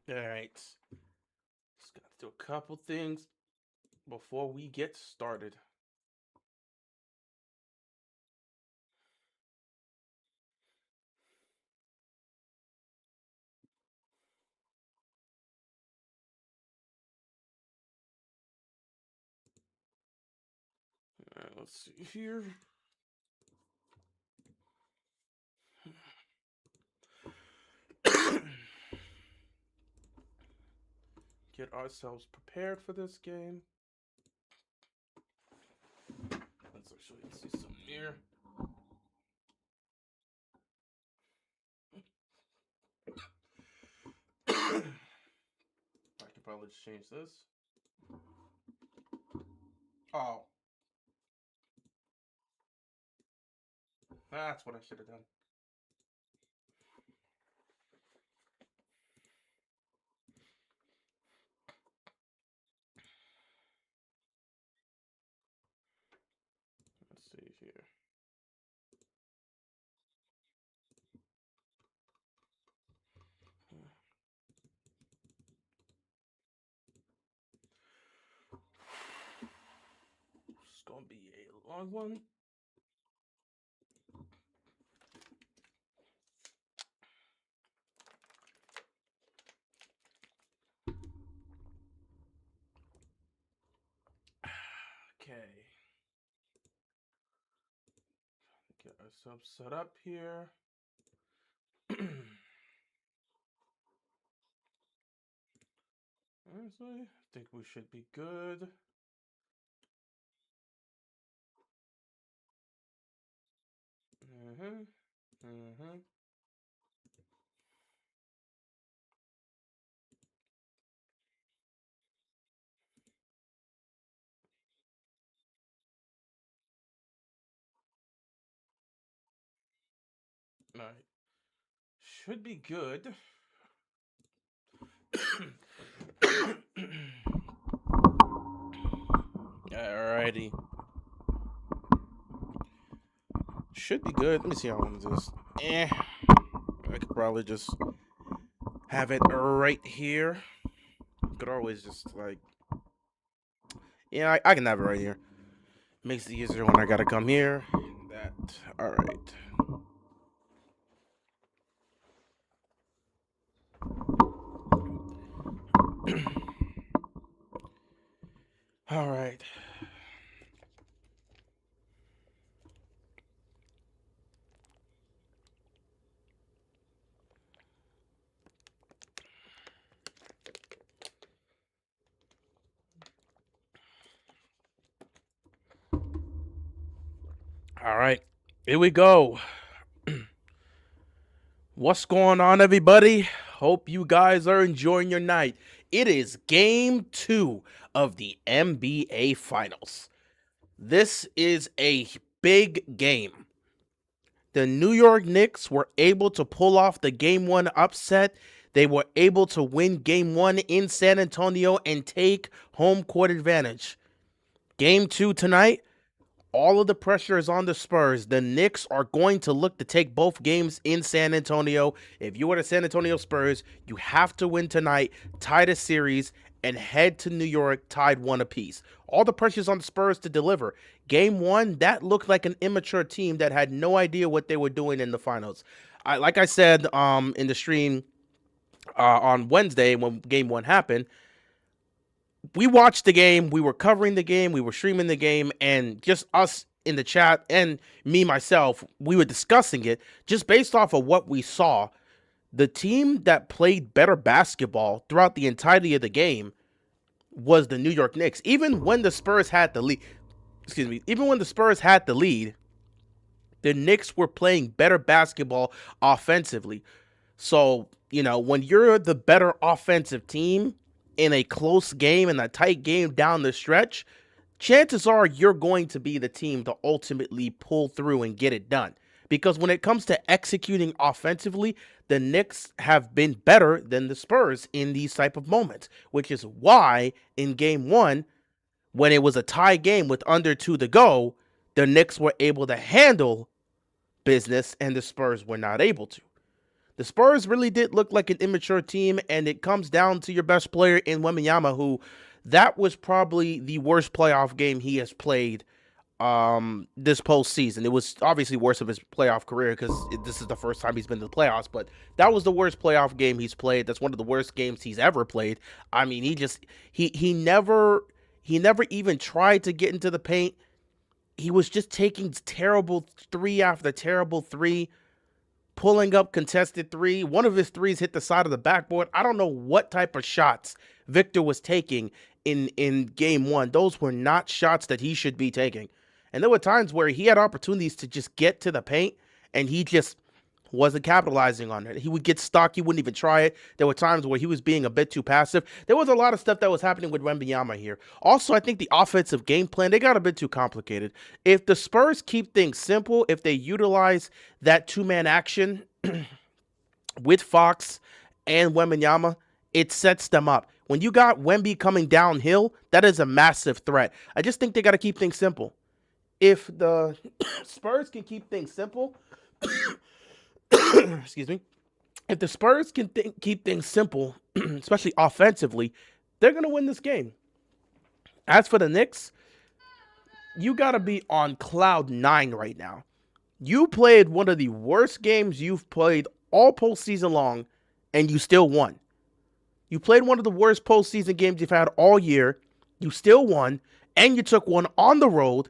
All right. Just got to do a couple things before we get started. All right, let's see here. Get ourselves prepared for this game. Let's actually see some here. I could probably just change this. Oh, that's what I should have done. Let's see here. It's gonna be a long one. Okay. Get ourselves set up here. Honestly, I think we should be good. Mm-hmm. Mm-hmm. All right. Should be good. Alrighty. Should be good. Let me see how long this. I could probably just have it right here. Could always just like, yeah, I can have it right here. Makes it easier when I gotta come here. That. All right. All right. All right. Here we go. What's going on, everybody? Hope you guys are enjoying your night. It is game 2 of the NBA Finals. This is a big game. The New York Knicks were able to pull off the game 1 upset. They were able to win game 1 in San Antonio and take home court advantage. Game 2 tonight, all of the pressure is on the Spurs. The Knicks are going to look to take both games in San Antonio. If you are the San Antonio Spurs, you have to win tonight, tie the series, and head to New York tied 1 apiece. All the pressure is on the Spurs to deliver. Game 1, that looked like an immature team that had no idea what they were doing in the finals. Like I said in the stream on Wednesday when Game 1 happened, we watched the game, we were covering the game, we were streaming the game, and just us in the chat and me myself, we were discussing it just based off of what we saw. The team that played better basketball throughout the entirety of the game was the New York Knicks. Even when the Spurs had the lead, even when the Spurs had the lead, the Knicks were playing better basketball offensively. So, when you're the better offensive team in a close game, in a tight game down the stretch, chances are you're going to be the team to ultimately pull through and get it done. Because when it comes to executing offensively, the Knicks have been better than the Spurs in these type of moments, which is why in game 1, when it was a tie game with under 2 to go, the Knicks were able to handle business and the Spurs were not able to. The Spurs really did look like an immature team, and it comes down to your best player in Wembanyama, who that was probably the worst playoff game he has played this postseason. It was obviously worse of his playoff career because this is the first time he's been to the playoffs, but that was the worst playoff game he's played. That's one of the worst games he's ever played. I mean, he never even tried to get into the paint. He was just taking terrible three after terrible three, pulling up contested three. One of his threes hit the side of the backboard. I don't know what type of shots Victor was taking in game one. Those were not shots that he should be taking. And there were times where he had opportunities to just get to the paint and he just wasn't capitalizing on it. He would get stuck. He wouldn't even try it. There were times where he was being a bit too passive. There was a lot of stuff that was happening with Wembanyama here. Also, I think the offensive game plan, they got a bit too complicated. If the Spurs keep things simple, if they utilize that two-man action with Fox and Wembanyama, it sets them up. When you got Wemby coming downhill, that is a massive threat. I just think they got to keep things simple. If the Spurs can keep things simple, excuse me, if the Spurs can keep things simple, especially offensively, they're going to win this game. As for the Knicks, you got to be on cloud 9 right now. You played one of the worst games you've played all postseason long, and you still won. You played one of the worst postseason games you've had all year. You still won, and you took one on the road.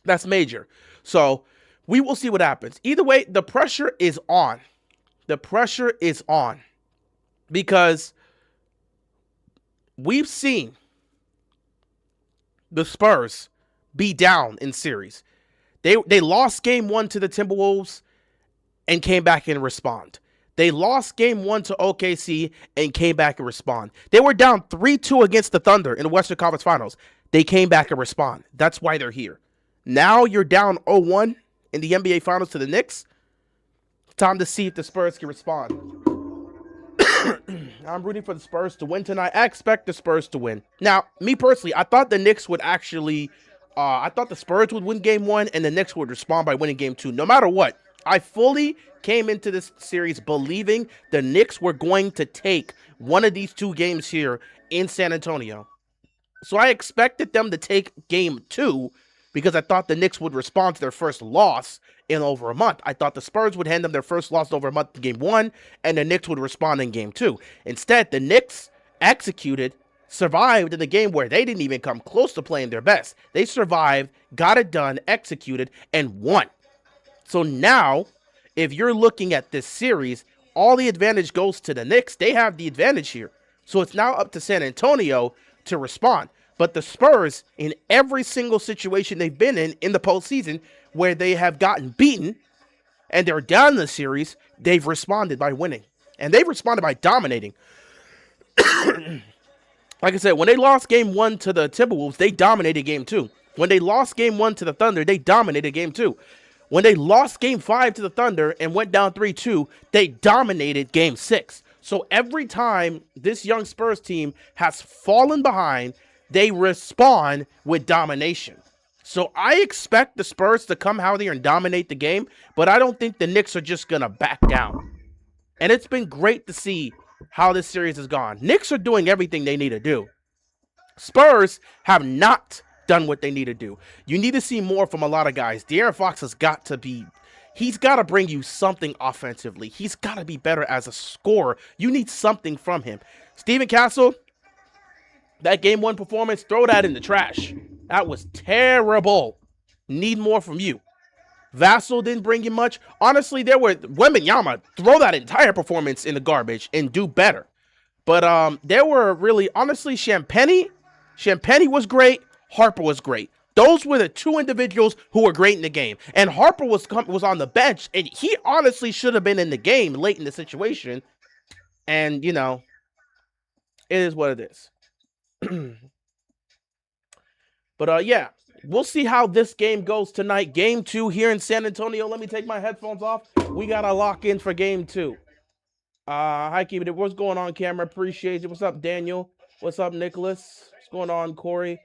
That's major. So we will see what happens. Either way, the pressure is on. The pressure is on because we've seen the Spurs be down in series. They lost game one to the Timberwolves and came back and respond. They lost game one to OKC and came back and respond. They were down 3-2 against the Thunder in the Western Conference Finals. They came back and respond. That's why they're here. Now you're down 0-1 in the NBA Finals to the Knicks. Time to see if the Spurs can respond. I'm rooting for the Spurs to win tonight. I expect the Spurs to win. Now, me personally, I thought the Knicks would actually... I thought the Spurs would win game one and the Knicks would respond by winning game two. No matter what, I fully came into this series believing the Knicks were going to take one of these two games here in San Antonio. So I expected them to take game two because I thought the Knicks would respond to their first loss in over a month. I thought the Spurs would hand them their first loss in over a month in game one, and the Knicks would respond in game two. Instead, the Knicks executed, survived in the game where they didn't even come close to playing their best. They survived, got it done, executed, and won. So now, if you're looking at this series, all the advantage goes to the Knicks. They have the advantage here. So it's now up to San Antonio to respond. But the Spurs, in every single situation they've been in the postseason, where they have gotten beaten and they're down in the series, they've responded by winning. And they've responded by dominating. Like I said, when they lost game one to the Timberwolves, they dominated game two. When they lost game one to the Thunder, they dominated game two. When they lost game five to the Thunder and went down 3-2, they dominated game six. So every time this young Spurs team has fallen behind, they respond with domination. So I expect the Spurs to come out here and dominate the game, but I don't think the Knicks are just going to back down. And it's been great to see how this series has gone. Knicks are doing everything they need to do. Spurs have not done what they need to do. You need to see more from a lot of guys. De'Aaron Fox has got to be, he's got to bring you something offensively. He's got to be better as a scorer. You need something from him. Steven Castle, that game one performance, throw that in the trash. That was terrible. Need more from you. Vassell didn't bring you much. Honestly, Wembanyama, throw that entire performance in the garbage and do better. But there were really, honestly, Champagnie was great. Harper was great. Those were the two individuals who were great in the game. And Harper was on the bench, and he honestly should have been in the game late in the situation. And, you know, it is what it is. But, yeah, we'll see how this game goes tonight. Game two here in San Antonio. Let me take my headphones off. We got to lock in for game two. Hi, Keep It. What's going on, camera? Appreciate it. What's up, Daniel? What's up, Nicholas? What's going on, Corey?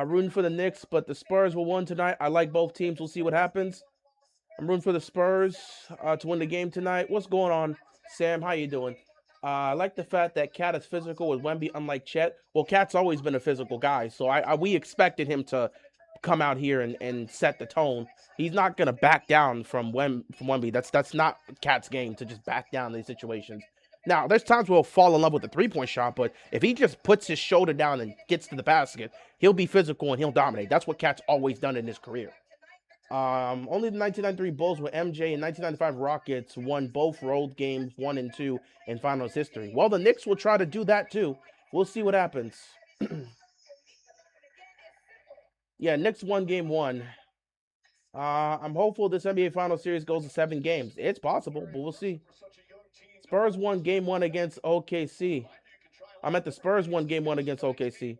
Rooting for the Knicks, but the Spurs will win tonight. I like both teams. We'll see what happens. I'm rooting for the Spurs to win the game tonight. What's going on, Sam? How you doing? I like the fact that Cat is physical with Wemby, unlike Chet. Well, Cat's always been a physical guy, so we expected him to come out here and set the tone. He's not gonna back down from Wemby. That's not Cat's game to just back down in these situations. Now, there's times where he'll fall in love with the three-point shot, but if he just puts his shoulder down and gets to the basket, he'll be physical and he'll dominate. That's what Cat's always done in his career. Only the 1993 Bulls with MJ and 1995 Rockets won both road games 1 and 2 in finals history. Well, the Knicks will try to do that too. We'll see what happens. Yeah, Knicks won game 1. I'm hopeful this NBA Finals series goes to 7 games. It's possible, but we'll see. Spurs won game 1 against OKC. I'm at the Spurs won game 1 against OKC.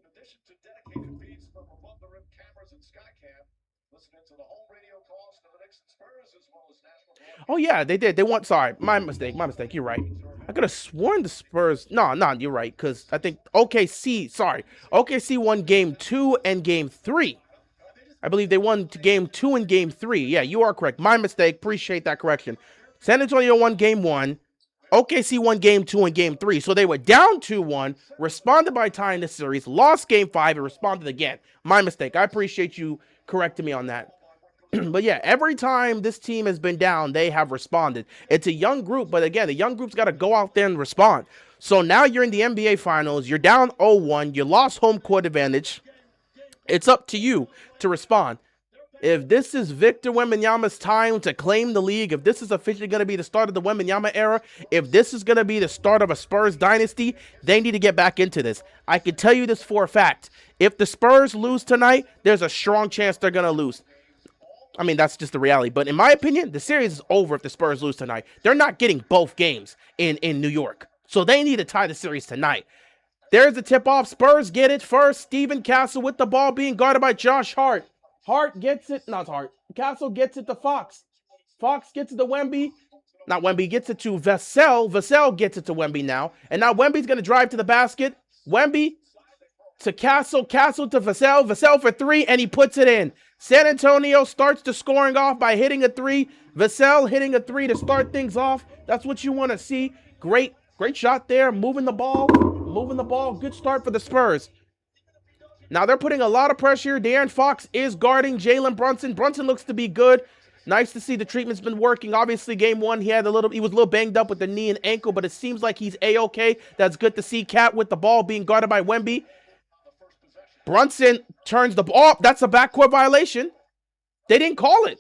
Oh yeah, they did. They won. Sorry, my mistake. My mistake. You're right. I could have sworn the Spurs. No, you're right. Because I think OKC. Sorry, OKC won game 2 and game 3. I believe they won game 2 and game 3. Yeah, you are correct. My mistake. Appreciate that correction. San Antonio won game 1. OKC won game 2 and game 3. So they were down 2-1, responded by tying the series, lost game 5, and responded again. My mistake. I appreciate you correcting me on that. But yeah, every time this team has been down, they have responded. It's a young group, but again, the young group's got to go out there and respond. So now you're in the NBA Finals. You're down 0-1. You lost home court advantage. It's up to you to respond. If this is Victor Wembanyama's time to claim the league, if this is officially going to be the start of the Wembanyama era, if this is going to be the start of a Spurs dynasty, they need to get back into this. I can tell you this for a fact. If the Spurs lose tonight, there's a strong chance they're going to lose. I mean, that's just the reality. But in my opinion, the series is over if the Spurs lose tonight. They're not getting both games in New York. So they need to tie the series tonight. There's the tip-off. Spurs get it first. Steven Castle with the ball being guarded by Josh Hart. Hart gets it. Not Hart. Castle gets it to Fox. Fox gets it to Wemby. Not Wemby. Gets it to Vassell. Vassell gets it to Wemby now. And now Wemby's going to drive to the basket. Wemby to Castle. Castle to Vassell. Vassell for 3, and he puts it in. San Antonio starts the scoring off by hitting a 3. Vassell hitting a 3 to start things off. That's what you want to see. Great shot there. Moving the ball. Good start for the Spurs. Now they're putting a lot of pressure. De'Aaron Fox is guarding Jalen Brunson. Brunson looks to be good. Nice to see the treatment's been working. Obviously, game 1, he was a little banged up with the knee and ankle, but it seems like he's A-okay. That's good to see. Cat with the ball being guarded by Wemby. Brunson turns the ball. That's a backcourt violation. They didn't call it.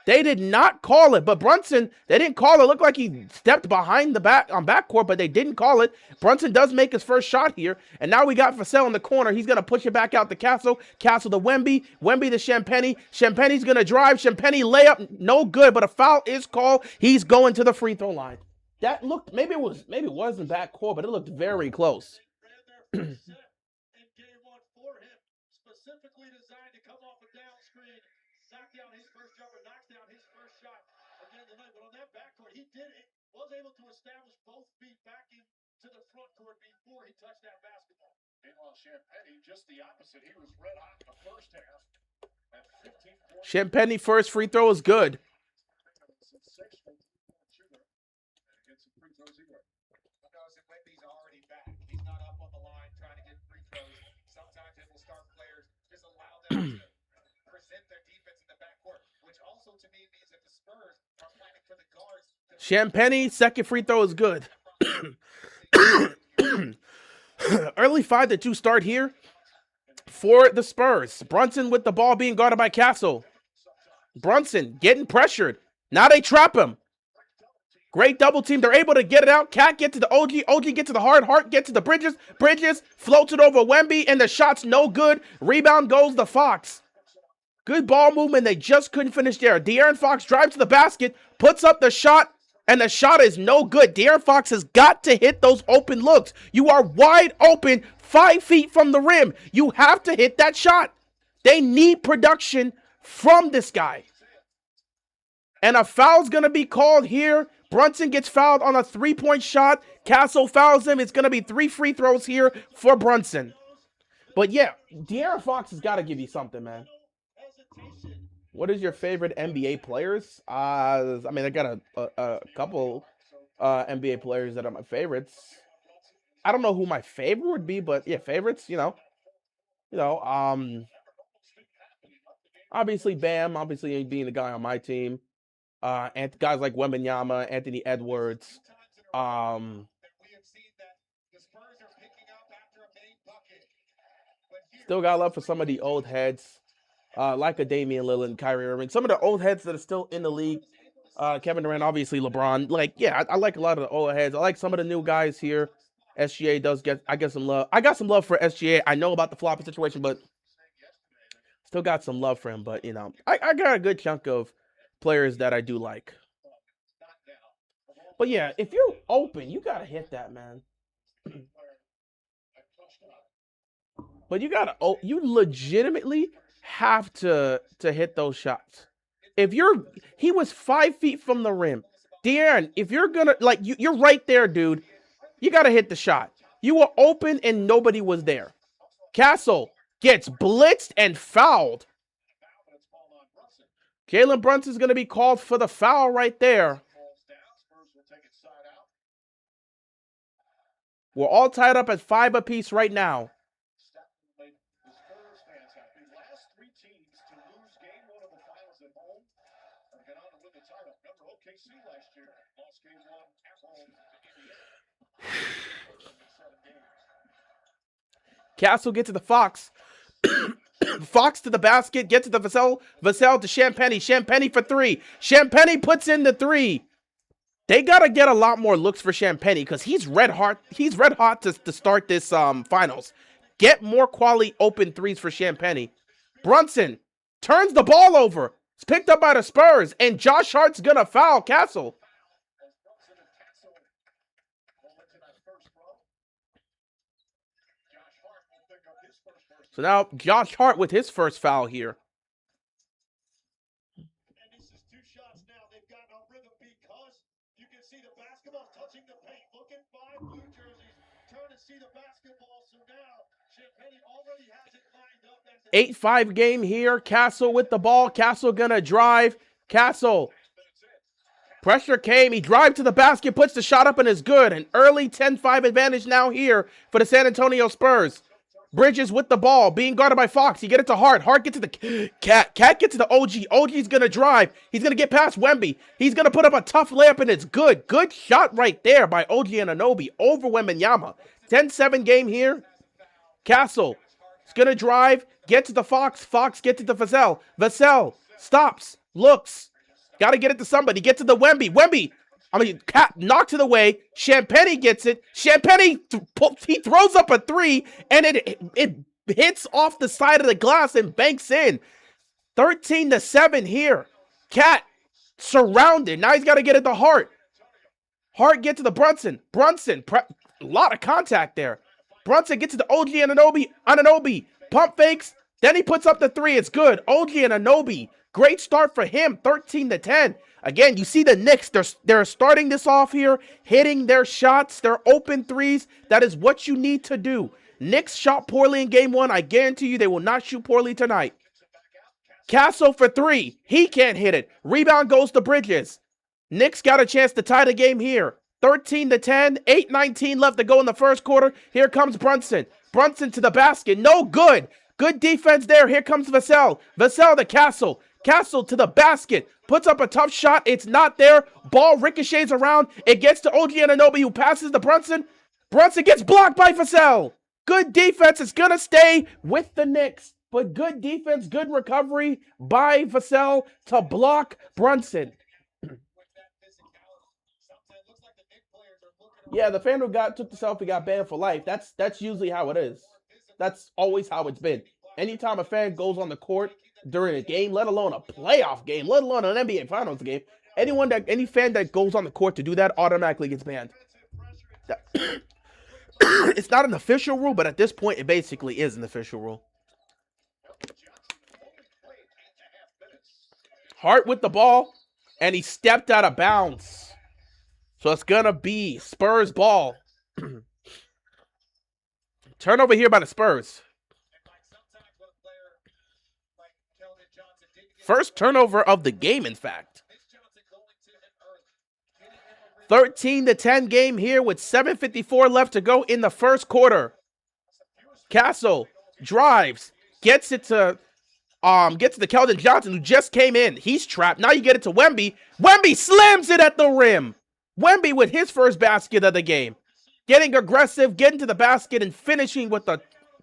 They did not call it. But Brunson, they didn't call it. It looked like he stepped behind the back on backcourt, but they didn't call it. Brunson does make his first shot here. And now we got Vassell in the corner. He's going to push it back out to Castle. Castle to Wemby. Wemby to Champagnie. Champagnie's going to drive. Champagnie layup. No good, but a foul is called. He's going to the free throw line. That looked, maybe it wasn't backcourt, but it looked very close. Specifically designed to come off a down screen, knock down his first jumper, knocks down his first shot again tonight. But on that backcourt, he was able to establish both feet back into the front court before he touched that basketball. Meanwhile, Champagnie, just the opposite. He was red hot in the first half. Champagnie first free throw is good. Champagnie, second free throw is good. Early 5-2 start here for the Spurs. Brunson with the ball being guarded by Castle. Brunson getting pressured. Now they trap him. Great double team. They're able to get it out. Cat gets to the OG. OG gets to the Hart. Hart gets to the Bridges. Bridges floats it over Wemby, and the shot's no good. Rebound goes to Fox. Good ball movement. They just couldn't finish there. De'Aaron Fox drives to the basket, puts up the shot, and the shot is no good. De'Aaron Fox has got to hit those open looks. You are wide open 5 feet from the rim. You have to hit that shot. They need production from this guy. And a foul's going to be called here. Brunson gets fouled on a 3-point shot. Castle fouls him. It's going to be 3 free throws here for Brunson. But yeah, De'Aaron Fox has got to give you something, man. What is your favorite NBA players? I mean, I got a couple NBA players that are my favorites. I don't know who my favorite would be, but yeah, favorites. You know. Obviously Bam. Obviously being the guy on my team. And guys like Wembanyama, Anthony Edwards. Um, Still got love for some of the old heads, like a Damian Lillard, Kyrie Irving. Some of the old heads that are still in the league. Kevin Durant, obviously LeBron. Like, yeah, I like a lot of the old heads. I like some of the new guys here. SGA does I get some love. I got some love for SGA. I know about the floppy situation, but still got some love for him. But I got a good chunk of players that I do like. But yeah, if you're open, you gotta hit that, man. But you legitimately have to hit those shots. He was 5 feet from the rim. De'Aaron, if you're gonna you're right there, dude. You gotta hit the shot. You were open and nobody was there. Castle gets blitzed and fouled. Jalen Brunson's gonna be called for the foul right there. We're all tied up at 5 apiece right now. Castle gets to the Fox. Fox to the basket, get to the Vassell to Champagny. Champagny for 3. Champagny puts in the 3. They gotta get a lot more looks for Champagny because he's red hot. He's red hot to start this finals. Get more quality open threes for Champagny. Brunson turns the ball over. It's picked up by the Spurs, and Josh Hart's gonna foul Castle. So now Josh Hart with his first foul here. Eight 8-5 game here. Castle with the ball. Castle gonna drive. Castle. Pressure came. He drives to the basket, puts the shot up, and is good. An early 10-5 advantage now here for the San Antonio Spurs. Bridges with the ball, being guarded by Fox. He get it to Hart. Hart gets to the Cat. Cat gets to the OG. OG's gonna drive. He's gonna get past Wemby. He's gonna put up a tough layup, and it's good. Good shot right there by OG Anunoby over Wembanyama. 10-7 game here. Castle is gonna drive. Get to the Fox. Fox get to the Vassell. Vassell stops. Looks. Gotta get it to somebody. Get to the Wemby. Wemby. Cat knocks it away. Champagny gets it. Champagny, he throws up a 3, and it hits off the side of the glass and banks in. 13-7 here. Cat surrounded. Now he's got to get it to Hart. Hart gets to the Brunson. Brunson, a lot of contact there. Brunson gets to the OG Anunoby. Anunoby pump fakes. Then he puts up the 3. It's good. OG Anunoby. Great start for him. 13-10. Again, you see the Knicks, they're starting this off here, hitting their shots, their open threes. That is what you need to do. Knicks shot poorly in game 1. I guarantee you they will not shoot poorly tonight. Castle for 3. He can't hit it. Rebound goes to Bridges. Knicks got a chance to tie the game here. 13-10, 8:19 left to go in the first quarter. Here comes Brunson. Brunson to the basket. No good. Good defense there. Here comes Vassell. Vassell to Castle. Castle to the basket. Puts up a tough shot. It's not there. Ball ricochets around. It gets to OG Anunoby, who passes to Brunson. Brunson gets blocked by Vassell. Good defense. It's going to stay with the Knicks. But good defense, good recovery by Vassell to block Brunson. Yeah, the fan who took the selfie got banned for life. That's usually how it is. That's always how it's been. Anytime a fan goes on the court during a game, let alone a playoff game, let alone an NBA Finals game, any fan that goes on the court to do that automatically gets banned. It's not an official rule, but at this point, it basically is an official rule. Hart with the ball, and he stepped out of bounds. So it's going to be Spurs ball. Turnover here by the Spurs. First turnover of the game, in fact. 13-10 game here with 7:54 left to go in the first quarter. Castle drives, gets it to Keldon Johnson, who just came in. He's trapped. Now you get it to Wemby. Wemby slams it at the rim. Wemby with his first basket of the game. Getting aggressive, getting to the basket, and finishing with a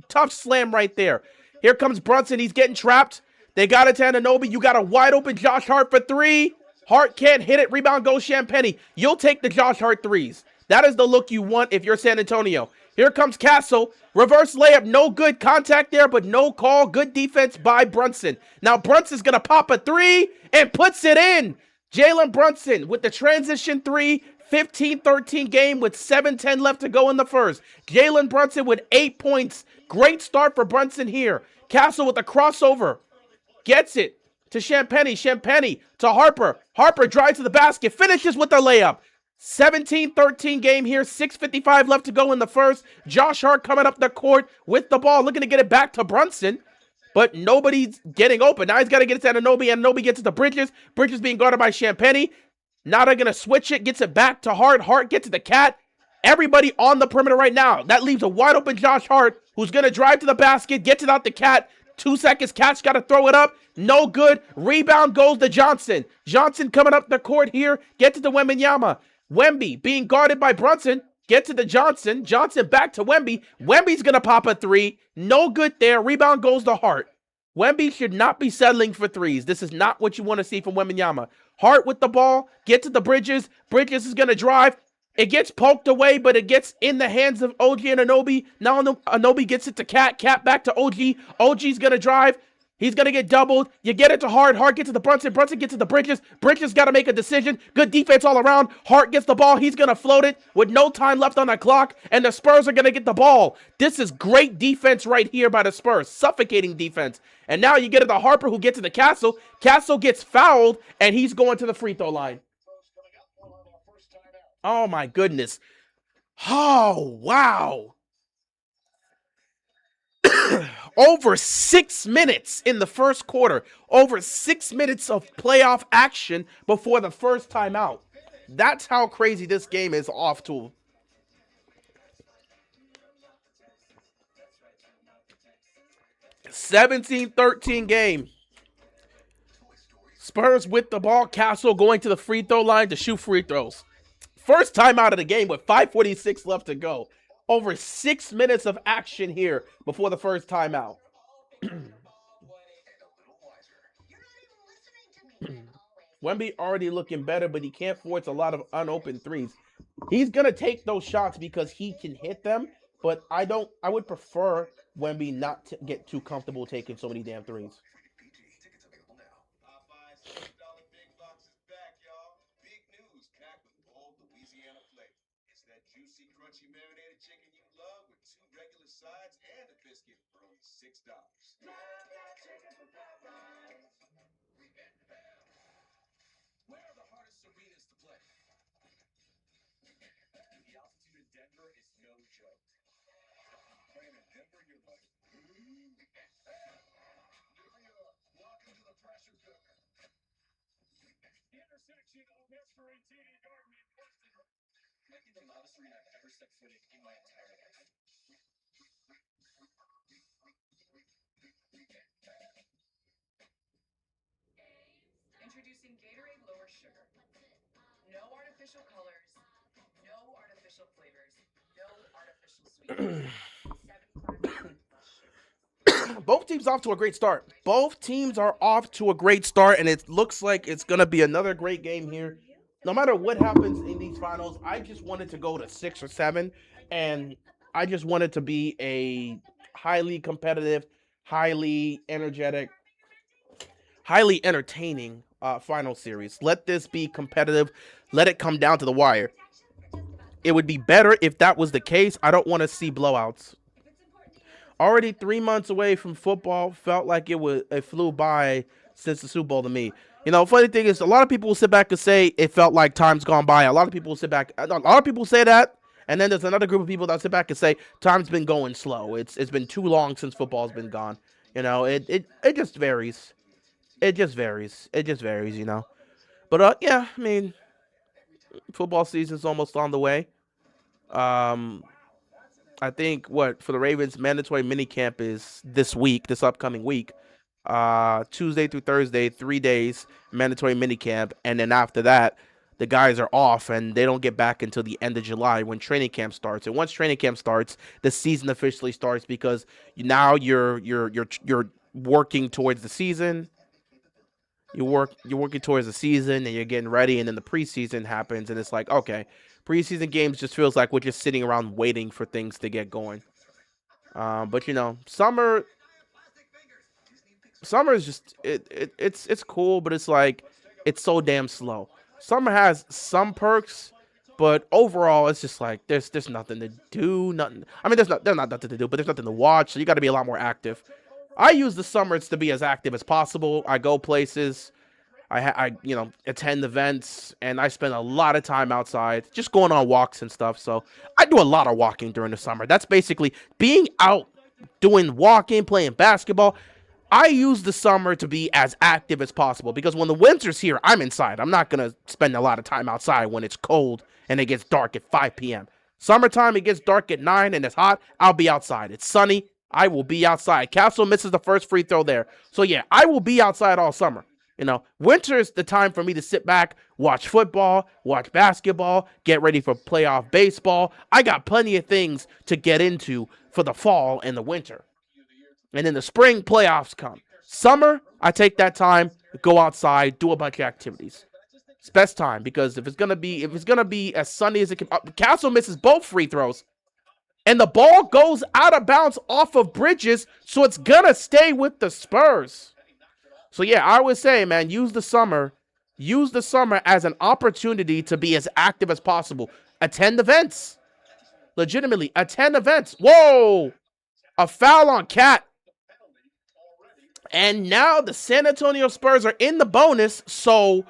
tough slam right there. Here comes Brunson. He's getting trapped. They got it to Anunoby. You got a wide open Josh Hart for three. Hart can't hit it. Rebound goes Champagnie. You'll take the Josh Hart threes. That is the look you want if you're San Antonio. Here comes Castle. Reverse layup. No good contact there, but no call. Good defense by Brunson. Now Brunson's going to pop a three and puts it in. Jalen Brunson with the transition three. 15-13 game with 7:10 left to go in the first. Jalen Brunson with 8 points. Great start for Brunson here. Castle with a crossover. Gets it to Champagnie. Champagnie to Harper. Harper drives to the basket. Finishes with the layup. 17-13 game here. 6:55 left to go in the first. Josh Hart coming up the court with the ball. Looking to get it back to Brunson. But nobody's getting open. Now he's got to get it to Anunoby. Anunoby gets it to Bridges. Bridges being guarded by Champagnie. Nada going to switch it. Gets it back to Hart. Hart gets to the cat. Everybody on the perimeter right now. That leaves a wide open Josh Hart, who's going to drive to the basket. Gets it out the cat. 2 seconds. Cat's got to throw it up. No good. Rebound goes to Johnson. Johnson coming up the court here. Gets it to Wembanyama. Wemby being guarded by Brunson. Gets it to Johnson. Johnson back to Wemby. Wemby's going to pop a three. No good there. Rebound goes to Hart. Wemby should not be settling for threes. This is not what you want to see from Wembanyama. Hart with the ball. Get to the Bridges. Bridges is going to drive. It gets poked away, but it gets in the hands of OG and Anunoby. Now Anunoby gets it to Cat. Cat back to OG. OG's going to drive. He's going to get doubled. You get it to Hart. Hart gets to the Brunson. Brunson gets to the Bridges. Bridges got to make a decision. Good defense all around. Hart gets the ball. He's going to float it with no time left on the clock, and the Spurs are going to get the ball. This is great defense right here by the Spurs. Suffocating defense. And now you get it to Harper, who gets to the Castle. Castle gets fouled, and he's going to the free throw line. Oh, my goodness. Oh, wow. Over 6 minutes in the first quarter. Over 6 minutes of playoff action before the first timeout. That's how crazy this game is off to. (17-13) game. Spurs with the ball. Castle going to the free throw line to shoot free throws. First timeout of the game with 5:46 left to go. Over 6 minutes of action here before the first timeout. Wemby already looking better, but he can't force a lot of unopened threes. He's going to take those shots because he can hit them, but I would prefer Wemby not to get too comfortable taking so many damn threes. Sides and a biscuit for only $6. Where are the hardest arenas to play? The altitude in Denver is no joke. Playing in Denver, you're like, New York, welcome to the pressure cooker. The intersection of Esperantini Garden and Weston. Might be the loudest arena I've ever set foot in my entire life. Introducing Gatorade Lower Sugar. No artificial colors, no artificial flavors, no artificial sweeteners. Both teams off to a great start. Both teams are off to a great start, and it looks like it's going to be another great game here. No matter what happens in these finals, I just wanted to go to 6 or 7, and I just wanted to be a highly competitive, highly energetic, highly entertaining final series. Let this be competitive. Let it come down to the wire. It would be better if that was the case. I don't want to see blowouts. Already 3 months away from football. Felt like it flew by since the Super Bowl to me. You know, funny thing is, a lot of people will sit back and say it felt like time's gone by. A lot of people will sit back. A lot of people say that. And then there's another group of people that sit back and say time's been going slow. It's been too long since football's been gone. You know, it just varies. it just varies. It just varies, you know. But yeah, I mean, football season's almost on the way. Um, I think what for the Ravens mandatory minicamp is this week, this upcoming week. Tuesday through Thursday, 3 days mandatory minicamp, and then after that, the guys are off and they don't get back until the end of July when training camp starts. And once training camp starts, the season officially starts because now you're working towards the season. You're working towards the season and you're getting ready, and then the preseason happens, and it's like okay, preseason games just feels like we're just sitting around waiting for things to get going. But you know, summer is just it's cool, but it's like it's so damn slow. Summer has some perks, but overall it's just like there's nothing to do, nothing. I mean, there's not nothing to do, but there's nothing to watch. So you got to be a lot more active. I use the summers to be as active as possible. I go places. I attend events, and I spend a lot of time outside, just going on walks and stuff. So I do a lot of walking during the summer. That's basically being out, doing walking, playing basketball. I use the summer to be as active as possible because when the winter's here, I'm inside. I'm not going to spend a lot of time outside when it's cold and it gets dark at 5 p.m. Summertime, it gets dark at 9 and it's hot. I'll be outside. It's sunny. I will be outside. Castle misses the first free throw there. So, yeah, I will be outside all summer. You know, winter is the time for me to sit back, watch football, watch basketball, get ready for playoff baseball. I got plenty of things to get into for the fall and the winter. And in the spring, playoffs come. Summer, I take that time to go outside, do a bunch of activities. It's best time because if it's gonna be as sunny as it can. Castle misses both free throws, and the ball goes out of bounds off of Bridges, so it's gonna stay with the Spurs. So yeah, I would say, man, use the summer as an opportunity to be as active as possible. Attend events, legitimately attend events. Whoa, a foul on Cat. And now the San Antonio Spurs are in the bonus, so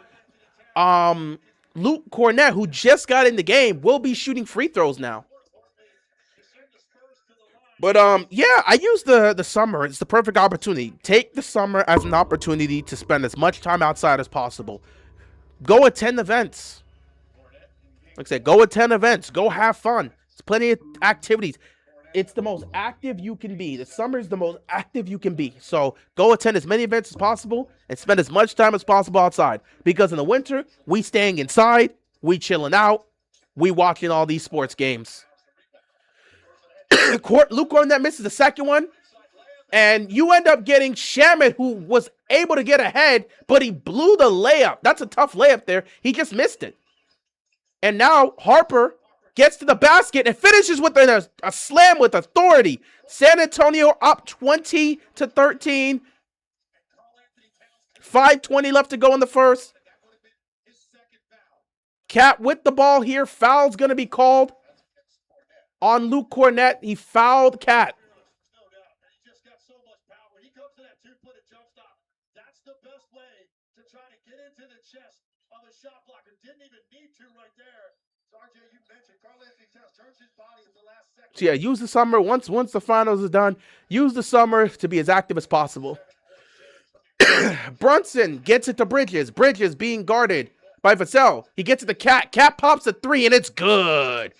Luke Cornett, who just got in the game, will be shooting free throws now. But yeah, I use the summer. It's the perfect opportunity. Take the summer as an opportunity to spend as much time outside as possible. Go attend events. Like I said, go attend events. Go have fun. There's plenty of activities. It's the most active you can be. The summer is the most active you can be. So go attend as many events as possible and spend as much time as possible outside. Because in the winter, we staying inside, we chilling out, we watching all these sports games. Luke Cornett misses the second one, and you end up getting Shamit, who was able to get ahead, but he blew the layup. That's a tough layup there. He just missed it. And now Harper gets to the basket and finishes with a slam with authority. San Antonio up 20-13. 5:20 left to go in the first. Cat with the ball here. Foul's going to be called on Luke Cornett. He fouled Cat. So yeah, use the summer once the finals is done. Use the summer to be as active as possible. Brunson gets it to Bridges. Bridges being guarded by Vassell. He gets it to Cat. Cat pops a three, and it's good.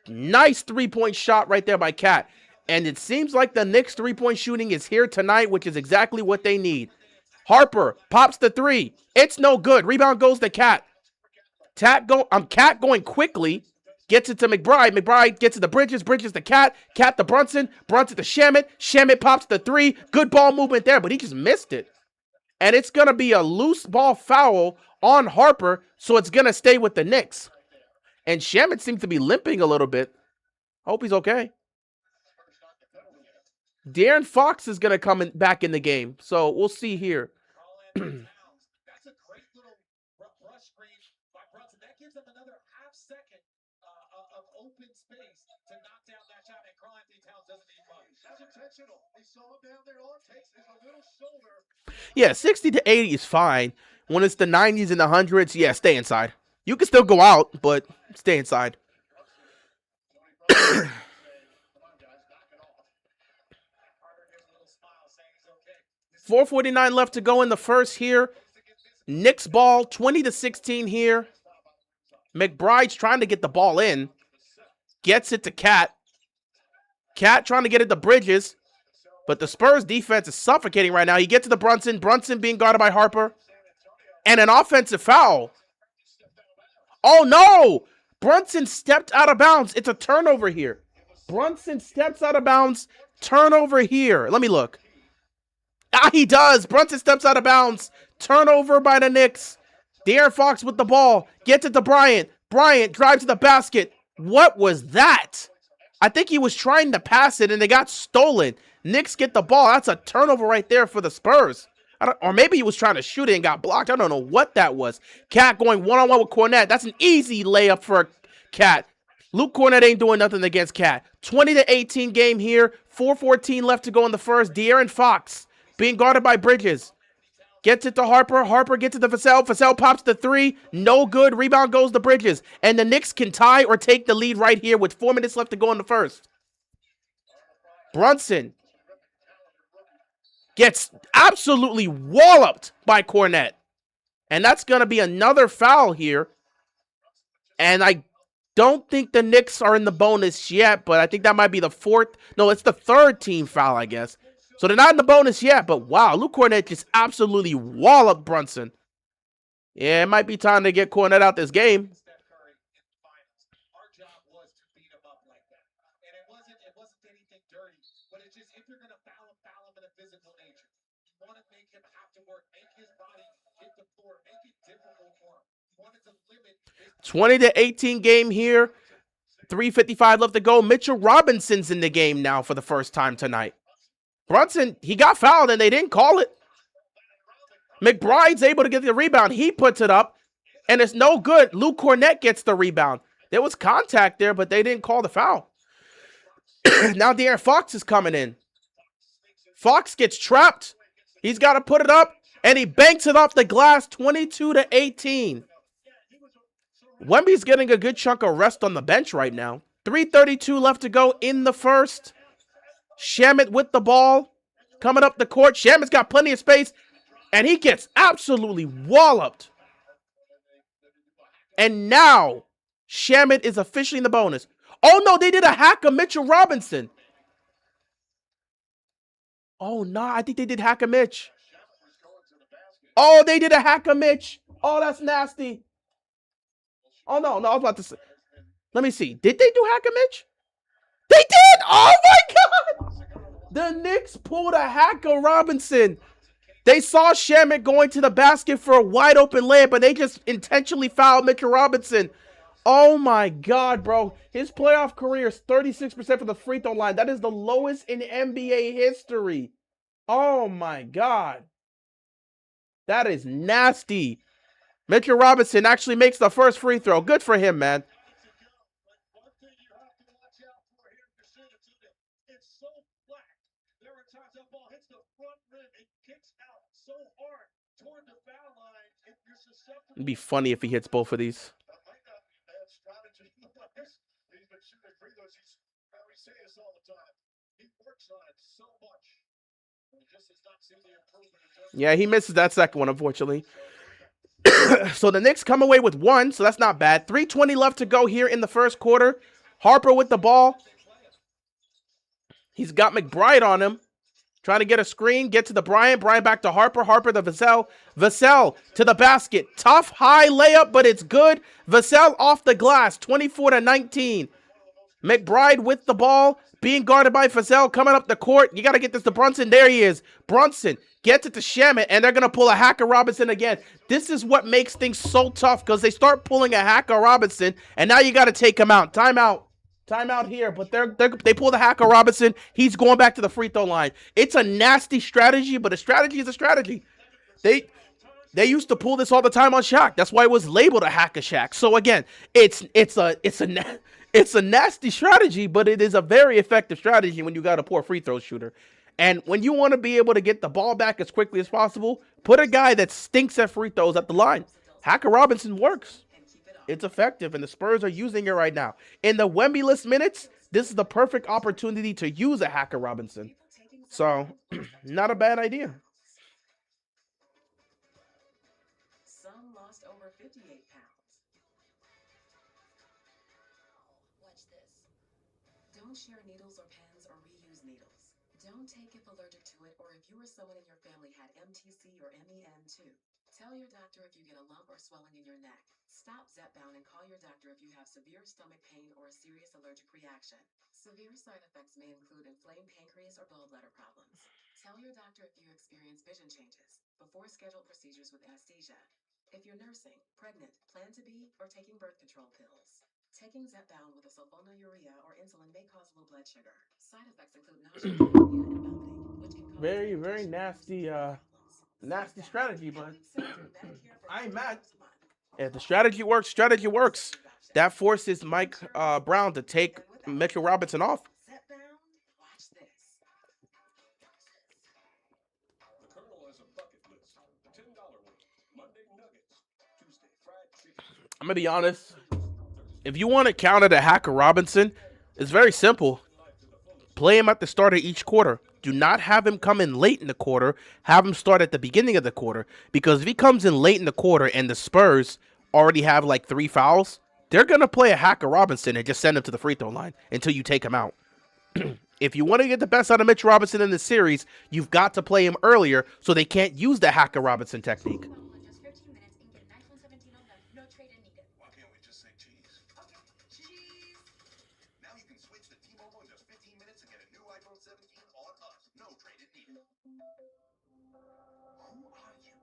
Nice three-point shot right there by Cat. And it seems like the Knicks three-point shooting is here tonight, which is exactly what they need. Harper pops the three. It's no good. Rebound goes to Cat. Cat going quickly. Gets it to McBride. McBride gets it to Bridges. Bridges to Cat. Cat to Brunson. Brunson to Shamit. Shamit pops the three. Good ball movement there, but he just missed it. And it's going to be a loose ball foul on Harper, so it's going to stay with the Knicks. And Shamit seems to be limping a little bit. I hope he's okay. De'Aaron Fox is going to come back in the game, so we'll see here. Yeah, 60 to 80 is fine. When it's the 90s and the 100s, yeah, stay inside. You can still go out, but stay inside. 4:49 left to go in the first here. Knicks ball, 20-16 here. McBride's trying to get the ball in. Gets it to Cat. Cat trying to get it to Bridges. But the Spurs defense is suffocating right now. He gets to the Brunson. Brunson being guarded by Harper. And an offensive foul. Oh, no! Brunson stepped out of bounds. It's a turnover here. Brunson steps out of bounds. Turnover here. Let me look. Ah, he does. Brunson steps out of bounds. Turnover by the Knicks. De'Aaron Fox with the ball. Gets it to Bryant. Bryant drives to the basket. What was that? I think he was trying to pass it and they got stolen. Knicks get the ball. That's a turnover right there for the Spurs. Or maybe he was trying to shoot it and got blocked. I don't know what that was. Cat going one-on-one with Cornette. That's an easy layup for Cat. Luke Cornette ain't doing nothing against Cat. 20-18 game here. 4:14 left to go in the first. De'Aaron Fox being guarded by Bridges. Gets it to Harper. Harper gets it to Vassell. Vassell pops the three. No good. Rebound goes to Bridges. And the Knicks can tie or take the lead right here with 4 minutes left to go in the first. Brunson gets absolutely walloped by Cornette. And that's going to be another foul here. And I don't think the Knicks are in the bonus yet, but I think that might be the fourth. No, it's the third team foul, I guess. So they're not in the bonus yet, but wow, Luke Cornette just absolutely walloped Brunson. Yeah, it might be time to get Cornette out this game. If you're going to foul him in a physical nature. You want to make him have to work, make his body hit the floor, make it difficult for him. You want it to limit. 20-18 game here. 3:55 left to go. Mitchell Robinson's in the game now for the first time tonight. Brunson, he got fouled and they didn't call it. McBride's able to get the rebound. He puts it up and it's no good. Luke Cornette gets the rebound. There was contact there, but they didn't call the foul. Now De'Aaron Fox is coming in. Fox gets trapped. He's got to put it up, and he banks it off the glass, 22-18. Wemby's getting a good chunk of rest on the bench right now. 3:32 left to go in the first. Shamet with the ball, coming up the court. Shamet's got plenty of space, and he gets absolutely walloped. And now, Shamet is officially in the bonus. Oh, no, they did a hack of Mitchell Robinson. Oh, no, I think they did hack of Mitch. Oh, they did a hack of Mitch. Oh, that's nasty. Oh, no, I was about to say. Let me see. Did they do hack of Mitch? They did! Oh, my God! The Knicks pulled a hack of Robinson. They saw Shamet going to the basket for a wide open layup, but they just intentionally fouled Mitchell Robinson. Oh, my God, bro. His playoff career is 36% from the free throw line. That is the lowest in NBA history. Oh, my God. That is nasty. Mitchell Robinson actually makes the first free throw. Good for him, man. It'd be funny if he hits both of these. Yeah, he misses that second one, unfortunately. So the Knicks come away with one, so that's not bad. 3:20 left to go here in the first quarter. Harper with the ball. He's got McBride on him. Trying to get a screen, get to the Bryant. Bryant back to Harper. Harper to Vassell. Vassell to the basket. Tough, high layup, but it's good. Vassell off the glass, 24-19. McBride with the ball, being guarded by Vassell, coming up the court. You got to get this to Brunson. There he is. Brunson gets it to Shamet, and they're going to pull a hack of Robinson again. This is what makes things so tough, because they start pulling a hack of Robinson, and now you got to take him out. Timeout. Timeout here, but they pull the hack of Robinson. He's going back to the free throw line. It's a nasty strategy, but a strategy is a strategy. They used to pull this all the time on Shaq. That's why it was labeled a hack of Shaq. So again, it's a nasty strategy, but it is a very effective strategy when you got a poor free throw shooter. And when you want to be able to get the ball back as quickly as possible, put a guy that stinks at free throws at the line. Hacker Robinson works. It's effective, and the Spurs are using it right now. In the Wemby-less minutes, this is the perfect opportunity to use a Hacker Robinson. So, not a bad idea. Don't share needles or pens or reuse needles. Don't take if allergic to it or if you or someone in your family had MTC or MEN2. Tell your doctor if you get a lump or swelling in your neck. Stop Zepbound and call your doctor if you have severe stomach pain or a serious allergic reaction. Severe side effects may include inflamed pancreas or gallbladder problems. Tell your doctor if you experience vision changes before scheduled procedures with anesthesia. If you're nursing, pregnant, plan to be, or taking birth control pills. Taking Zepbound with a sulfonylurea or insulin may cause low blood sugar. Side effects include nausea, diarrhea, and vomiting, which can cause Very, very irritation, nerves, and nasty, skin problems. nasty strategy, but I ain't mad. $40 a month. If the strategy works, strategy works. That forces Mike Brown to take Mitchell Robinson off. Zepbound, watch this. The Colonel has a bucket list. $10 one. Monday nuggets. Tuesday fried chicken. I'm gonna be honest. If you want to counter the Hacker Robinson, it's very simple. Play him at the start of each quarter. Do not have him come in late in the quarter. Have him start at the beginning of the quarter. Because if he comes in late in the quarter and the Spurs already have like 3 fouls, they're going to play a Hacker Robinson and just send him to the free throw line until you take him out. If you want to get the best out of Mitch Robinson in the series, you've got to play him earlier so they can't use the Hacker Robinson technique. Why can't we just say cheese? Cheese. Now you can switch to T-Mobile in just 15 minutes and get a new iPhone 17 on us. No trade-in needed. Who are you?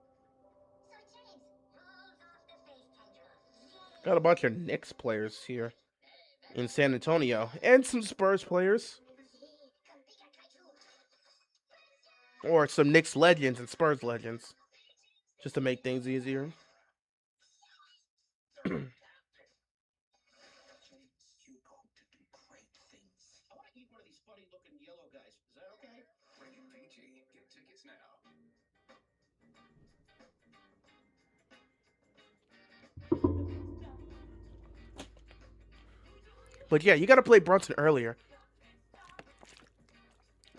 Got a bunch of Knicks players here in San Antonio and some Spurs players. Or some Knicks legends and Spurs legends. Just to make things easier. You're going to do great things. I want to eat one of these funny-looking yellow guys. Is that okay? Rated PG. Get tickets now. But yeah, you got to play Brunson earlier.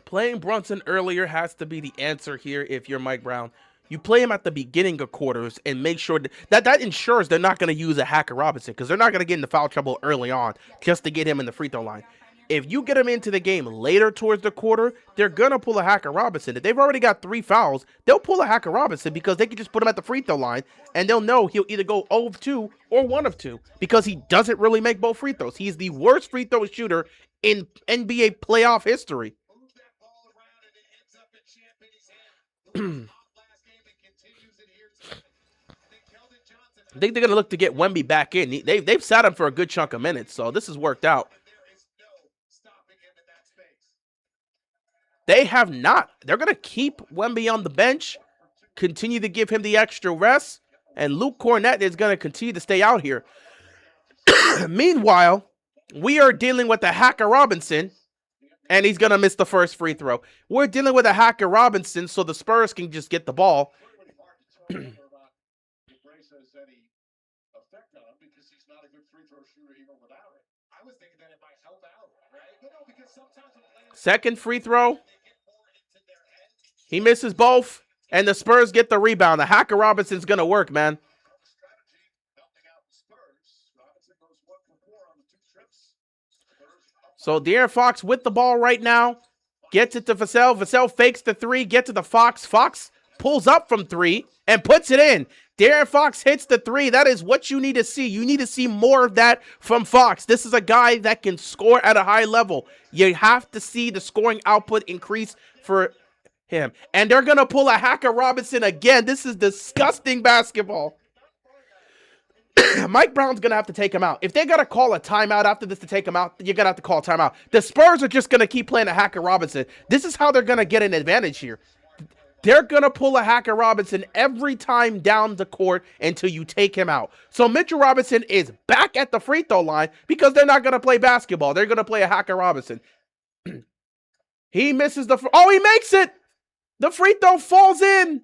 Playing Brunson earlier has to be the answer here if you're Mike Brown. You play him at the beginning of quarters and make sure that ensures they're not going to use a Hacker Robinson because they're not going to get into foul trouble early on just to get him in the free throw line. If you get him into the game later towards the quarter, they're going to pull a Hacker Robinson. If they've already got 3 fouls, they'll pull a Hacker Robinson because they can just put him at the free throw line and they'll know he'll either go 0 of 2 or 1 of 2 because he doesn't really make both free throws. He's the worst free throw shooter in NBA playoff history. I think they're going to look to get Wemby back in. They've sat him for a good chunk of minutes, so this has worked out. They have not. They're going to keep Wemby on the bench, continue to give him the extra rest, and Luke Cornett is going to continue to stay out here. Meanwhile, we are dealing with the Hacker Robinson, and he's going to miss the first free throw. We're dealing with a Hacker Robinson so the Spurs can just get the ball. Second free throw. He misses both, and the Spurs get the rebound. The Hacker Robinson's going to work, man. So De'Aaron Fox with the ball right now. Gets it to Vassell. Vassell fakes the 3. Gets to the Fox. Fox pulls up from 3 and puts it in. De'Aaron Fox hits the 3. That is what you need to see. You need to see more of that from Fox. This is a guy that can score at a high level. You have to see the scoring output increase for him. And they're going to pull a Hacker Robinson again. This is disgusting basketball. Mike Brown's going to have to take him out. If they got to call a timeout after this to take him out, you're going to have to call a timeout. The Spurs are just going to keep playing a Hacker Robinson. This is how they're going to get an advantage here. They're going to pull a Hacker Robinson every time down the court until you take him out. So Mitchell Robinson is back at the free throw line because they're not going to play basketball. They're going to play a Hacker Robinson. He misses the... Oh, he makes it! The free throw falls in.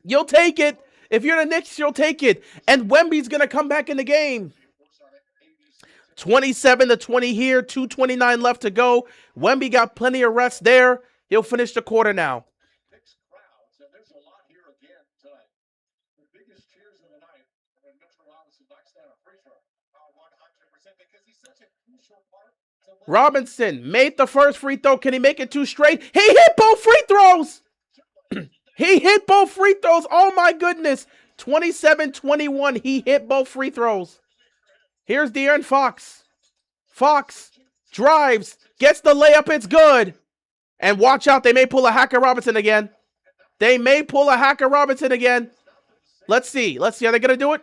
You'll take it. If you're the Knicks, you'll take it. And Wemby's going to come back in the game. 27-20 here. 2:29 left to go. Wemby got plenty of rest there. He'll finish the quarter now. Robinson made the first free throw. Can he make it 2 straight? He hit both free throws. He hit both free throws. Oh my goodness. 27-21. He hit both free throws. Here's De'Aaron Fox. Fox drives, gets the layup. It's good. And watch out. They may pull a Hacker Robinson again. They may pull a Hacker Robinson again. Let's see. Let's see. Are they going to do it?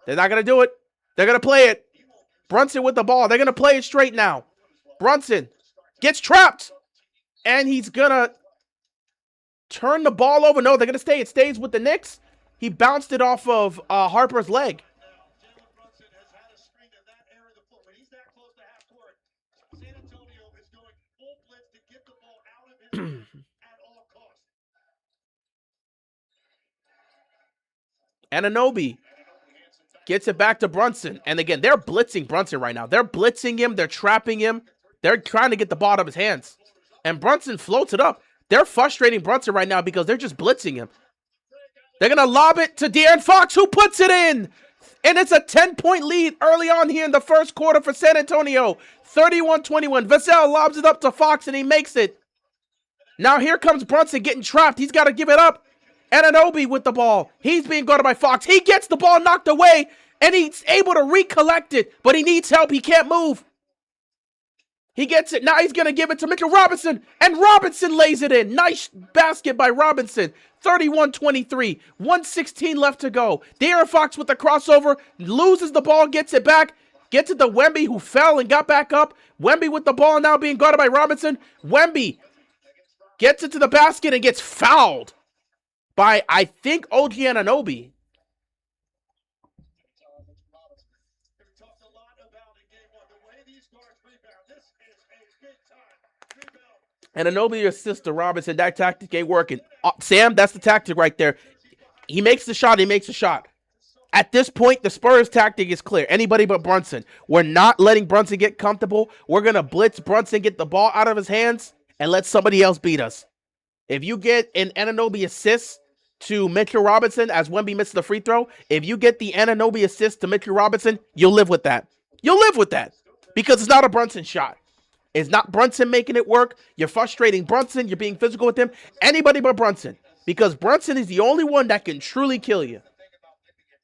They're not going to do it. They're going to play it. Brunson with the ball. They're going to play it straight now. Brunson gets trapped. And he's going to turn the ball over. No, they're going to stay. It stays with the Knicks. He bounced it off of Harper's leg. Anunoby gets it back to Brunson. And again, they're blitzing Brunson right now. They're blitzing him. They're trapping him. They're trying to get the ball out of his hands. And Brunson floats it up. They're frustrating Brunson right now because they're just blitzing him. They're going to lob it to De'Aaron Fox, who puts it in. And it's a 10-point lead early on here in the first quarter for San Antonio. 31-21. Vassell lobs it up to Fox, and he makes it. Now here comes Brunson getting trapped. He's got to give it up. Anunoby with the ball. He's being guarded by Fox. He gets the ball knocked away, and he's able to recollect it, but he needs help. He can't move. He gets it. Now he's going to give it to Mitchell Robinson, and Robinson lays it in. Nice basket by Robinson. 31-23. 1:16 left to go. De'Aaron Fox with the crossover. Loses the ball, gets it back. Gets it to Wemby, who fell and got back up. Wemby with the ball now being guarded by Robinson. Wemby gets it to the basket and gets fouled by, I think, OG Anunoby. Anunoby assists to Robinson. That tactic ain't working. Sam, that's the tactic right there. He makes the shot. He makes the shot. At this point, the Spurs tactic is clear. Anybody but Brunson. We're not letting Brunson get comfortable. We're going to blitz Brunson, get the ball out of his hands, and let somebody else beat us. If you get an Anunoby assist to Mitchell Robinson as Wemby misses the free throw, if you get the Anunoby assist to Mitchell Robinson, you'll live with that. You'll live with that because it's not a Brunson shot. It's not Brunson making it work. You're frustrating Brunson. You're being physical with him. Anybody but Brunson, because Brunson is the only one that can truly kill you.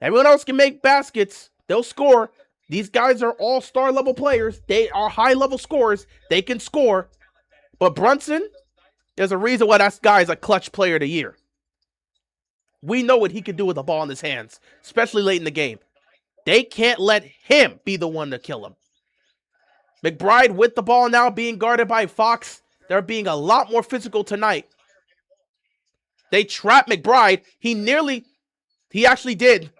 Everyone else can make baskets. They'll score. These guys are all star level players. They are high level scorers. They can score. But Brunson, there's a reason why that guy is a clutch player of the year. We know what he can do with the ball in his hands, especially late in the game. They can't let him be the one to kill him. McBride with the ball now being guarded by Fox. They're being a lot more physical tonight. They trap McBride. He actually did.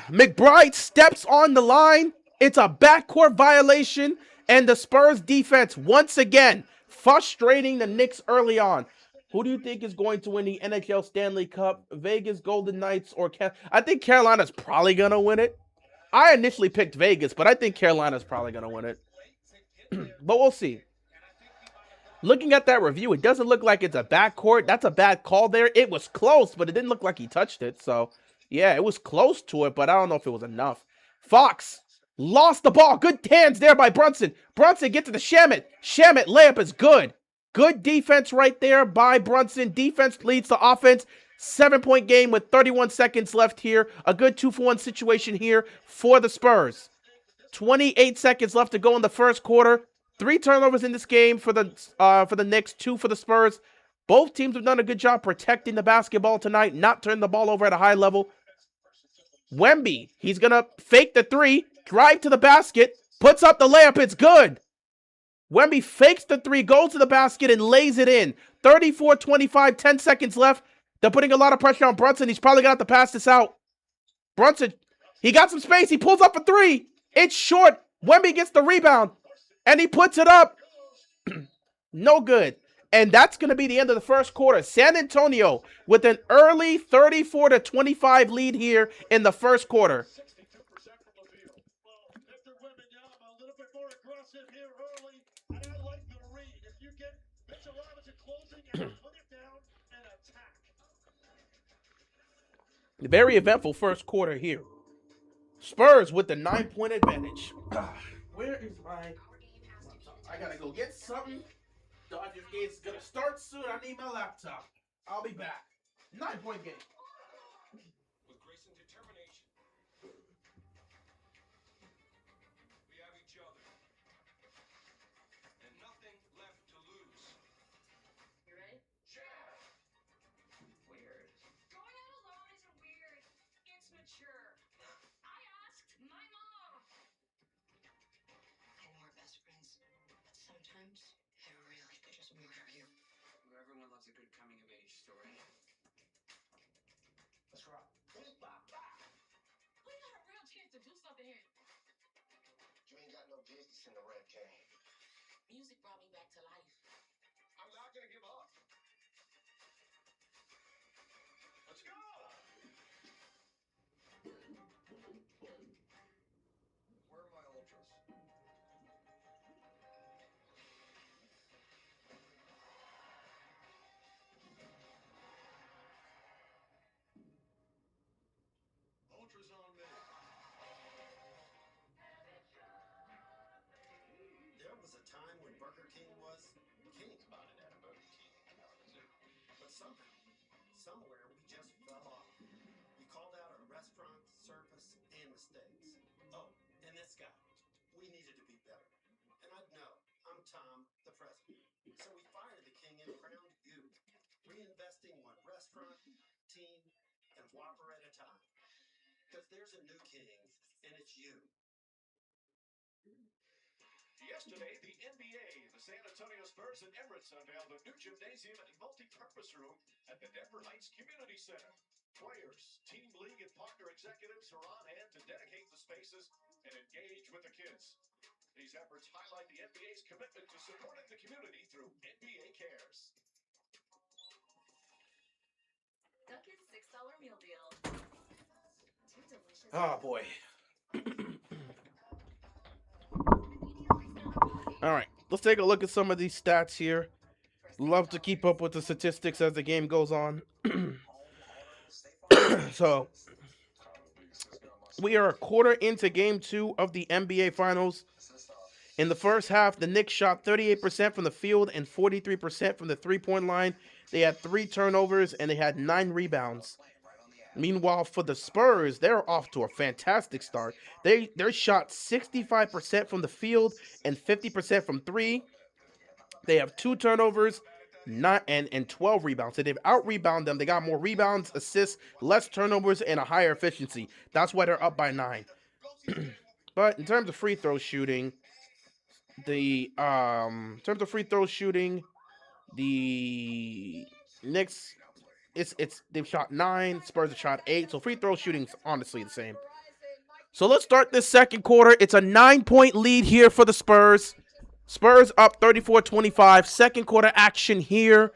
McBride steps on the line. It's a backcourt violation. And the Spurs defense, once again, frustrating the Knicks early on. Who do you think is going to win the NHL Stanley Cup? Vegas Golden Knights or I think Carolina's probably going to win it. I initially picked Vegas, but I think Carolina's probably going to win it. But we'll see. Looking at that review, it doesn't look like it's a backcourt. That's a bad call there. It was close, but it didn't look like he touched it. So, yeah, it was close to it, but I don't know if it was enough. Fox lost the ball. Good hands there by Brunson. Brunson gets to the Shamet. Shamet layup is good. Good defense right there by Brunson. Defense leads to offense. 7-point game with 31 seconds left here. A good 2-for-1 situation here for the Spurs. 28 seconds left to go in the first quarter. 3 turnovers in this game for the Knicks, 2 for the Spurs. Both teams have done a good job protecting the basketball tonight, not turning the ball over at a high level. Wemby, he's going to fake the 3, drive to the basket, puts up the layup. It's good. Wemby fakes the 3, goes to the basket, and lays it in. 34-25, 10 seconds left. They're putting a lot of pressure on Brunson. He's probably going to have to pass this out. Brunson, he got some space. He pulls up a 3. It's short. Wemby gets the rebound, and he puts it up. No good. And that's going to be the end of the first quarter. San Antonio with an early 34-25 lead here in the first quarter. Very eventful first quarter here. Spurs with the 9-point advantage. Where is my... I gotta go get something. Dodgers game's gonna start soon. I need my laptop. I'll be back. 9-point game. With grace and determination, we have each other. And nothing left to lose. You ready? Sure. Weird. Going out alone isn't weird. It's mature. I asked my mom. They're more best friends, but sometimes they really could just murder you. Everyone loves a good coming of age story. Let's rock. We got a real chance to do something here. You ain't got no business in the red can. Music brought me back to life. I'm not gonna give up. Let's go! Where are my ultras? Ultras on me. There was a time when Burger King was king. Spotted at a Burger King out of the zoo. But somehow, somewhere, we just fell off. We called out our restaurant, service, and mistakes. Oh, and this guy. We needed to be better. And I'd know. I'm Tom, the president. So we fired the king and crowned you. Reinvesting one restaurant, team, and Whopper at a time. Because there's a new king, and it's you. Yesterday, the NBA, the San Antonio Spurs, and Emirates unveiled a new gymnasium and multi-purpose room at the Denver Heights Community Center. Players, team league, and partner executives are on hand to dedicate the spaces and engage with the kids. These efforts highlight the NBA's commitment to supporting the community through NBA Cares. Dunkin's $6 meal deal. Two delicious. Oh boy. All right, let's take a look at some of these stats here. Love to keep up with the statistics as the game goes on. So, we are a quarter into game 2 of the NBA Finals. In the first half, the Knicks shot 38% from the field and 43% from the three-point line. They had 3 turnovers and they had 9 rebounds. Meanwhile, for the Spurs, they're off to a fantastic start. They shot 65% from the field and 50% from 3. They have 2 turnovers, 9 and 12 rebounds. So they've out-rebounded them. They got more rebounds, assists, less turnovers, and a higher efficiency. That's why they're up by 9. But in terms of free throw shooting, the Knicks, they've shot 9, Spurs have shot 8, so free throw shooting's honestly the same. So let's start this second quarter. It's a 9-point lead here for the Spurs. Spurs up 34-25. Second quarter action here.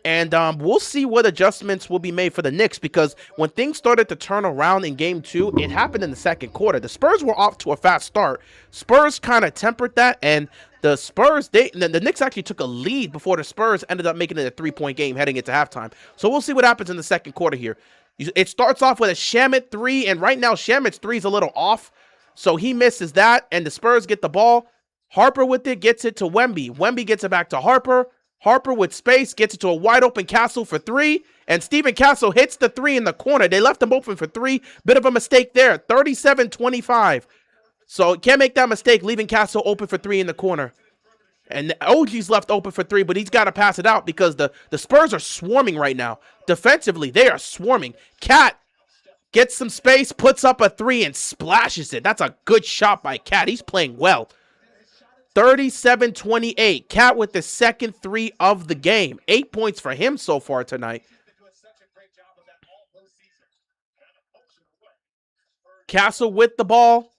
And we'll see what adjustments will be made for the Knicks, because when things started to turn around in game 2, it happened in the second quarter. The Spurs were off to a fast start. Spurs kind of tempered that, and the Knicks actually took a lead before the Spurs ended up making it a 3-point game heading into halftime. So we'll see what happens in the second quarter here. It starts off with a Shamet 3, and right now Shamet's 3 is a little off, so he misses that, and the Spurs get the ball. Harper with it, gets it to Wemby. Wemby gets it back to Harper. Harper with space, gets it to a wide open Castle for 3, and Steven Castle hits the 3 in the corner. They left him open for 3. Bit of a mistake there, 37-25. So can't make that mistake, leaving Castle open for 3 in the corner. And OG's left open for 3, but he's got to pass it out because the Spurs are swarming right now. Defensively, they are swarming. Cat gets some space, puts up a 3, and splashes it. That's a good shot by Cat. He's playing well. 37-28. Cat with the second 3 of the game. 8 points for him so far tonight. Castle with the ball.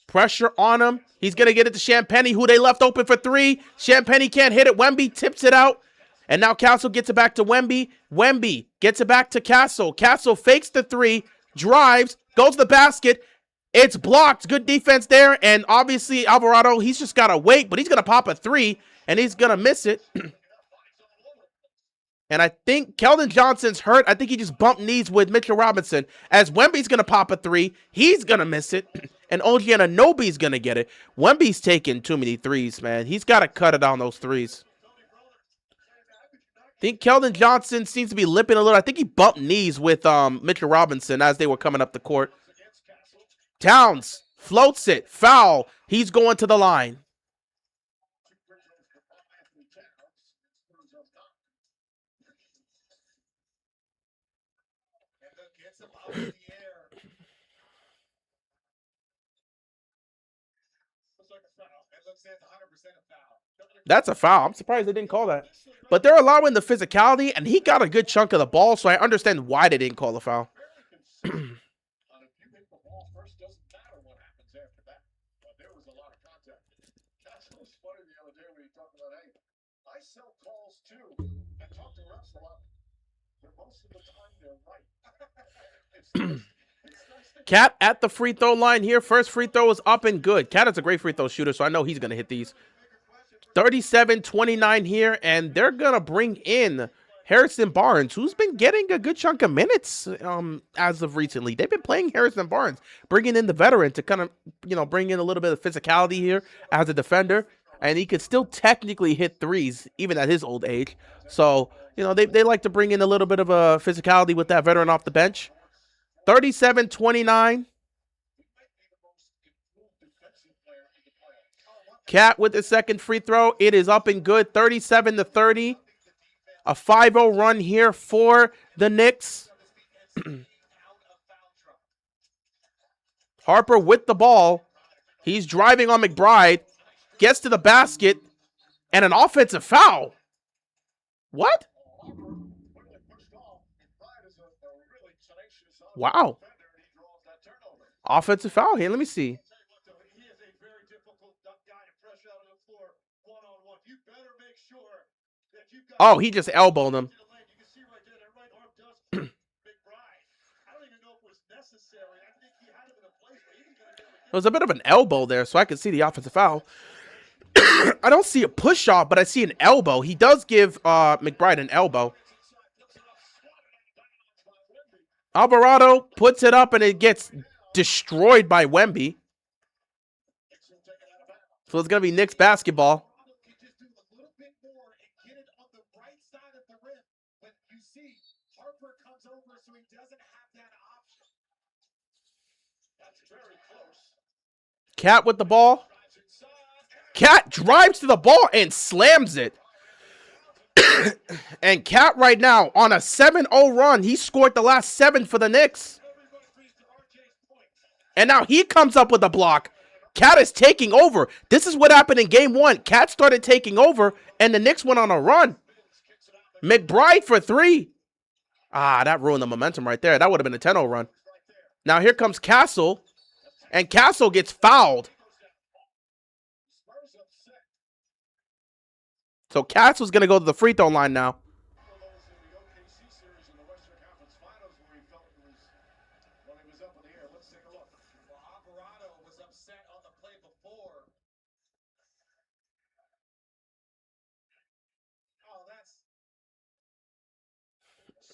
Pressure on him. He's going to get it to Champagnie, who they left open for 3. Champagnie can't hit it. Wemby tips it out. And now Castle gets it back to Wemby. Wemby gets it back to Castle. Castle fakes the 3, drives, goes to the basket. It's blocked. Good defense there. And obviously Alvarado, he's just got to wait, but he's going to pop a 3, and he's going to miss it. And I think Keldon Johnson's hurt. I think he just bumped knees with Mitchell Robinson. As Wemby's going to pop a 3, he's going to miss it. And OG Anunoby's going to get it. Wemby's taking too many threes, man. He's got to cut it on those threes. I think Keldon Johnson seems to be limping a little. I think he bumped knees with Mitchell Robinson as they were coming up the court. Towns floats it. Foul. He's going to the line. That's a foul. I'm surprised they didn't call that. But they're allowing the physicality, and he got a good chunk of the ball, so I understand why they didn't call the foul. I sell calls too and talk to refs a lot, but most of the time they're right. Cat at the free throw line here. First free throw is up and good. Cat is a great free throw shooter, so I know he's going to hit these. 37-29 here, and they're going to bring in Harrison Barnes, who's been getting a good chunk of minutes as of recently. They've been playing Harrison Barnes, bringing in the veteran to kind of, bring in a little bit of physicality here as a defender. And he could still technically hit threes, even at his old age. So, they like to bring in a little bit of a physicality with that veteran off the bench. 37-29. Cat with the second free throw. It is up and good. 37-30. A 5-0 run here for the Knicks. Harper with the ball. He's driving on McBride. Gets to the basket. And an offensive foul. What? Wow. Offensive foul here. Let me see. Oh, he just elbowed him. It was a bit of an elbow there, so I could see the offensive foul. I don't see a push off, but I see an elbow. He does give McBride an elbow. Alvarado puts it up, and it gets destroyed by Wemby. So it's going to be Knicks basketball. Cat with the ball. Cat drives to the ball and slams it. And Cat right now on a 7-0 run. He scored the last 7 for the Knicks. And now he comes up with a block. Cat is taking over. This is what happened in game 1. Cat started taking over, and the Knicks went on a run. McBride for 3. Ah, that ruined the momentum right there. That would have been a 10-0 run. Now here comes Castle, and Castle gets fouled. So Castle's going to go to the free throw line now.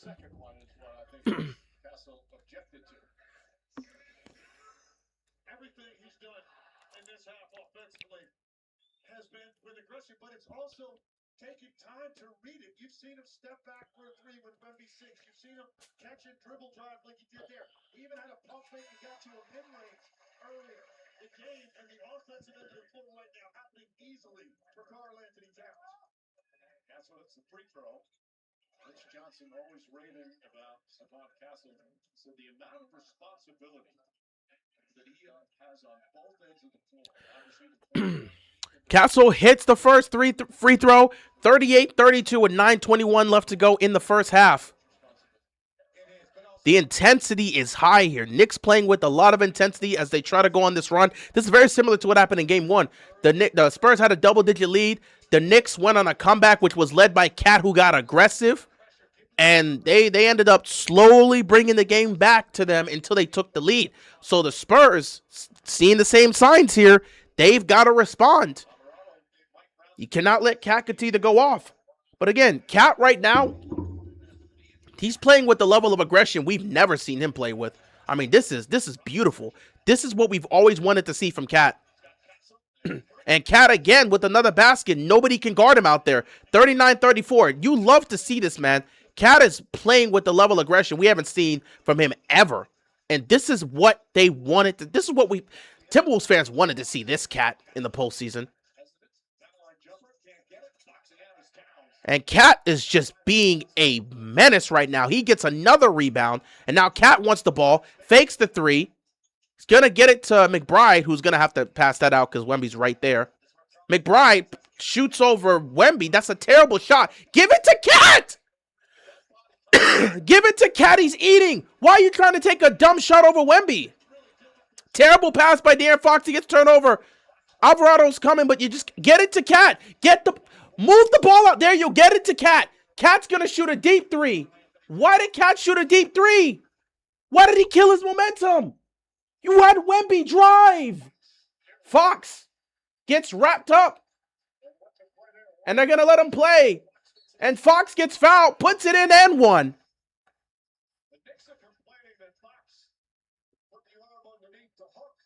Second one is what I think Castle objected to. Everything he's done in this half offensively has been with aggression, but it's also taking time to read it. You've seen him step back for a 3 with Wemby 6. You've seen him catch and dribble drive like he did there. He even had a pump fake and got to a mid-range earlier. The game and the offensive end of the floor right now happening easily for Karl Anthony Towns. That's what it's the free throw. Rich Johnson always raving about Stephon Castle. So the amount of responsibility that he has on both ends of the floor. Obviously, Castle hits the first free throw. 38-32 with 9:21 left to go in the first half. The intensity is high here. Knicks playing with a lot of intensity as they try to go on this run. This is very similar to what happened in game 1. The Spurs had a double-digit lead. The Knicks went on a comeback, which was led by Cat, who got aggressive. And they ended up slowly bringing the game back to them until they took the lead. So the Spurs, seeing the same signs here, they've got to respond. You cannot let Cat continue to go off. But again, Cat right now, he's playing with the level of aggression we've never seen him play with. I mean, this is beautiful. This is what we've always wanted to see from Cat. And Cat again with another basket. Nobody can guard him out there. 39-34. You love to see this, man. Cat is playing with the level of aggression we haven't seen from him ever. And this is what they wanted to. This is what we Timberwolves fans wanted to see this Cat in the postseason. And Cat is just being a menace right now. He gets another rebound. And now Cat wants the ball. Fakes the three. He's going to get it to McBride, who's going to have to pass that out because Wemby's right there. McBride shoots over Wemby. That's a terrible shot. Give it to Cat! Give it to Cat. He's eating. Why are you trying to take a dumb shot over Wemby? Terrible pass by De'Aaron Fox. He gets turned over. Alvarado's coming, but you just get it to Cat. Move the ball out there. You'll get it to Cat. Cat's going to shoot a deep three. Why did Cat shoot a deep three? Why did he kill his momentum? You had Wemby drive. Fox gets wrapped up. And they're going to let him play. And Fox gets fouled, puts it in and one. The Knicks are complaining that Fox put the arm underneath the hook.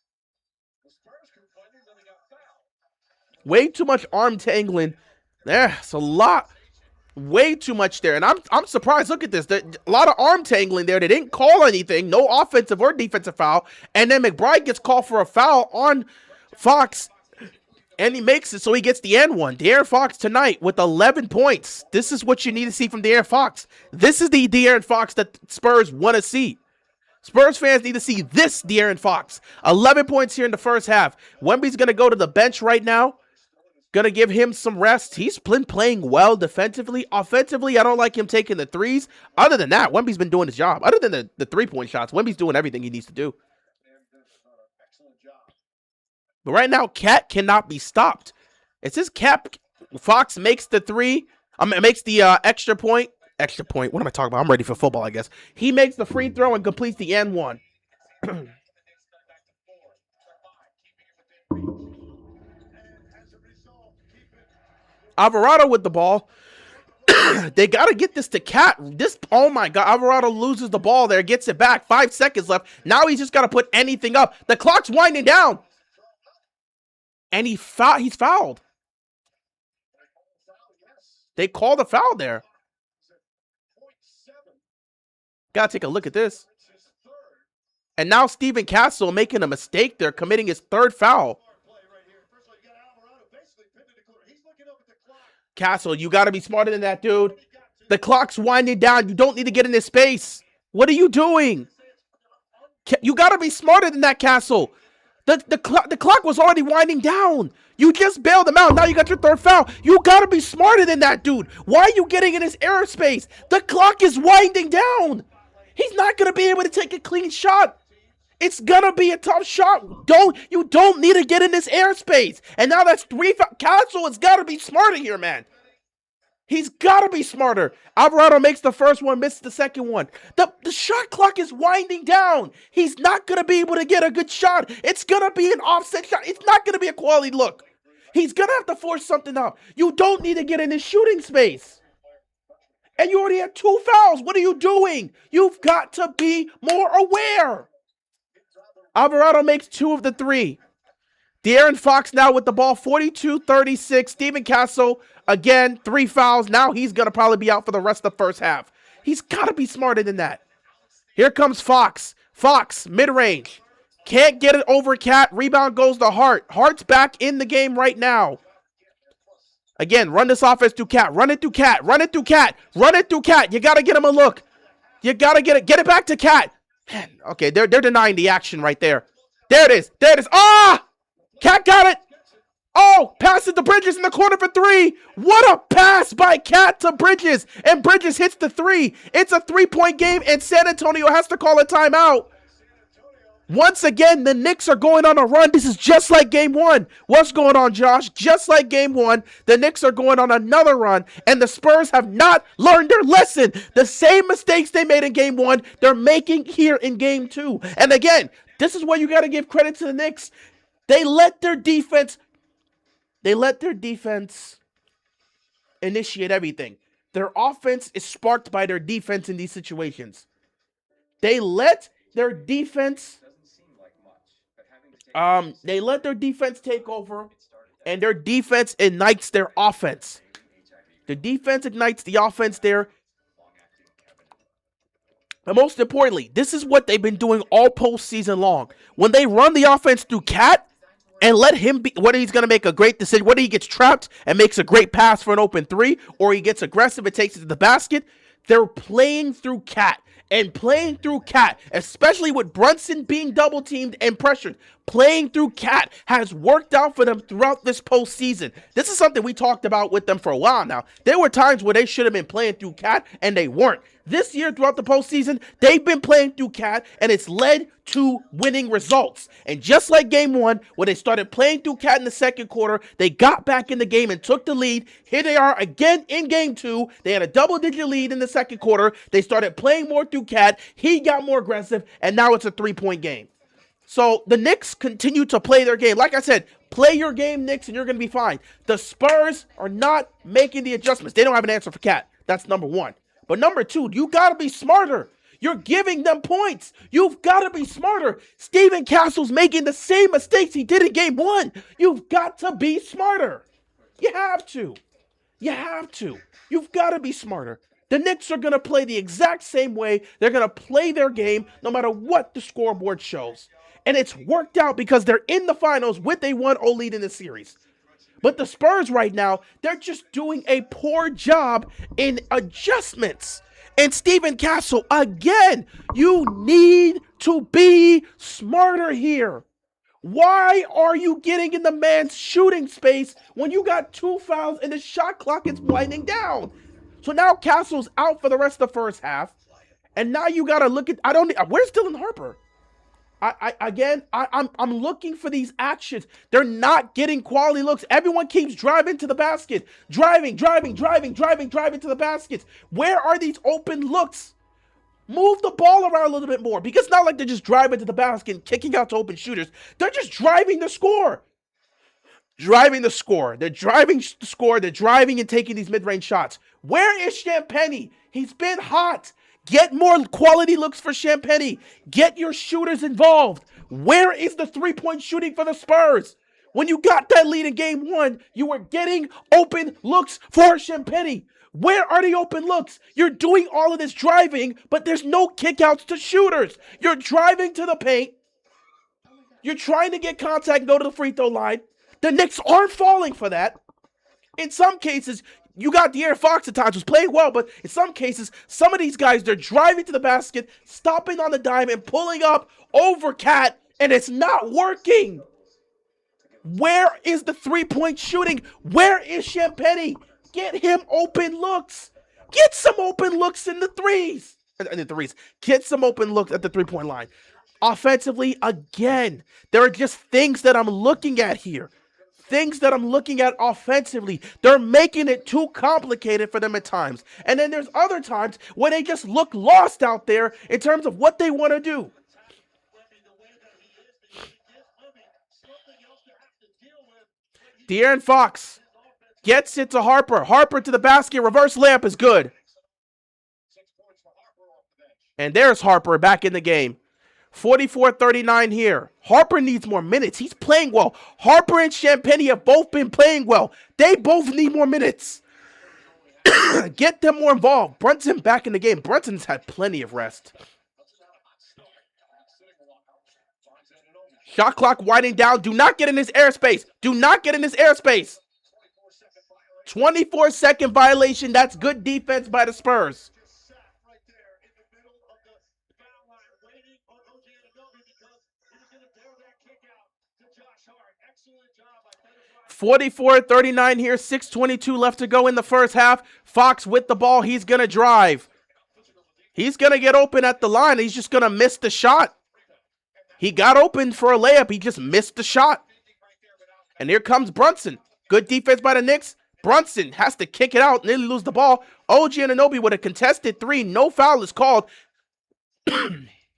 The Spurs complaining that he got fouled. Way too much arm tangling. There's a lot. Way too much there. And I'm surprised. Look at this. A lot of arm tangling there. They didn't call anything. No offensive or defensive foul. And then McBride gets called for a foul on Fox. And he makes it so he gets the end one. De'Aaron Fox tonight with 11 points. This is what you need to see from De'Aaron Fox. This is the De'Aaron Fox that Spurs want to see. Spurs fans need to see this De'Aaron Fox. 11 points here in the first half. Wemby's going to go to the bench right now. Gonna give him some rest. He's been playing well defensively. Offensively, I don't like him taking the threes. Other than that, Wemby's been doing his job. Other than the three-point shots, Wemby's doing everything he needs to do. But right now, Cat cannot be stopped. It says Fox makes the three. Makes the extra point. Extra point. What am I talking about? I'm ready for football, I guess. He makes the free throw and completes the end one. Alvarado with the ball. They got to get this to Cat. Oh my God. Alvarado loses the ball there, gets it back. 5 seconds left. Now he's just got to put anything up. The clock's winding down. And he's fouled. They called a foul there. Got to take a look at this. And now Steven Castle making a mistake there, committing his third foul. Castle, you got to be smarter than that, dude. The clock's winding down. You don't need to get in this space. What are you doing? You got to be smarter than that, Castle. The clock was already winding down. You just bailed him out. Now you got your third foul. You got to be smarter than that, dude. Why are you getting in his airspace? The clock is winding down. He's not going to be able to take a clean shot. It's going to be a tough shot. You don't need to get in this airspace. And now that's 3 fouls. Castle has got to be smarter here, man. He's got to be smarter. Alvarado makes the first one, misses the second one. The shot clock is winding down. He's not going to be able to get a good shot. It's going to be an offset shot. It's not going to be a quality look. He's going to have to force something out. You don't need to get in his shooting space. And you already had 2 fouls. What are you doing? You've got to be more aware. Alvarado makes 2 of the 3. De'Aaron Fox now with the ball, 42-36. Steven Castle, again, 3 fouls. Now he's going to probably be out for the rest of the first half. He's got to be smarter than that. Here comes Fox. Fox, mid-range. Can't get it over Cat. Rebound goes to Hart. Hart's back in the game right now. Again, run this offense through Cat. Run it through Cat. Run it through Cat. Run it through Cat. You got to get him a look. You got to get it. Get it back to Cat. Man, okay, they're denying the action right there. There it is. There it is. Ah! Cat got it. Oh, pass it to Bridges in the corner for 3. What a pass by Cat to Bridges. And Bridges hits the 3. It's a 3-point game, and San Antonio has to call a timeout. Once again, the Knicks are going on a run. This is just like game 1. What's going on, Josh? Just like game 1, the Knicks are going on another run, and the Spurs have not learned their lesson. The same mistakes they made in game 1, they're making here in game 2. And again, this is where you got to give credit to the Knicks. They let their defense initiate everything. Their offense is sparked by their defense in these situations. They let their defense, Doesn't seem like much, but having to take they let their defense take over, and their defense ignites their offense. The defense ignites the offense there. And most importantly, this is what they've been doing all postseason long. When they run the offense through Cat and let him be, whether he's going to make a great decision, whether he gets trapped and makes a great pass for an open three, or he gets aggressive and takes it to the basket, they're playing through Cat. And playing through Cat, especially with Brunson being double teamed and pressured, playing through Cat has worked out for them throughout this postseason. This is something we talked about with them for a while now. There were times where they should have been playing through Cat and they weren't. This year, throughout the postseason, they've been playing through Cat, and it's led to winning results. And just like game one, when they started playing through Cat in the second quarter, they got back in the game and took the lead. Here they are again in game two. They had a double-digit lead in the second quarter. They started playing more through Cat. He got more aggressive, and now it's a three-point game. So the Knicks continue to play their game. Like I said, play your game, Knicks, and you're going to be fine. The Spurs are not making the adjustments. They don't have an answer for Cat. That's number one. But number two, you got to be smarter. You're giving them points. You've got to be smarter. Steven Castle's making the same mistakes he did in game one. You've got to be smarter. You have to. You have to. You've got to be smarter. The Knicks are going to play the exact same way. They're going to play their game no matter what the scoreboard shows. And it's worked out because they're in the finals with a 1-0 lead in the series. But the Spurs right now, they're just doing a poor job in adjustments. And Steven Castle, again, you need to be smarter here. Why are you getting in the man's shooting space when you got 2 fouls and the shot clock is winding down? So now Castle's out for the rest of the first half. And now you got to look at, where's Dylan Harper? I'm looking for these actions. They're not getting quality looks. Everyone keeps driving to the basket. Driving to the baskets. Where are these open looks? Move the ball around a little bit more, because it's not like they're just driving to the basket and kicking out to open shooters. They're just driving the score. They're driving the score. They're driving and taking these mid-range shots. Where is Champagnie? He's been hot. Get more quality looks for Champagnie. Get your shooters involved. Where is the three-point shooting for the Spurs? When you got that lead in game one, you were getting open looks for Champagnie. Where are the open looks? You're doing all of this driving, but there's no kickouts to shooters. You're driving to the paint. You're trying to get contact and go to the free throw line. The Knicks aren't falling for that. In some cases, you got De'Aaron Fox at times who's playing well, but in some cases, some of these guys, they're driving to the basket, stopping on the dime, and pulling up over Cat, and it's not working. Where is the three-point shooting? Where is Champagnie? Get him open looks. Get some open looks in the threes. Get some open looks at the three-point line. Offensively, again, there are just things that I'm looking at here. Things that I'm looking at offensively. They're making it too complicated for them at times. And then there's other times where they just look lost out there in terms of what they want to do. De'Aaron Fox gets it to Harper. Harper to the basket. Reverse layup is good. And there's Harper back in the game. 44-39 here. Harper needs more minutes. He's playing well. Harper and Champagnie have both been playing well. They both need more minutes. Get them more involved. Brunson back in the game. Brunson's had plenty of rest. Shot clock winding down. Do not get in his airspace. 24-second violation. That's good defense by the Spurs. 44-39 here, 6:22 left to go in the first half. Fox with the ball, he's going to drive. He's going to get open at the line. He's just going to miss the shot. He got open for a layup. He just missed the shot. And here comes Brunson. Good defense by the Knicks. Brunson has to kick it out, nearly lose the ball. OG Anunoby with a contested three. No foul is called.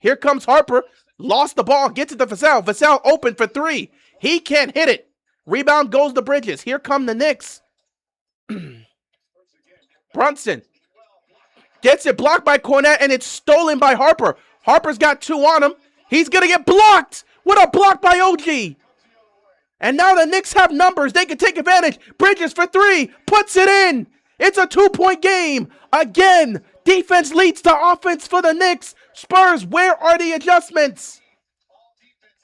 Here comes Harper. Lost the ball. Gets it to Vassell. Vassell open for three. He can't hit it. Rebound goes to Bridges. Here come the Knicks. Brunson gets it blocked by Cornette, and it's stolen by Harper. Harper's got 2 on him. He's going to get blocked. What a block by OG. And now the Knicks have numbers. They can take advantage. Bridges for 3. Puts it in. It's a 2-point game. Again, defense leads to offense for the Knicks. Spurs, where are the adjustments?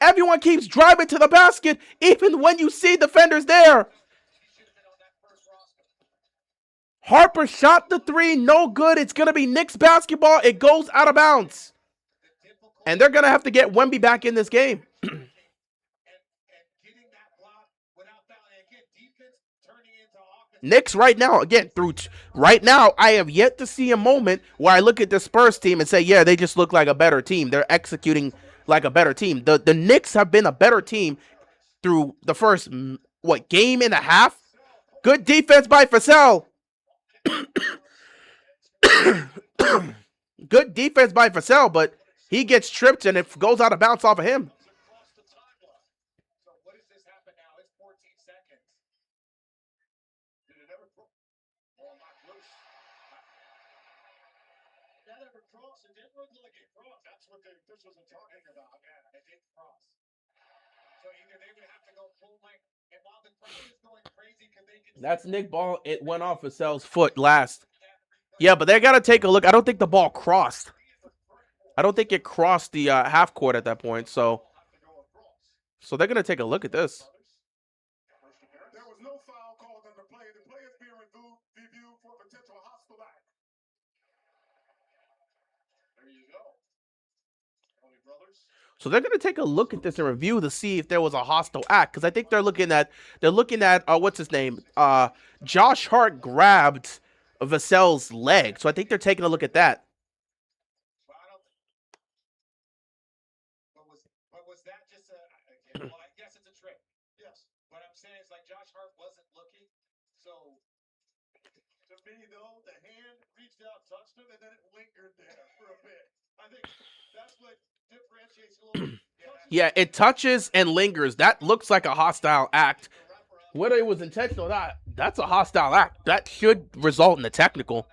Everyone keeps driving to the basket, even when you see defenders there. Harper shot the 3. No good. It's going to be Knicks basketball. It goes out of bounds. And they're going to have to get Wemby back in this game. Knicks right now, again, right now, I have yet to see a moment where I look at the Spurs team and say, yeah, they just look like a better team. They're executing like a better team. The Knicks have been a better team through the first, game and a half? Good defense by Vassell. Good defense by Vassell, but he gets tripped and it goes out of bounds off of him. So what does this happen now? It's 14 seconds. Did it ever cross? Oh, not loose. That ever cross? It didn't look like it crossed. That's what the officials are talking about. Yeah, it didn't cross. So either they would have to go full length, and while the crowd is going crazy because they can. That's Nick Ball. It went off Vassell's foot last. Yeah, but they got to take a look. I don't think the ball crossed. I don't think it crossed the half court at that point. So they're going to take a look at this. There was no foul called on the play. The play is being reviewed for potential hostile act. There you go. Tony Brothers. So they're going to take a look at this and review to see if there was a hostile act, because I think they're looking at what's his name? Josh Hart grabbed Vassell's leg. So I think they're taking a look at that. But was that just well, I guess it's a trick. Yes. But I'm saying it's like Josh Hart wasn't looking. So to me though, the hand reached out, touched him, and then it lingered there for a bit. I think that's what differentiates a little. Yeah, it touches and lingers. That looks like a hostile act. Whether it was intentional or not, that's a hostile act. That should result in a technical.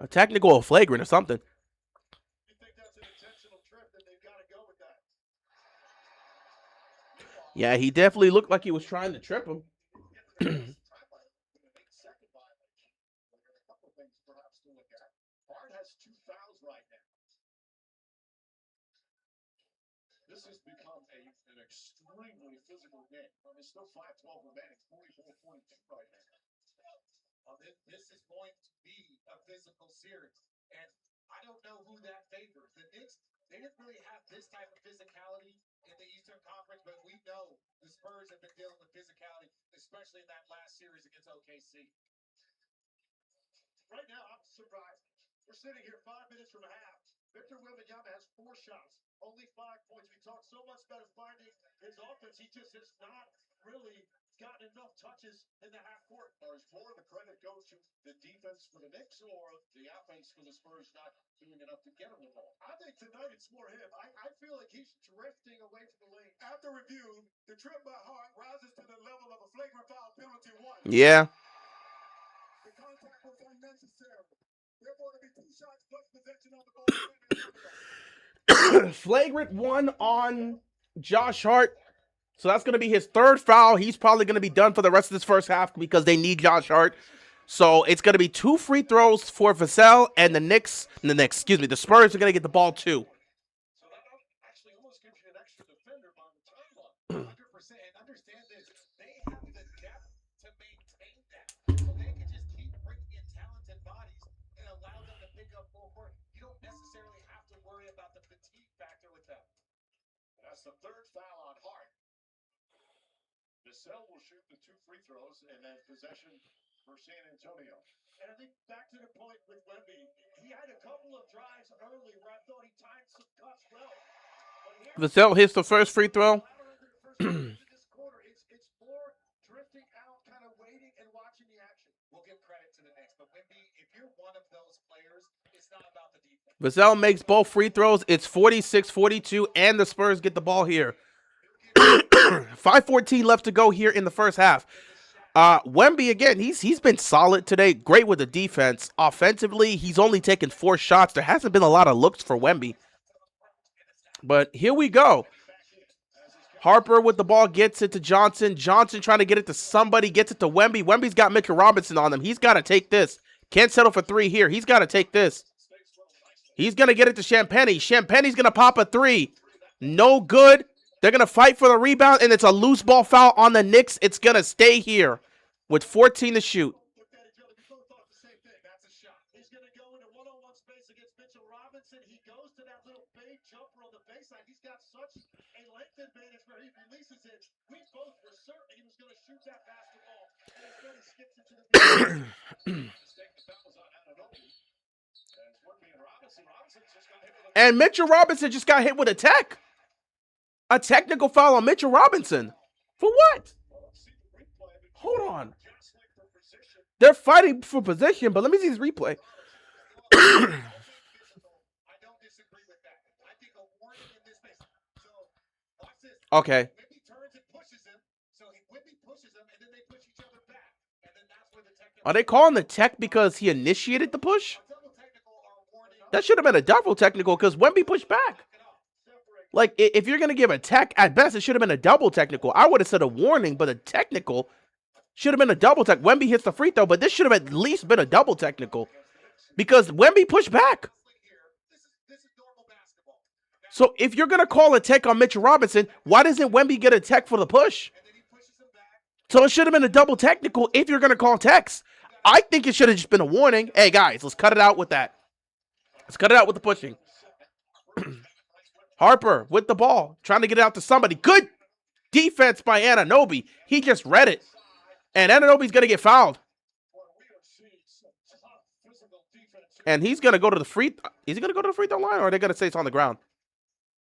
A technical or flagrant or something. You think that's an intentional trip, then they've got to go with that. Yeah, he definitely looked like he was trying to trip him. Hart has 2 fouls right now. This has become an extremely physical game. I mean, still 5-12 remaining, 44-42 right now. This is going to be a physical series, and I don't know who that favors. The Knicks, they didn't really have this type of physicality in the Eastern Conference, but we know the Spurs have been dealing with physicality, especially in that last series against OKC. Right now, I'm surprised. We're sitting here 5 minutes from half. Victor Wembanyama has 4 shots, only 5 points. We talked so much about his finding his offense. He just has not really gotten enough touches in the half court. Or is more of the credit go to the defense for the Knicks or the offense for the Spurs not doing enough to get him the ball? I think tonight it's more him. I feel like he's drifting away from the lane. After review, the trip by Hart rises to the level of a flagrant foul penalty 1. Yeah. The contact was unnecessary. Therefore, to be 2 shots plus possession on the ball. Flagrant 1 on Josh Hart. So that's going to be his 3rd foul. He's probably going to be done for the rest of this first half because they need Josh Hart. So it's going to be 2 free throws for Vassell, and the Spurs are going to get the ball too. So that actually almost gives you an extra defender on the timeline. 100%. And understand this, they have the depth to maintain that. So they can just keep bringing in talented bodies and allow them to pick up full court. You don't necessarily have to worry about the fatigue factor with them. That's the 3rd foul on Hart. Vassell will shoot the 2 free throws and then possession for San Antonio. And I think back to the point with Wemby, he had a couple of drives early where I thought he timed some cuts well. Vassell hits the first free throw. This quarter, it's more drifting out, kind of waiting and watching the action. We'll give credit to the Knicks, but Wemby, if you're one of those players, it's not about the defense. Vassell makes both free throws. It's 46-42, and the Spurs get the ball here. 5:14 left to go here in the first half. Wemby again, he's been solid today. Great with the defense. Offensively, he's only taken 4 shots. There hasn't been a lot of looks for Wemby. But here we go. Harper with the ball, gets it to Johnson. Johnson trying to get it to somebody, gets it to Wemby. Wemby's got Mitchell Robinson on him. He's got to take this. Can't settle for 3 here. He's got to take this. He's going to get it to Champagny. Champagny's going to pop a 3. No good. They're going to fight for the rebound, and it's a loose ball foul on the Knicks. It's going to stay here with 14 to shoot. That's a shot. He's going to go into one-on-one space against Mitchell Robinson. He goes to that little fade jumper on the baseline. He's got such a length advantage where he releases it. We both were certain he was going to shoot that basketball. And instead he skips it to the mistake. The foul was on Anunoby. As Wemby and Robinson just got hit with a And Mitchell Robinson just got hit with a tech. A technical foul on Mitchell Robinson. For what? Hold on. They're fighting for position, but let me see this replay. I don't disagree with that. I think a warning in this space. So, watch this. Okay. Wemby turns and pushes him. So Wemby pushes him, and then they push each other back. And then that's where the technical. Are they calling the tech because he initiated the push? Double technical or warning. That should have been a double technical because Wemby pushed back. Like, if you're going to give a tech, at best, it should have been a double technical. I would have said a warning, but a technical should have been a double tech. Wemby hits the free throw, but this should have at least been a double technical because Wemby pushed back. This is normal basketball. So if you're going to call a tech on Mitchell Robinson, why doesn't Wemby get a tech for the push? And then he pushes him back. So it should have been a double technical if you're going to call techs. I think it should have just been a warning. Hey, guys, let's cut it out with that. Let's cut it out with the pushing. Harper with the ball, trying to get it out to somebody. Good defense by Anunoby. He just read it. And Anunoby's going to get fouled. And he's going to go to the free... Is he going to go to the free throw line, or are they going to say it's on the ground?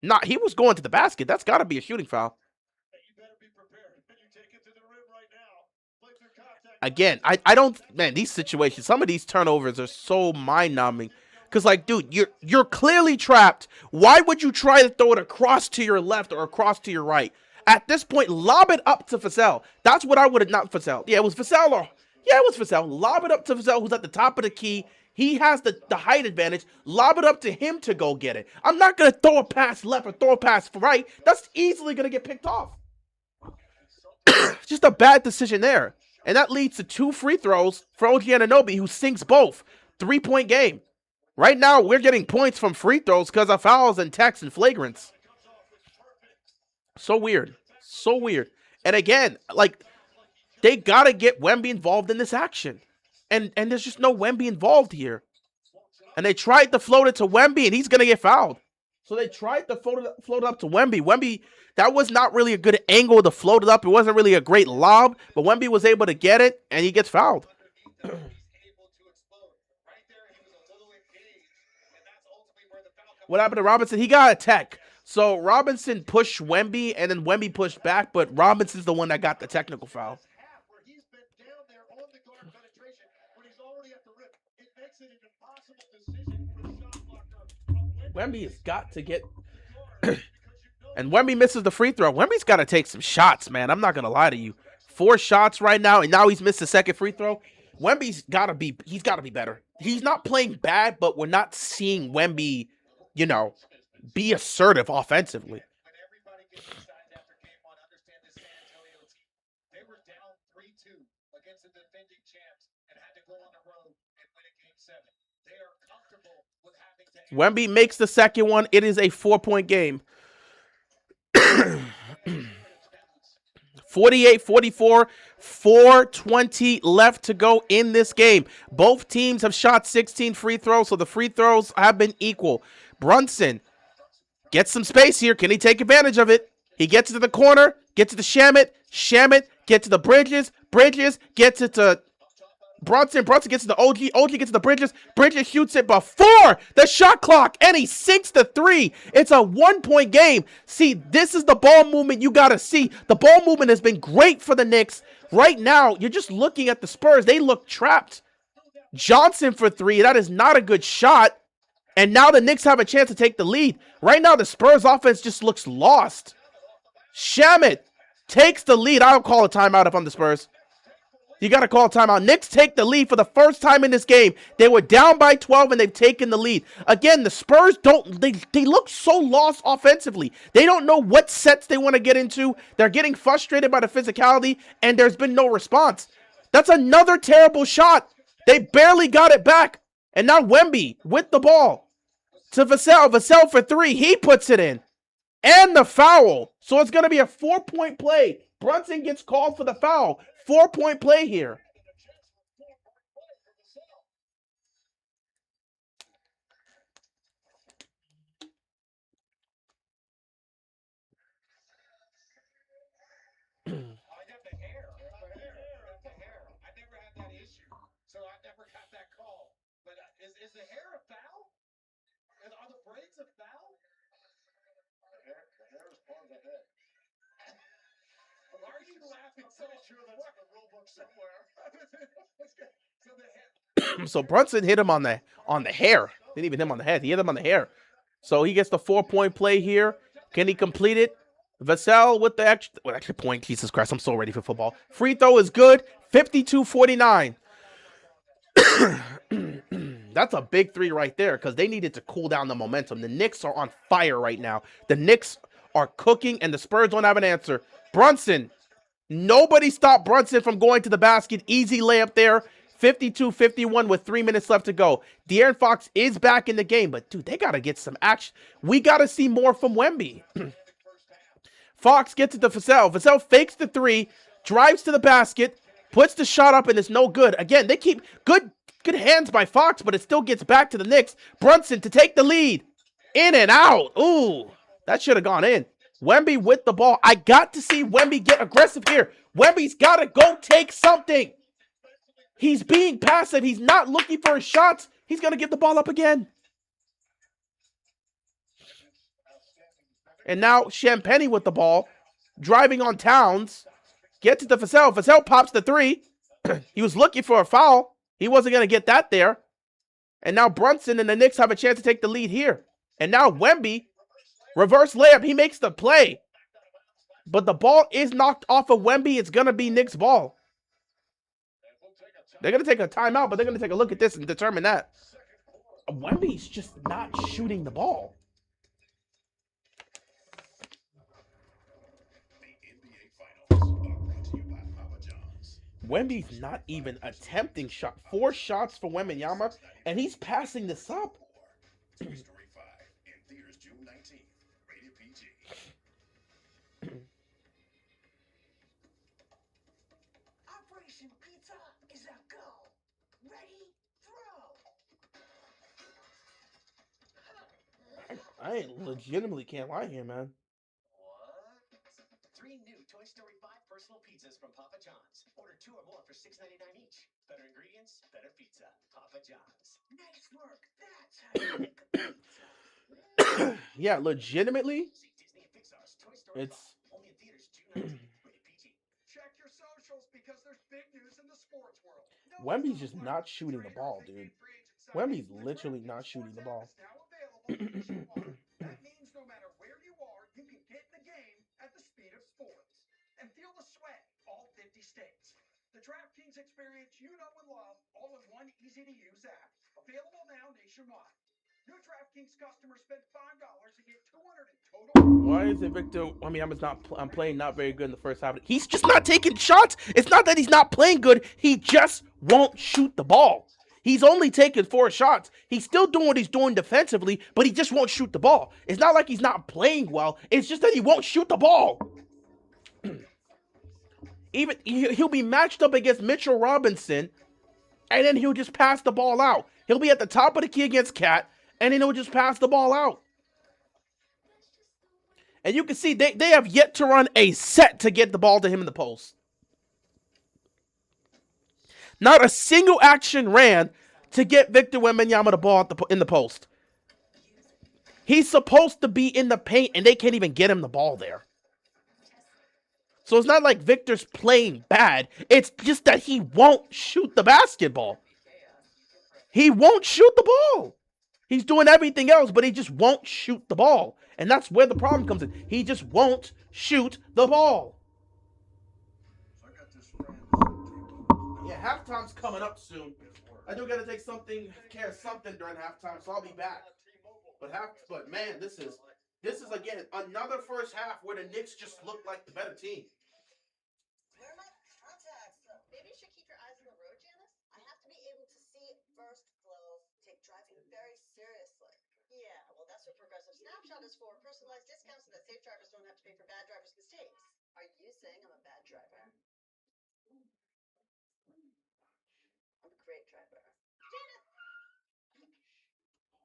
Nah, he was going to the basket. That's got to be a shooting foul. You better be prepared. You take it to the rim right now. Play through contact. Again, I don't... Man, these situations, some of these turnovers are so mind-numbing. Because, like, dude, you're clearly trapped. Why would you try to throw it across to your left or across to your right? At this point, lob it up to Vassell. That's what I would have... Not Vassell. Yeah, it was Vassell. Yeah, it was Vassell. Lob it up to Vassell, who's at the top of the key. He has the height advantage. Lob it up to him to go get it. I'm not going to throw a pass left or throw a pass right. That's easily going to get picked off. Just a bad decision there. And that leads to 2 free throws for OG Anunoby, who sinks both. 3-point game. Right now, we're getting points from free throws because of fouls and techs and flagrants. So weird. So weird. And again, like, they got to get Wemby involved in this action. And there's just no Wemby involved here. And they tried to float it to Wemby, and he's going to get fouled. So they tried to float it up to Wemby. Wemby, that was not really a good angle to float it up. It wasn't really a great lob, but Wemby was able to get it, and he gets fouled. What happened to Robinson? He got a tech. So Robinson pushed Wemby, and then Wemby pushed back, but Robinson's the one that got the technical foul. Wemby has got to get... And Wemby misses the free throw. Wemby's got to take some shots, man. I'm not going to lie to you. 4 shots right now, and now he's missed the second free throw. Wemby's got to be... He's got to be better. He's not playing bad, but we're not seeing Wemby... you know, be assertive offensively. When everybody gets excited after game 1, understand this San Antonio team. They were down 3-2 against the defending champs and had to go on the road and win a game 7. They are comfortable with having to... Wemby makes the second one. It is a 4-point game. 48-44, 4:20 left to go in this game. Both teams have shot 16 free throws, so the free throws have been equal. Brunson gets some space here. Can he take advantage of it? He gets it to the corner, gets it to Shamet. Shamet gets to the Bridges. Bridges gets it to Brunson. Brunson gets to the OG. OG gets to the Bridges. Bridges shoots it before the shot clock, and he sinks the 3. It's a 1-point game. See, this is the ball movement you got to see. The ball movement has been great for the Knicks. Right now, you're just looking at the Spurs. They look trapped. Johnson for 3. That is not a good shot. And now the Knicks have a chance to take the lead. Right now, the Spurs offense just looks lost. Shamet takes the lead. I'll call a timeout if I'm the Spurs. You got to call timeout. Knicks take the lead for the first time in this game. They were down by 12 and they've taken the lead. Again, the Spurs they look so lost offensively. They don't know what sets they want to get into. They're getting frustrated by the physicality and there's been no response. That's another terrible shot. They barely got it back. And now Wemby with the ball to Vassell. Vassell for three. He puts it in. And the foul. So it's going to be a 4-point play. Brunson gets called for the foul. 4-point play here. I got the hair. The hair. I never had that issue, so I never got that call. But is the hair a foul? Are the braids a foul? The hair is part of the head. Why are you laughing? I'm pretty sure that's in the rule book somewhere. So the head. So Brunson hit him on the hair. Didn't even hit him on the head. He hit him on the hair. So he gets the 4-point play here. Can he complete it? Vassell with the extra point. Jesus Christ, I'm so ready for football. Free throw is good. 52-49. That's a big three right there because they needed to cool down the momentum. The Knicks are on fire right now. The Knicks are cooking and the Spurs don't have an answer. Brunson. Nobody stopped Brunson from going to the basket. Easy layup there. 52-51 with 3 minutes left to go. De'Aaron Fox is back in the game, but dude, they got to get some action. We got to see more from Wemby. Fox gets it to Vassell. Vassell fakes the three, drives to the basket, puts the shot up, and it's no good. Again, they keep good hands by Fox, but it still gets back to the Knicks. Brunson to take the lead. In and out. Ooh, that should have gone in. Wemby with the ball. I got to see Wemby get aggressive here. Wemby's got to go take something. He's being passive. He's not looking for his shots. He's going to give the ball up again. And now Champagnie with the ball. Driving on Towns. Gets it to Vassell. Vassell pops the three. He was looking for a foul. He wasn't going to get that there. And now Brunson and the Knicks have a chance to take the lead here. And now Wemby, reverse layup. He makes the play. But the ball is knocked off of Wemby. It's going to be Knicks' ball. They're going to take a timeout, but they're going to take a look at this and determine that. Wemby's just not shooting the ball. Wemby's not even attempting shot. 4 shots for Wembanyama, and he's passing this up. Operation Pizza is a go. Ready, throw. I legitimately can't lie here, man. What? 3 new Toy Story 5 personal pizzas from Papa John's. Order 2 or more for $6.99 each. Better ingredients, better pizza. Papa John's. Nice work. That's how you make a pizza. Yeah, legitimately, See Disney and Pixar's Toy Story it's 5. Only in theaters June 19th. Rated PG. Check your socials because there's big news in the sports world. Wemby's just not shooting the ball, dude. Wemby's literally not shooting the ball. That means no matter where you are, you can get in the game at the speed of sports and feel the sweat all 50 states. The DraftKings experience you know and love, all in one easy-to-use app. Available now nationwide. New DraftKings customers spend $5 and get $200 in total. Why is it Victor? I mean, I'm playing not very good in the first half. He's just not taking shots. It's not that he's not playing good. He just won't shoot the ball. He's only taken 4 shots. He's still doing what he's doing defensively, but he just won't shoot the ball. It's not like he's not playing well. It's just that he won't shoot the ball. Even he'll be matched up against Mitchell Robinson, and then he'll just pass the ball out. He'll be at the top of the key against Cat, and then he'll just pass the ball out. And you can see they have yet to run a set to get the ball to him in the post. Not a single action ran to get Victor Wembanyama the ball in the post. He's supposed to be in the paint, and they can't even get him the ball there. So it's not like Victor's playing bad. It's just that he won't shoot the basketball. He won't shoot the ball. He's doing everything else, but he just won't shoot the ball. And that's where the problem comes in. He just won't shoot the ball. So I got this friend. halftime's coming up soon. I do gotta take something during halftime, so I'll be back. But man, this is again another first half where the Knicks just look like the better team. Where are my contacts? Maybe you should keep your eyes on the road, Janice. I have to be able to see first glow. Take driving very seriously. Yeah, well, that's what Progressive Snapshot is for. Personalized discounts so that safe drivers don't have to pay for bad drivers' mistakes. Are you saying I'm a bad driver? I'm a great driver. Janice!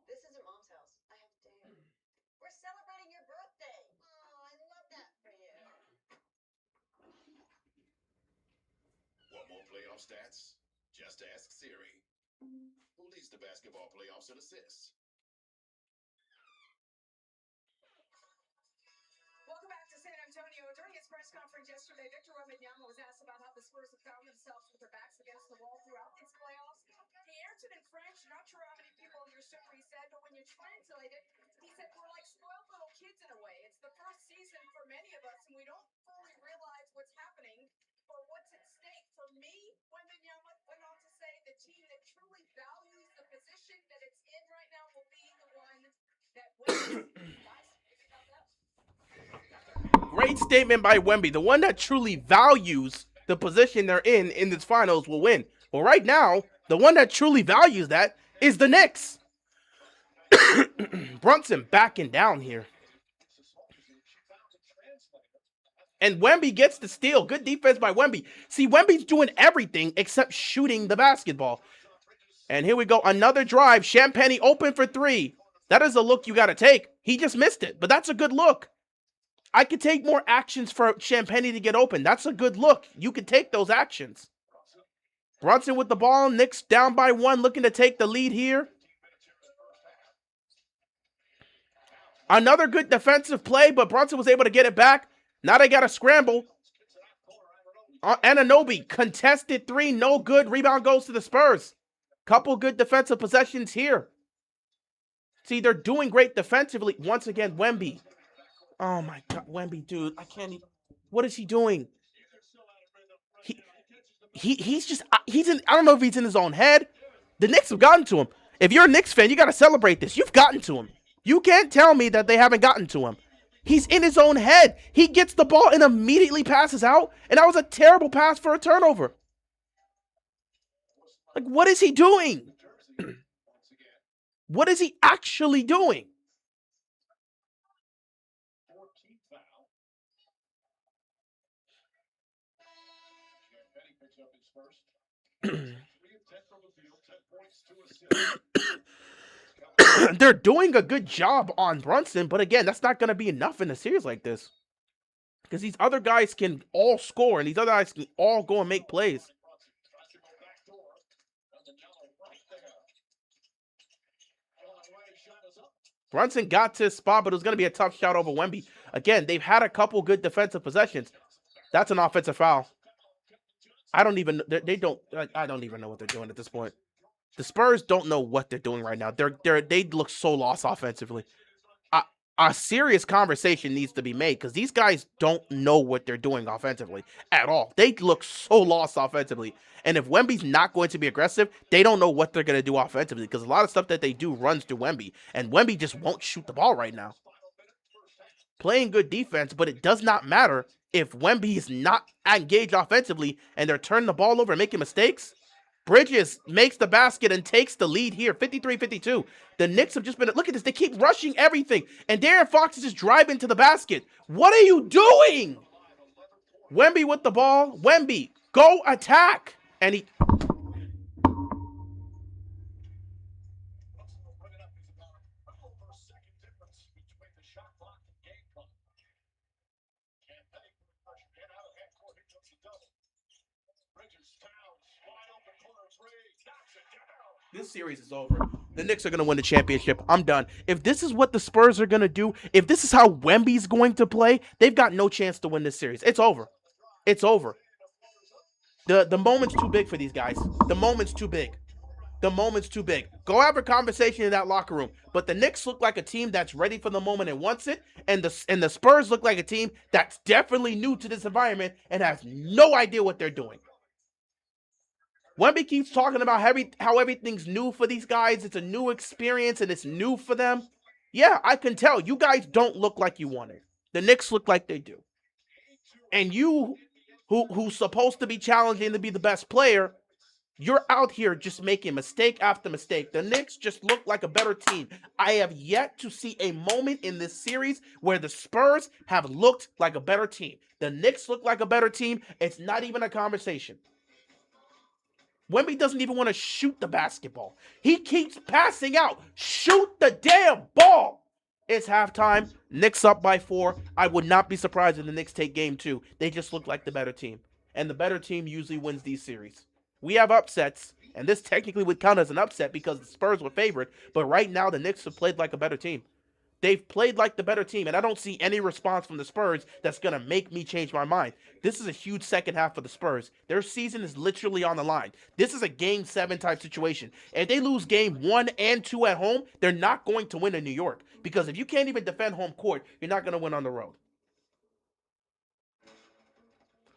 This isn't Mom's house. I have to date. We're celebrating your birthday. Oh, I love that for you. Want more playoff stats? Just ask Siri. Who leads the basketball playoffs in assists? Welcome back to San Antonio. During his press conference yesterday, Victor Wembanyama was asked about how the Spurs have found themselves with their backs against the wall throughout these playoffs. He answered in French. Not sure how many people understood what he said, but when you translate it, he said we're like spoiled little kids in a way. It's the first season for many of us, and we don't fully realize what's happening or what's at stake. For me, Wembanyama went on to say the team that truly values the position that it's in right now will be the one that wins. Guys, maybe about that. Great statement by Wemby. The one that truly values the position they're in this finals will win. Well, right now, the one that truly values that is the Knicks. Brunson backing down here. And Wemby gets the steal. Good defense by Wemby. See, Wemby's doing everything except shooting the basketball. And here we go. Another drive. Champagny open for three. That is a look you got to take. He just missed it, but that's a good look. I could take more actions for Champagny to get open. That's a good look. You could take those actions. Brunson with the ball. Knicks down by one, looking to take the lead here. Another good defensive play, but Brunson was able to get it back. Now they got to scramble. Anunoby, contested three, no good. Rebound goes to the Spurs. Couple good defensive possessions here. See, they're doing great defensively. Once again, Wemby. Oh my God, Wemby, dude, I can't even. What is he doing? He's in. I don't know if he's in his own head. The Knicks have gotten to him. If you're a Knicks fan, you got to celebrate this. You've gotten to him. You can't tell me that they haven't gotten to him. He's in his own head. He gets the ball and immediately passes out, and that was a terrible pass for a turnover. Like, what is he doing? What is he actually doing? They're doing a good job on Brunson, but again, that's not going to be enough in a series like this. Because these other guys can all score, and these other guys can all go and make plays. Brunson got to his spot, but it was going to be a tough shot over Wemby. Again, they've had a couple good defensive possessions. That's an offensive foul. I don't even know what they're doing at this point. The Spurs don't know what they're doing right now. They look so lost offensively. A serious conversation needs to be made because these guys don't know what they're doing offensively at all. They look so lost offensively. And if Wemby's not going to be aggressive, they don't know what they're going to do offensively because a lot of stuff that they do runs through Wemby. And Wemby just won't shoot the ball right now. Playing good defense, but it does not matter if Wemby is not engaged offensively and they're turning the ball over and making mistakes. Bridges makes the basket and takes the lead here, 53-52. The Knicks have just been, look at this, they keep rushing everything. And De'Aaron Fox is just driving to the basket. What are you doing? Wemby with the ball. Wemby, go attack. And he... This series is over. The Knicks are going to win the championship. I'm done. If this is what the Spurs are going to do, if this is how Wemby's going to play, they've got no chance to win this series. It's over. It's over. The moment's too big for these guys. The moment's too big. The moment's too big. Go have a conversation in that locker room. But the Knicks look like a team that's ready for the moment and wants it. And the Spurs look like a team that's definitely new to this environment and has no idea what they're doing. Wemby keeps talking about how everything's new for these guys. It's a new experience and it's new for them. Yeah, I can tell. You guys don't look like you want it. The Knicks look like they do. And you, who's supposed to be challenging to be the best player, you're out here just making mistake after mistake. The Knicks just look like a better team. I have yet to see a moment in this series where the Spurs have looked like a better team. The Knicks look like a better team. It's not even a conversation. Wemby doesn't even want to shoot the basketball. He keeps passing out. Shoot the damn ball. It's halftime. Knicks up by 4. I would not be surprised if the Knicks take game 2. They just look like the better team. And the better team usually wins these series. We have upsets, and this technically would count as an upset because the Spurs were favored, but right now the Knicks have played like a better team. They've played like the better team, and I don't see any response from the Spurs that's going to make me change my mind. This is a huge second half for the Spurs. Their season is literally on the line. This is a game 7 type situation. If they lose game 1 and 2 at home, they're not going to win in New York. Because if you can't even defend home court, you're not going to win on the road.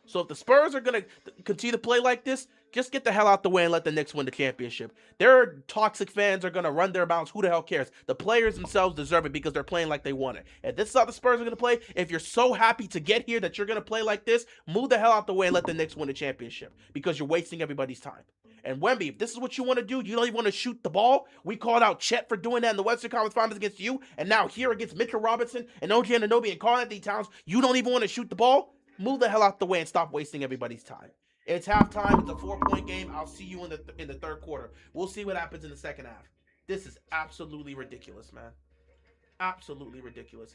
So if the Spurs are going to continue to play like this, just get the hell out the way and let the Knicks win the championship. Their toxic fans are going to run their mouths. Who the hell cares? The players themselves deserve it because they're playing like they want it. If this is how the Spurs are going to play, if you're so happy to get here that you're going to play like this, move the hell out the way and let the Knicks win the championship because you're wasting everybody's time. And Wemby, if this is what you want to do, you don't even want to shoot the ball. We called out Chet for doing that in the Western Conference Finals against you, and now here against Mitchell Robinson and OG Anunoby and Karl-Anthony Towns, you don't even want to shoot the ball? Move the hell out the way and stop wasting everybody's time. It's halftime. It's a 4-point game. I'll see you in the third quarter. We'll see what happens in the second half. This is absolutely ridiculous, man. Absolutely ridiculous.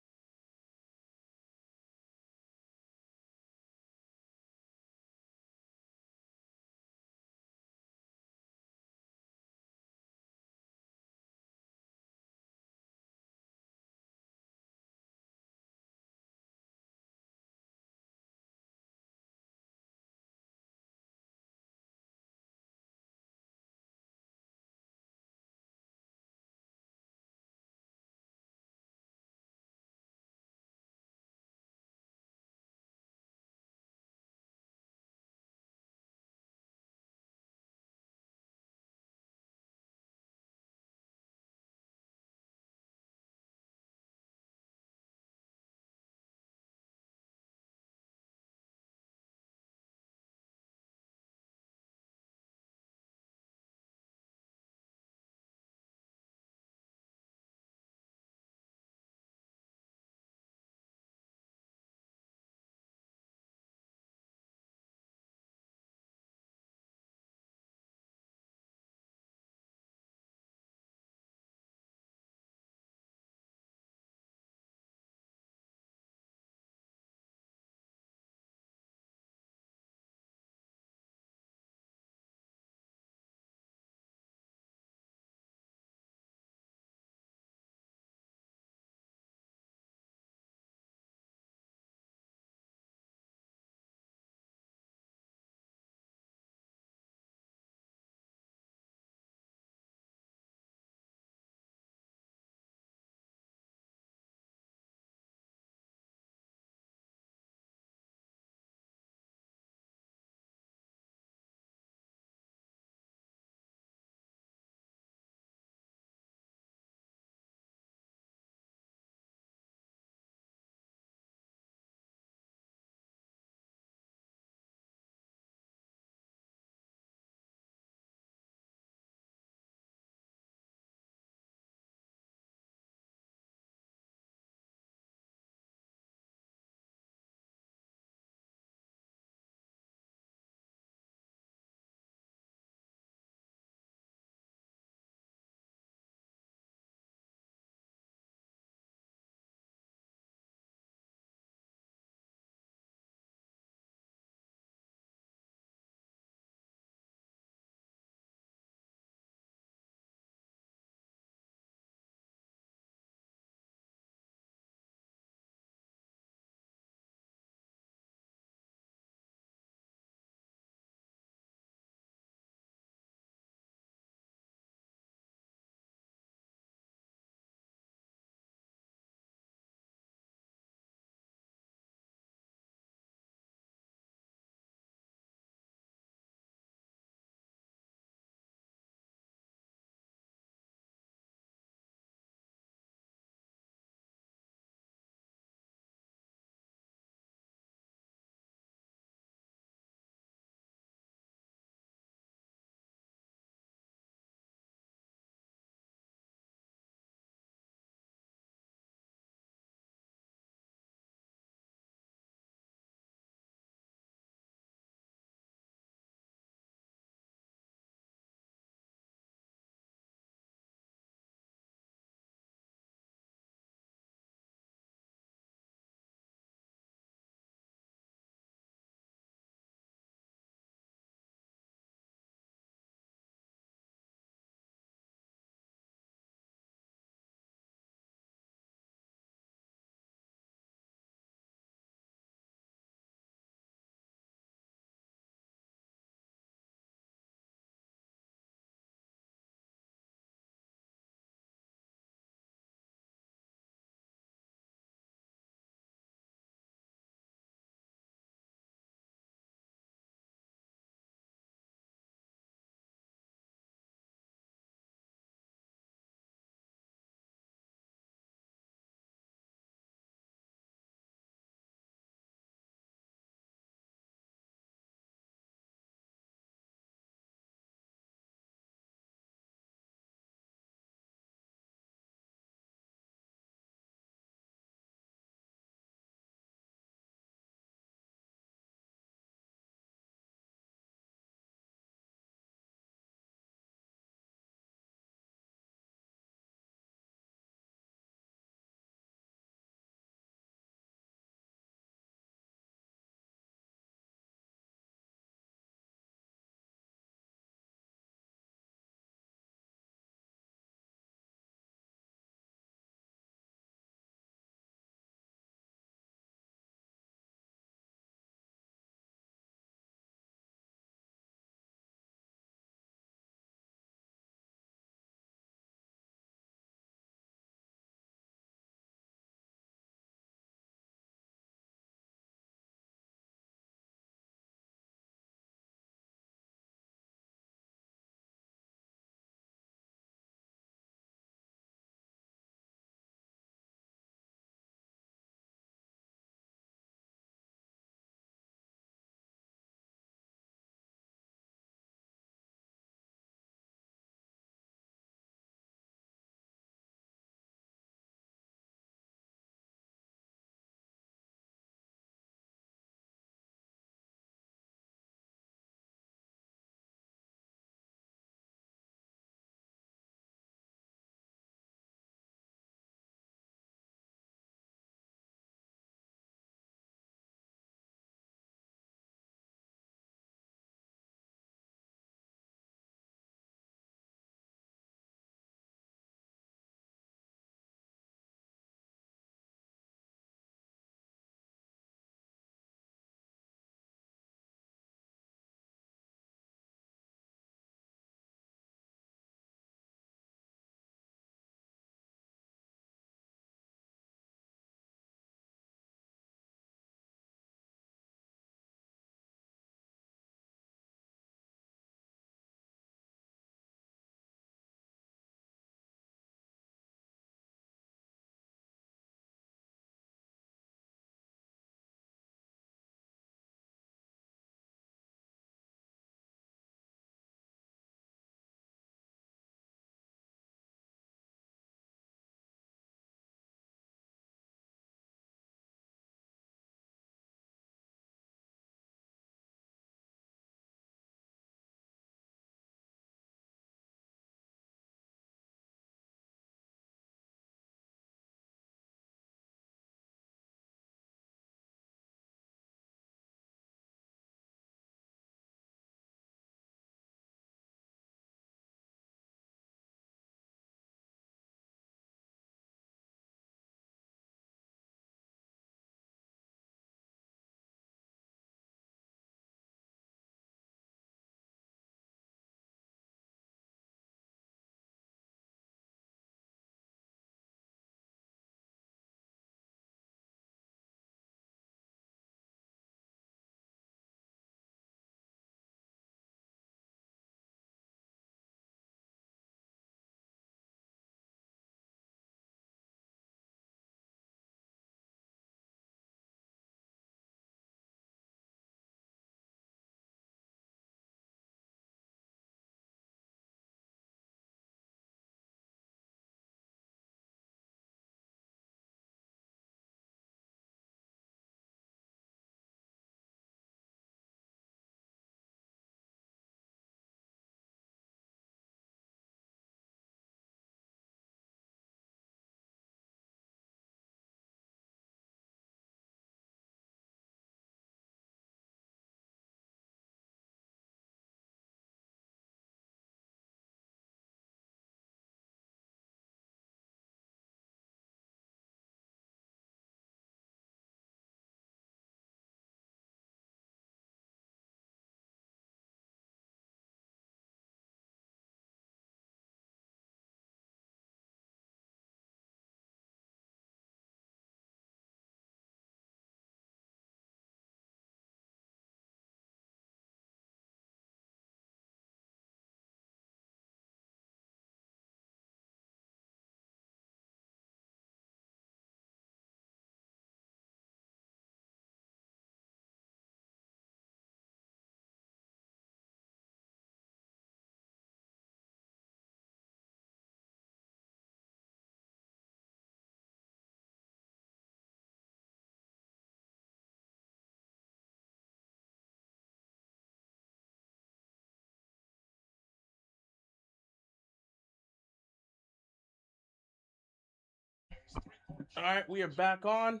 All right, we are back on,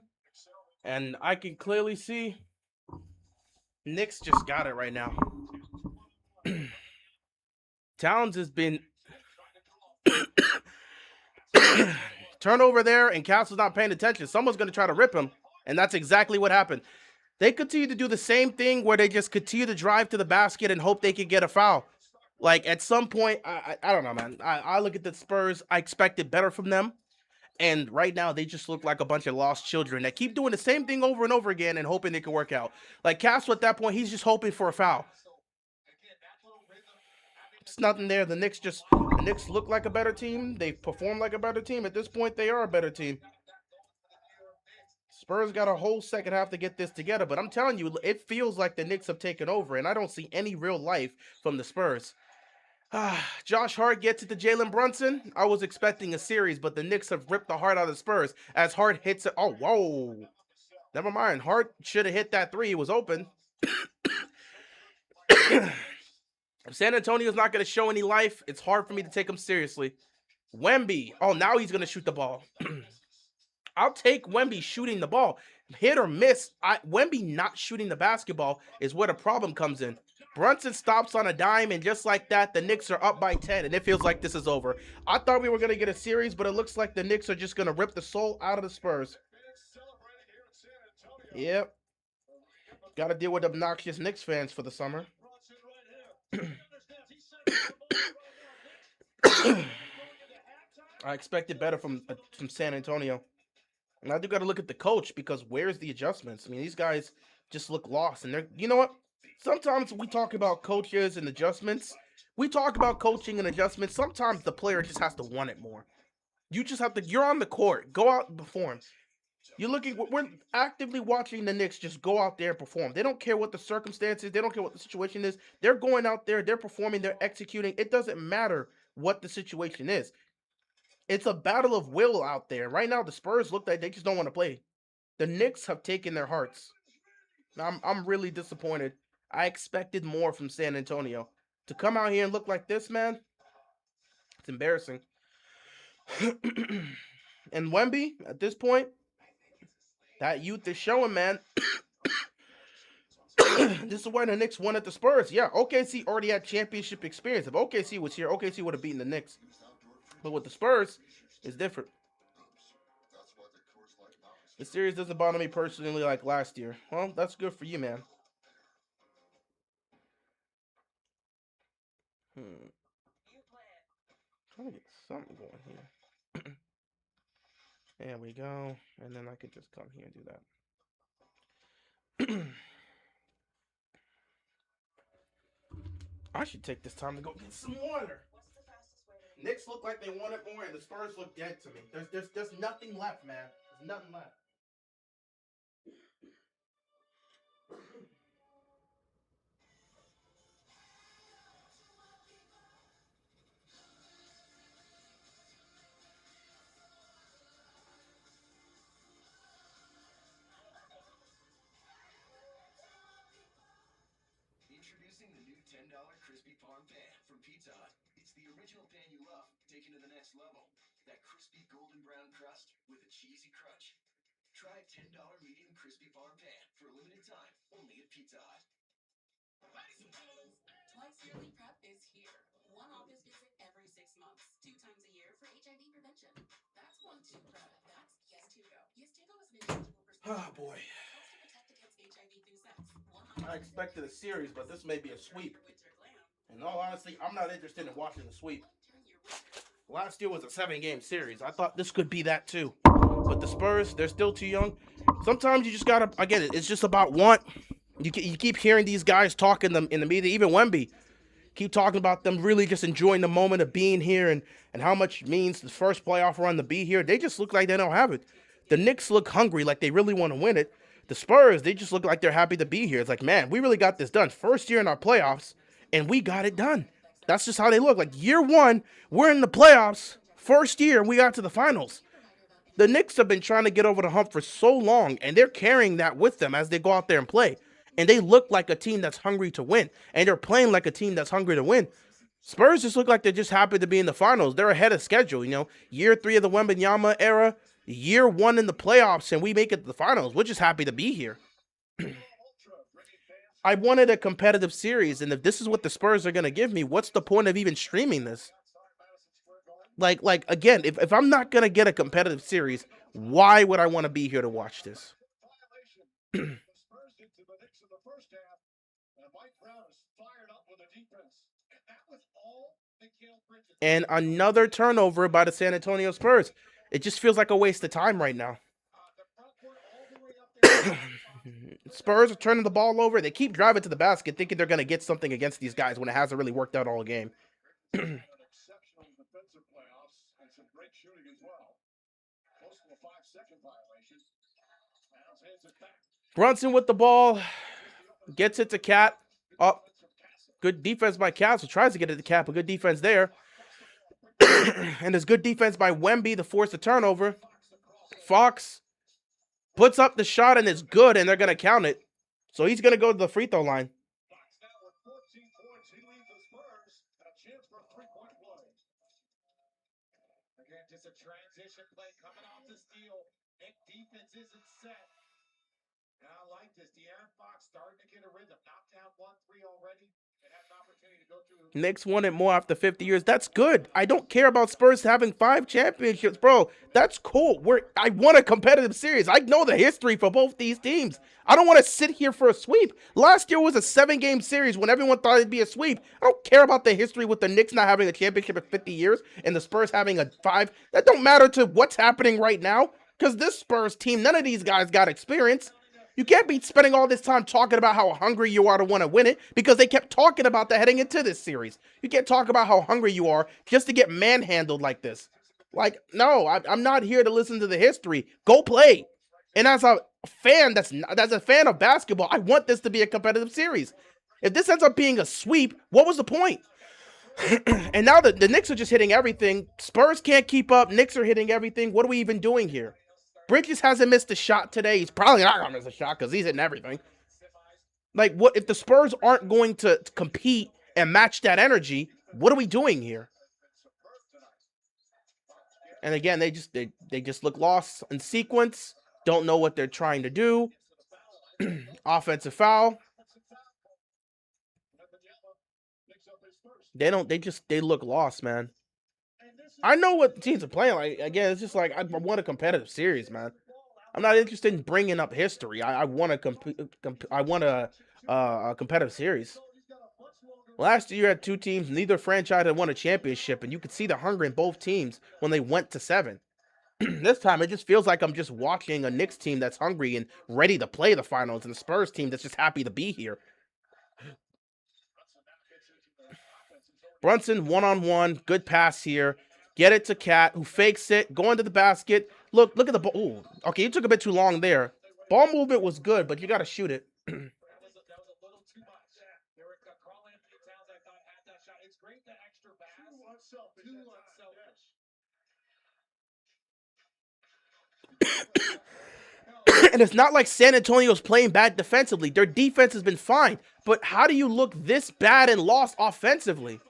and I can clearly see Knicks just got it right now. Towns has been turnover there, and Castle's not paying attention. Someone's going to try to rip him, and that's exactly what happened. They continue to do the same thing where they just continue to drive to the basket and hope they can get a foul. Like at some point, I don't know, man. I look at the Spurs. I expected better from them. And right now, they just look like a bunch of lost children that keep doing the same thing over and over again and hoping it can work out. Like Castle at that point, he's just hoping for a foul. It's nothing there. The Knicks look like a better team. They perform like a better team. At this point, they are a better team. Spurs got a whole second half to get this together, but I'm telling you, it feels like the Knicks have taken over, and I don't see any real life from the Spurs. Josh Hart gets it to Jalen Brunson. I was expecting a series, but the Knicks have ripped the heart out of the Spurs as Hart hits it. Oh, whoa. Never mind. Hart should have hit that three. It was open. If San Antonio's not going to show any life, it's hard for me to take them seriously. Wemby. Oh, now he's going to shoot the ball. I'll take Wemby shooting the ball. Hit or miss. Wemby not shooting the basketball is where the problem comes in. Brunson stops on a dime, and just like that, the Knicks are up by 10, and it feels like this is over. I thought we were going to get a series, but it looks like the Knicks are just going to rip the soul out of the Spurs. Yep. Got to deal with obnoxious Knicks fans for the summer. I expected better from San Antonio. And I do got to look at the coach because where's the adjustments? I mean, these guys just look lost. And you know what? Sometimes we talk about coaches and adjustments. We talk about coaching and adjustments. Sometimes the player just has to want it more. You just have to, you're on the court. Go out and perform. We're actively watching the Knicks just go out there and perform. They don't care what the circumstances, they don't care what the situation is. They're going out there, they're performing, they're executing. It doesn't matter what the situation is. It's a battle of will out there. Right now, the Spurs look like they just don't want to play. The Knicks have taken their hearts. I'm really disappointed. I expected more from San Antonio. To come out here and look like this, man, it's embarrassing. And Wemby, at this point, that youth is showing, man. This is why the Knicks won at the Spurs. Yeah, OKC already had championship experience. If OKC was here, OKC would have beaten the Knicks. But with the Spurs, it's different. The series doesn't bother me personally like last year. Well, that's good for you, man. Trying to get something going here. There we go. And then I could just come here and do that. I should take this time to go get some water. Knicks look like they want it more, and the Spurs look dead to me. There's nothing left, man. There's nothing left. Introducing the new $10 Crispy Farm Pan from Pizza Hut. It's the original pan you love, taken to the next level. That crispy golden brown crust with a cheesy crunch. Try $10 medium crispy farm pan for a limited time, only at Pizza Hut. Twice yearly prep is here. One office visit every 6 months, 2 times a year for HIV prevention. That's 1-2 prep. That's Yes2Go. Yes2Go is an injectable prescription. Oh boy. Helps to protect against HIV through sex. I expected a series, but this may be a sweep. In all honesty, I'm not interested in watching the sweep. Last year was a 7-game series. I thought this could be that too. But the Spurs, they're still too young. Sometimes you just gotta, I get it, it's just about want. You keep hearing these guys talk in the media, even Wemby. Keep talking about them really just enjoying the moment of being here and how much it means the first playoff run to be here. They just look like they don't have it. The Knicks look hungry, like they really want to win it. The Spurs, they just look like they're happy to be here. It's like, man, we really got this done. First year in our playoffs, and we got it done. That's just how they look. Like year one, we're in the playoffs. First year, we got to the finals. The Knicks have been trying to get over the hump for so long, and they're carrying that with them as they go out there and play. And they look like a team that's hungry to win. And they're playing like a team that's hungry to win. Spurs just look like they're just happy to be in the finals. They're ahead of schedule, you know. Year 3 of the Wembanyama era, year one in the playoffs and we make it to the finals. We're just happy to be here. I wanted a competitive series, and if this is what the Spurs are going to give me, what's the point of even streaming this? Like again, if I'm not going to get a competitive series, why would I want to be here to watch this? And another turnover by the San Antonio Spurs. It just feels like a waste of time right now. Spurs are turning the ball over. They keep driving to the basket thinking they're going to get something against these guys when it hasn't really worked out all game. Brunson with the ball. Gets it to Cat. Oh, good defense by Castle. Tries to get it to Cat, but good defense there. And there's good defense by Wemby to force the turnover. Fox puts up the shot and it's good, and they're going to count it. So he's going to go to the free throw line. Again, just a transition play coming off the steal. Nick defense isn't set. And I like this. De'Aaron Fox starting to get a rhythm. Knocked down 1-3 already. And had an opportunity to go through. Knicks won it more after 50 years. That's good. I don't care about Spurs having 5 championships, bro. That's cool. I want a competitive series. I know the history for both these teams. I don't want to sit here for a sweep. Last year was a 7-game series when everyone thought it'd be a sweep. I don't care about the history with the Knicks not having a championship in 50 years and the Spurs having a 5. That don't matter to what's happening right now, because this Spurs team, none of these guys got experience. You can't be spending all this time talking about how hungry you are to want to win it, because they kept talking about that heading into this series. You can't talk about how hungry you are just to get manhandled like this. Like, no, I'm not here to listen to the history. Go play. And as a fan that's a fan of basketball, I want this to be a competitive series. If this ends up being a sweep, what was the point? And now the Knicks are just hitting everything. Spurs can't keep up. Knicks are hitting everything. What are we even doing here? Bridges hasn't missed a shot today. He's probably not going to miss a shot because he's hitting everything. Like, what if the Spurs aren't going to compete and match that energy? What are we doing here? And again, they just look lost in sequence. Don't know what they're trying to do. Offensive foul. They look lost, man. I know what the teams are playing like. Again, it's just like I want a competitive series, man. I'm not interested in bringing up history. I want a competitive series. Last year, you had 2 teams. Neither franchise had won a championship, and you could see the hunger in both teams when they went to 7. This time, it just feels like I'm just watching a Knicks team that's hungry and ready to play the finals, and a Spurs team that's just happy to be here. Brunson, one-on-one, good pass here. Get it to Cat, who fakes it, going to the basket. Look at the ball. Ooh, okay, you took a bit too long there. Ball movement was good, but you got to shoot it. And it's not like San Antonio's playing bad defensively. Their defense has been fine. But how do you look this bad and lost offensively?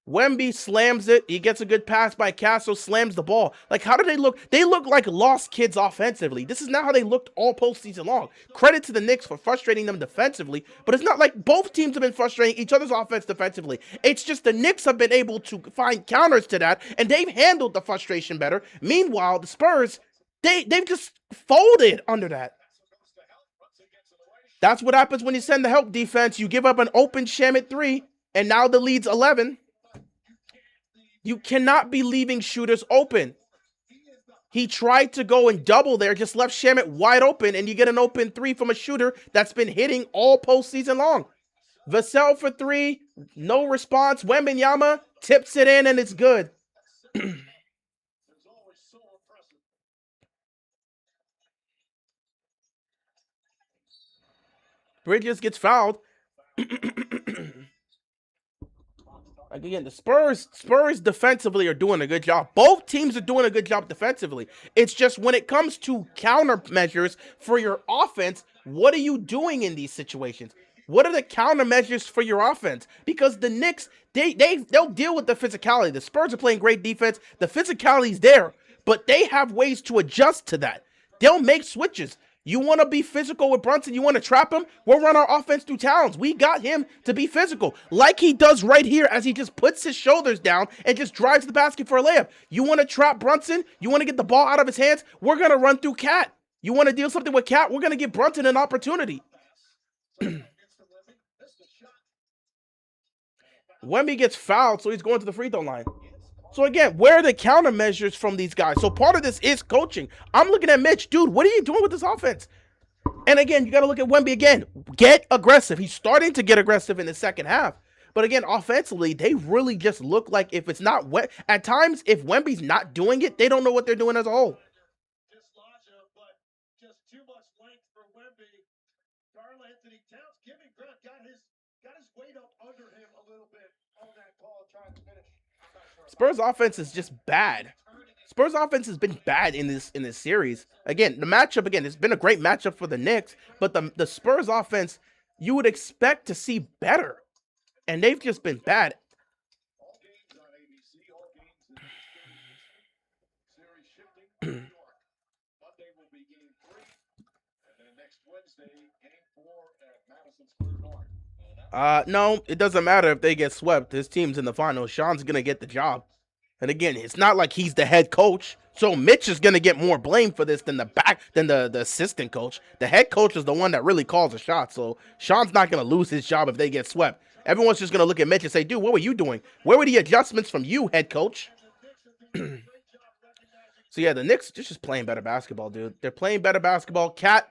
Wemby slams it. He gets a good pass by Castle, slams the ball. Like, how do they look? They look like lost kids offensively. This is not how they looked all postseason long. Credit to the Knicks for frustrating them defensively, but it's not like both teams have been frustrating each other's offense defensively. It's just the Knicks have been able to find counters to that, and they've handled the frustration better. Meanwhile, the Spurs, they've just folded under that. That's what happens when you send the help defense. You give up an open Shamet 3, and now the lead's 11. You cannot be leaving shooters open. He tried to go and double there, just left Shamet wide open, and you get an open 3 from a shooter that's been hitting all postseason long. Vassell for 3, no response. Wembanyama tips it in, and it's good. Bridges gets fouled. Again, the Spurs defensively are doing a good job. Both teams are doing a good job defensively. It's just when it comes to countermeasures for your offense, what are you doing in these situations? What are the countermeasures for your offense? Because the Knicks, they'll deal with the physicality. The Spurs are playing great defense. The physicality's there. but they have ways to adjust to that. They'll make switches. You want to be physical with Brunson? You want to trap him? We'll run our offense through Towns. We got him to be physical, like he does right here as he just puts his shoulders down and just drives the basket for a layup. You want to trap Brunson? You want to get the ball out of his hands? We're going to run through Cat. You want to deal something with Cat? We're going to give Brunson an opportunity. Wemby gets fouled, so he's going to the free throw line. So again, where are the countermeasures from these guys? So part of this is coaching. I'm looking at Mitch. Dude, what are you doing with this offense? And again, you got to look at Wemby again. Get aggressive. He's starting to get aggressive in the second half. But again, offensively, they really just look like if it's not wet. At times, if Wemby's not doing it, they don't know what they're doing as a whole. Dislodge, but just too much length for Wemby. Karl Anthony Towns giving Grant got his weight up under him a little bit on that call, trying to finish. Spurs offense is just bad. Spurs offense has been bad in this series. Again, the matchup, it's been a great matchup for the Knicks, but the Spurs offense, you would expect to see better. And they've just been bad. All games on ABC, all games in series shifting to New York. Monday will be game 3, and then next Wednesday, game 4 at Madison Square Garden. No, it doesn't matter if they get swept. His team's in the finals. Sean's gonna get the job. And again, it's not like he's the head coach. So Mitch is gonna get more blame for this than the assistant coach. The head coach is the one that really calls the shots. So Sean's not gonna lose his job if they get swept. Everyone's just gonna look at Mitch and say, dude, what were you doing? Where were the adjustments from you, head coach? So yeah, the Knicks just playing better basketball, dude. They're playing better basketball. Cat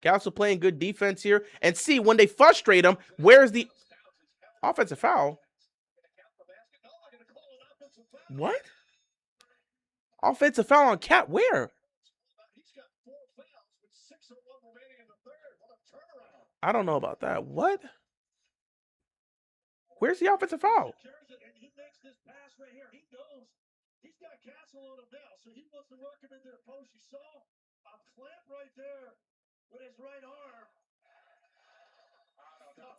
also playing good defense here. And see, when they frustrate him, where's the offensive foul? What? Offensive foul on Cat? Where? I don't know about that. What? Where's the offensive foul? And he makes this pass right here. He knows he's got Castle on him now, so he wants to work him into the post. You saw a clamp right there with his right arm.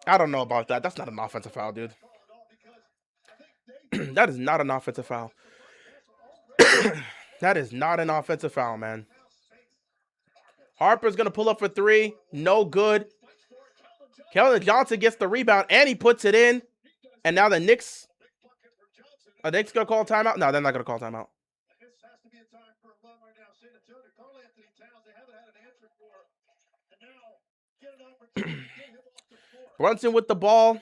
I don't know about that. That's not an offensive foul, dude. That is not an offensive foul. That is not an offensive foul, man. Harper's going to pull up for 3. No good. Keldon Johnson gets the rebound, and he puts it in. And now the Knicks. Are the Knicks going to call timeout? No, they're not going to call timeout. This has to be a time for a run right now. San Antonio, Karl Anthony Towns, they haven't had an answer for it. And now get an opportunity to get him off the floor. Brunson with the ball.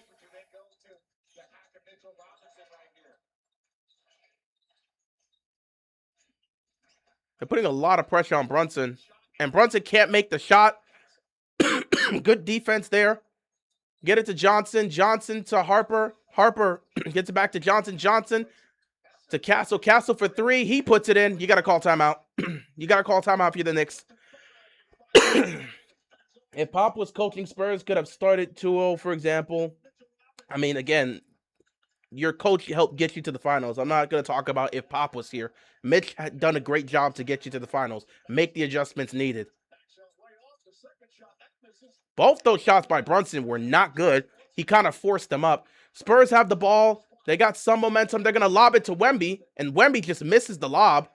They're putting a lot of pressure on Brunson. And Brunson can't make the shot. Good defense there. Get it to Johnson. Johnson to Harper. Harper gets it back to Johnson. Johnson to Castle. Castle for 3. He puts it in. You got to call timeout. You got to call timeout if you're the Knicks. If Pop was coaching Spurs, could have started 2-0, for example. I mean, again, your coach helped get you to the finals. I'm not going to talk about if Pop was here. Mitch had done a great job to get you to the finals. Make the adjustments needed. Both those shots by Brunson were not good. He kind of forced them up. Spurs have the ball. They got some momentum. They're going to lob it to Wemby, and Wemby just misses the lob.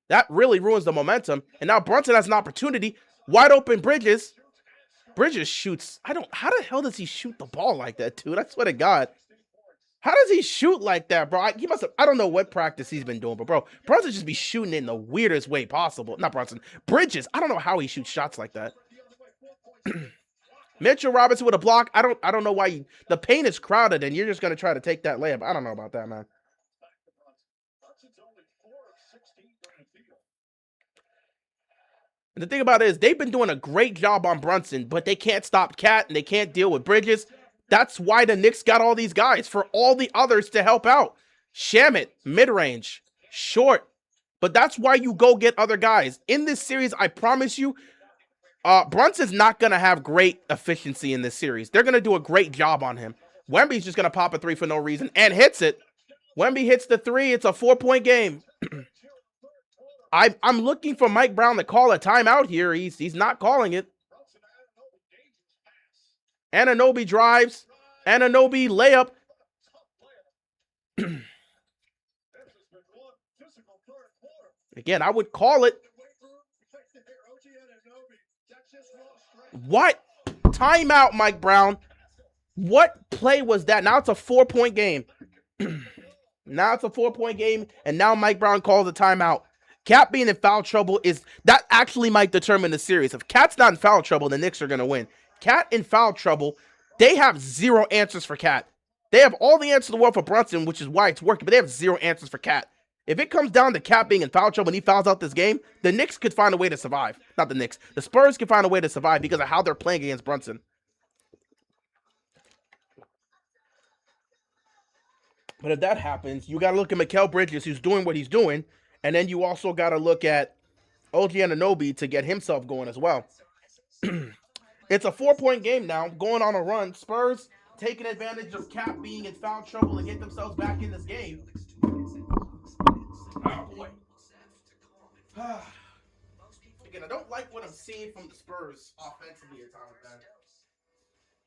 That really ruins the momentum. And now Brunson has an opportunity. Wide open Bridges. Bridges shoots. How the hell does he shoot the ball like that, dude? I swear to God. How does he shoot like that, bro? He must have, I don't know what practice he's been doing, but bro, Brunson just be shooting in the weirdest way possible. Not Brunson. Bridges. I don't know how he shoots shots like that. Mitchell Robinson with a block. I don't know why the paint is crowded and you're just gonna try to take that layup. I don't know about that, man. The thing about it is they've been doing a great job on Brunson, but they can't stop Cat and they can't deal with Bridges. That's why the Knicks got all these guys, for all the others to help out. Shamet, mid-range, short. But that's why you go get other guys. In this series, I promise you, Brunson's not going to have great efficiency in this series. They're going to do a great job on him. Wemby's just going to pop a 3 for no reason and hits it. Wemby hits the 3. It's a 4-point game. I'm looking for Mike Brown to call a timeout here. He's not calling it. Anunoby drives. Anunoby layup. Again, I would call it. What? Timeout, Mike Brown. What play was that? Now it's a 4-point game. Now it's a 4-point game, and now Mike Brown calls a timeout. Cat being in foul trouble that actually might determine the series. If Cat's not in foul trouble, the Knicks are going to win. Cat in foul trouble, they have zero answers for Cat. They have all the answers in the world for Brunson, which is why it's working, but they have zero answers for Cat. If it comes down to Cat being in foul trouble and he fouls out this game, the Knicks could find a way to survive. Not the Knicks. The Spurs can find a way to survive because of how they're playing against Brunson. But if that happens, you got to look at Mikal Bridges, who's doing what he's doing, and then you also got to look at OG Anunoby to get himself going as well. It's a 4-point game now, going on a run. Spurs taking advantage of Cap being in foul trouble and get themselves back in this game. Oh, boy. Again, I don't like what I'm seeing from the Spurs offensively at times, man.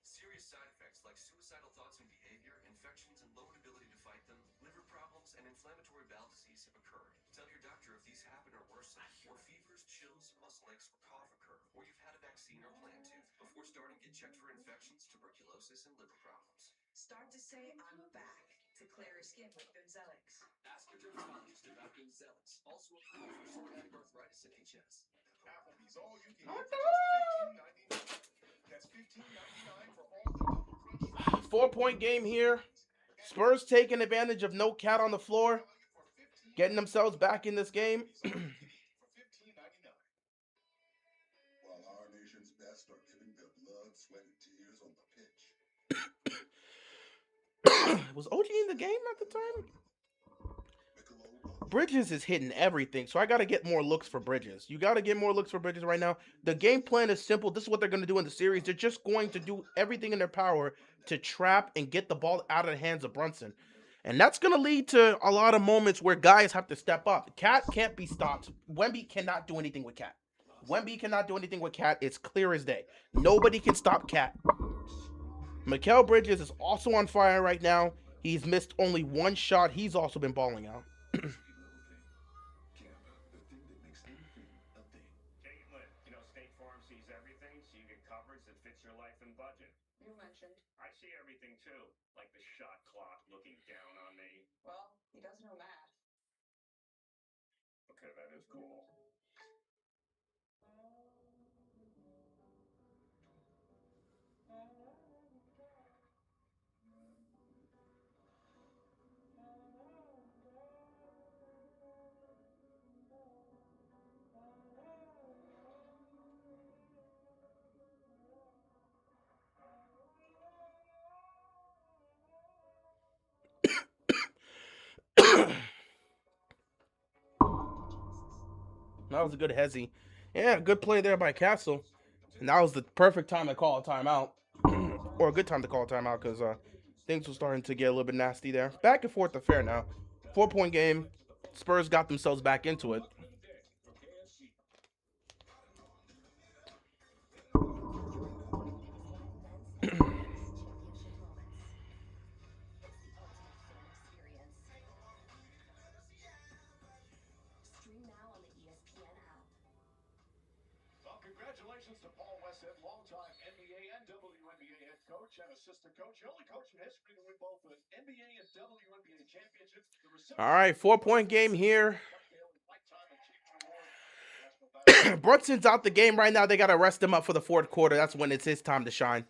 Serious side effects like suicidal thoughts and behavior, infections and low ability to fight them, liver problems, and inflammatory bowel disease have occurred. Tell your doctor if these happen or worsen, or fevers, chills, muscle aches, or cough occur, or you've had a vaccine or plan to. Before starting, get checked for infections, tuberculosis, and liver problems. Start to say, I'm back to clear your skin with Gonzalez. Ask your dermatologist about Gonzalez, also approved for psoriatic arthritis and HS. Applebee's all you can eat for just $15.99. That's $15.99 for all the double crunch. 4-point game here. Spurs taking advantage of no Cat on the floor, getting themselves back in this game. While our nation's best are giving their blood, sweat, and tears on the pitch. Was OG in the game at the time? Bridges is hitting everything, so I got to get more looks for Bridges. You got to get more looks for Bridges right now. The game plan is simple. This is what they're going to do in the series. They're just going to do everything in their power to trap and get the ball out of the hands of Brunson. And that's going to lead to a lot of moments where guys have to step up. Cat can't be stopped. Wemby cannot do anything with Cat. Wemby cannot do anything with Cat. It's clear as day. Nobody can stop Cat. Mikal Bridges is also on fire right now. He's missed only one shot. He's also been balling out. State Farm sees everything, so you get coverage that fits your life and budget. You mentioned. I see everything too, like the shot clock looking down on me. Well, he does know math. Okay, that is cool. That was a good hezzy. Yeah, good play there by Castle. And that was the perfect time to call a timeout. Or a good time to call a timeout because things were starting to get a little bit nasty there. Back and forth affair now. 4-point game. Spurs got themselves back into it. Well, congratulations to Paul Westhead, longtime NBA and WNBA head coach and assistant coach. The only coach in history to win both the NBA and WNBA championships. All right, 4-point game here. Brunson's out the game right now. They got to rest him up for the fourth quarter. That's when it's his time to shine.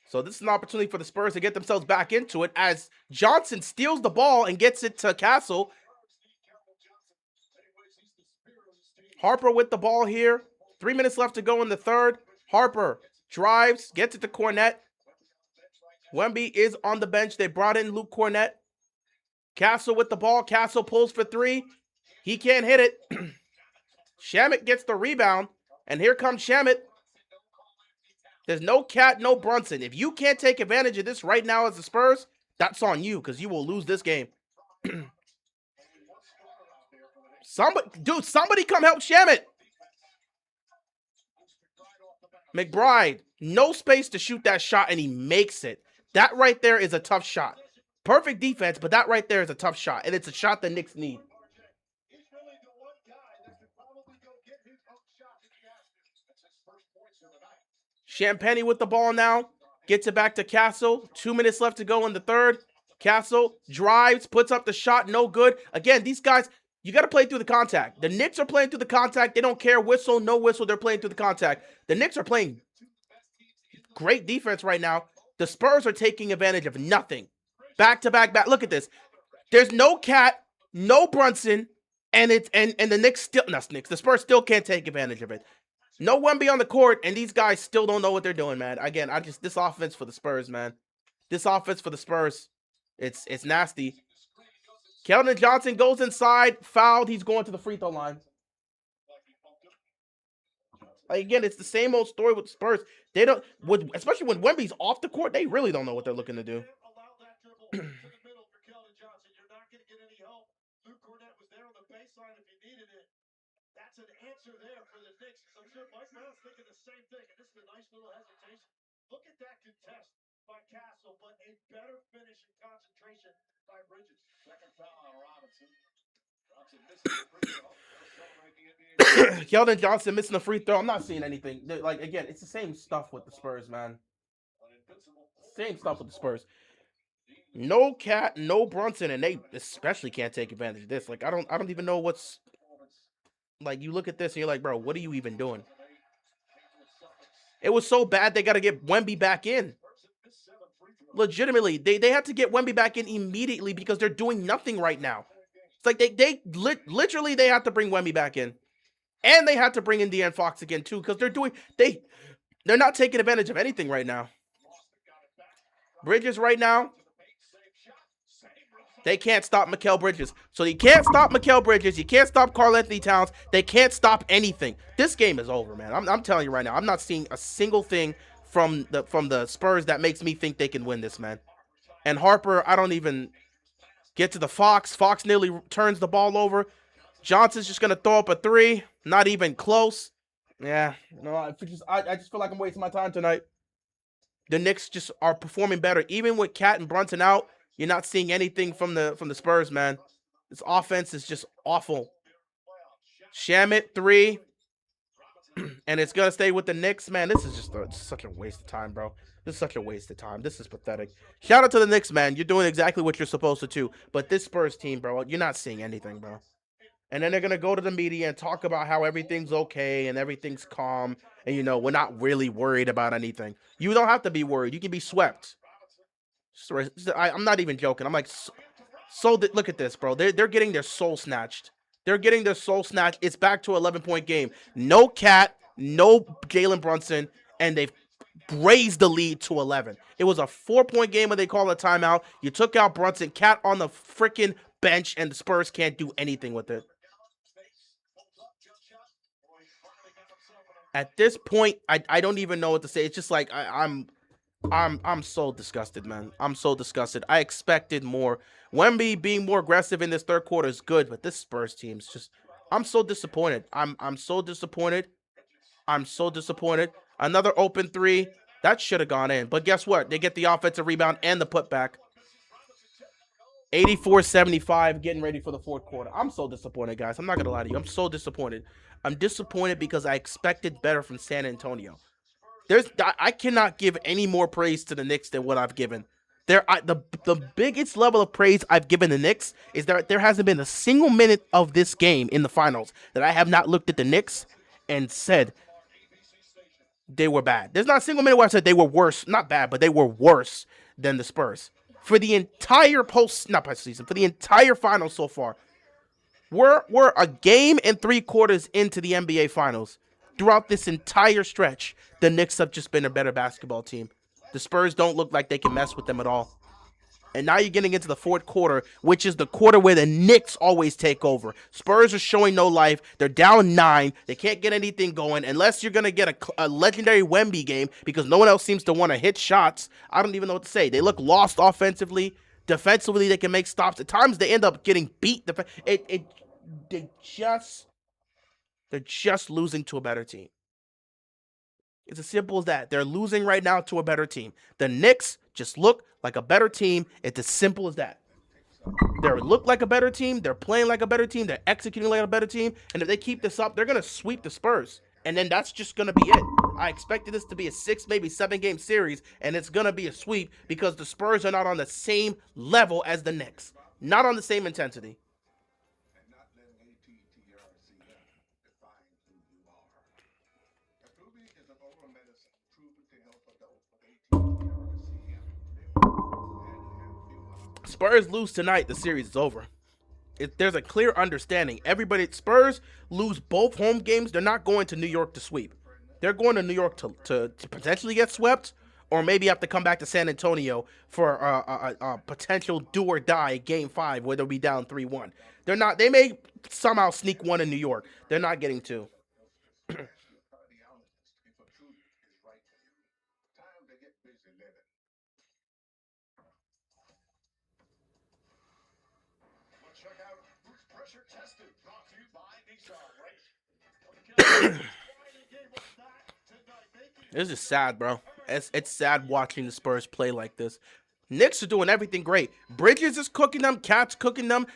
So this is an opportunity for the Spurs to get themselves back into it as Johnson steals the ball and gets it to Castle. Harper with the ball here. 3 minutes left to go in the third. Harper drives, gets it to Cornette. Wemby is on the bench. They brought in Luke Cornette. Castle with the ball. Castle pulls for three. He can't hit it. Shamet gets the rebound. And here comes Shamet. There's no Cat, no Brunson. If you can't take advantage of this right now as the Spurs, that's on you because you will lose this game. Somebody come help Shamet. McBride, no space to shoot that shot, and he makes it. That right there is a tough shot. Perfect defense, but that right there is a tough shot, and it's a shot the Knicks need. Champagny with the ball now. Gets it back to Castle. 2 minutes left to go in the third. Castle drives, puts up the shot, no good. Again, these guys, you got to play through the contact. The Knicks are playing through the contact. They don't care whistle, no whistle. They're playing through the contact. The Knicks are playing great defense right now. The Spurs are taking advantage of nothing. Back to back. Look at this. There's no Cat, no Brunson, and the Knicks still, not Knicks. The Spurs still can't take advantage of it. No Wemby on the court, and these guys still don't know what they're doing, man. Again, this offense for the Spurs, man. This offense for the Spurs, it's nasty. Keldon Johnson goes inside, fouled. He's going to the free throw line. Again, it's the same old story with the Spurs. They don't, especially when Wemby's off the court, they really don't know what they're looking to do. That's an answer there for the Knicks. I'm sure Mike Brown's thinking the same thing, and this is a nice little hesitation. Look at that contest by Castle, but a better finish and concentration by Bridges. Second foul on Robinson. Johnson missing the free throw. They'll celebrate the NBA. Keldon Johnson missing the free throw. I'm not seeing anything. Like, again, it's the same stuff with the Spurs, man. Same stuff with the Spurs. No Cat, no Brunson, and they especially can't take advantage of this. Like, I don't even know what's. Like, you look at this and you're like, bro, what are you even doing? It was so bad they got to get Wemby back in. Legitimately, they had to get Wemby back in immediately because they're doing nothing right now. It's like literally they had to bring Wemby back in. And they had to bring in De'Aaron Fox again, too, because they're not taking advantage of anything right now. Bridges right now, they can't stop Mikal Bridges. So you can't stop Mikal Bridges. You can't stop Karl-Anthony Towns. They can't stop anything. This game is over, man. I'm telling you right now. I'm not seeing a single thing from the Spurs that makes me think they can win this, man. And Harper, I don't even get to the Fox. Fox nearly turns the ball over. Johnson's just going to throw up a three. Not even close. Yeah. No, I just feel like I'm wasting my time tonight. The Knicks just are performing better. Even with Cat and Brunson out, you're not seeing anything from the Spurs, man. This offense is just awful. Shamet, 3. And it's going to stay with the Knicks. Man, this is just such a waste of time, bro. This is such a waste of time. This is pathetic. Shout out to the Knicks, man. You're doing exactly what you're supposed to do. But this Spurs team, bro, you're not seeing anything, bro. And then they're going to go to the media and talk about how everything's okay and everything's calm. And, we're not really worried about anything. You don't have to be worried. You can be swept. I'm not even joking. I'm like, look at this, bro. They're getting their soul snatched. They're getting their soul snatched. It's back to an 11-point game. No Cat, no Jalen Brunson, and they've raised the lead to 11. It was a 4-point game when they call a timeout. You took out Brunson, Cat on the freaking bench, and the Spurs can't do anything with it. At this point, I don't even know what to say. It's just like I'm so disgusted, man. I'm so disgusted. I expected more. Wemby being more aggressive in this third quarter is good, but this Spurs team's just, I'm so disappointed. I'm so disappointed. I'm so disappointed. Another open 3. That should have gone in. But guess what? They get the offensive rebound and the putback. 84-75, getting ready for the fourth quarter. I'm so disappointed, guys. I'm not going to lie to you. I'm so disappointed. I'm disappointed because I expected better from San Antonio. I cannot give any more praise to the Knicks than what I've given. The biggest level of praise I've given the Knicks is that there hasn't been a single minute of this game in the finals that I have not looked at the Knicks and said they were bad. There's not a single minute where I said they were worse, not bad, but they were worse than the Spurs. For the entire postseason, for the entire finals so far, we're a game and 3 quarters into the NBA finals. Throughout this entire stretch, the Knicks have just been a better basketball team. The Spurs don't look like they can mess with them at all. And now you're getting into the fourth quarter, which is the quarter where the Knicks always take over. Spurs are showing no life. They're down 9. They can't get anything going unless you're going to get a legendary Wemby game because no one else seems to want to hit shots. I don't even know what to say. They look lost offensively. Defensively, they can make stops. At times, they end up getting beat. They're just losing to a better team. It's as simple as that. They're losing right now to a better team. The Knicks just look like a better team. It's as simple as that. They look like a better team. They're playing like a better team. They're executing like a better team. And if they keep this up, they're going to sweep the Spurs. And then that's just going to be it. I expected this to be a 6, maybe 7 game series, and it's going to be a sweep because the Spurs are not on the same level as the Knicks. Not on the same intensity. And not letting ATTRCM define who you are. Kakubi is an oral medicine proven to help adults with ATTRCM live and have fewer hospitals. Spurs lose tonight, the series is over. There's a clear understanding. Everybody, Spurs lose both home games. They're not going to New York to sweep. They're going to New York to potentially get swept, or maybe have to come back to San Antonio for a potential do or die Game 5 where they'll be down 3-1. They're not. They may somehow sneak one in New York. They're not getting two. Ask your cardiologist if a truth is right for you. Time to get busy living. Let's check out who's pressure tested. Brought to you by Nissan, right? This is sad, bro. It's sad watching the Spurs play like this. Knicks are doing everything great. Bridges is cooking them. Cat's cooking them.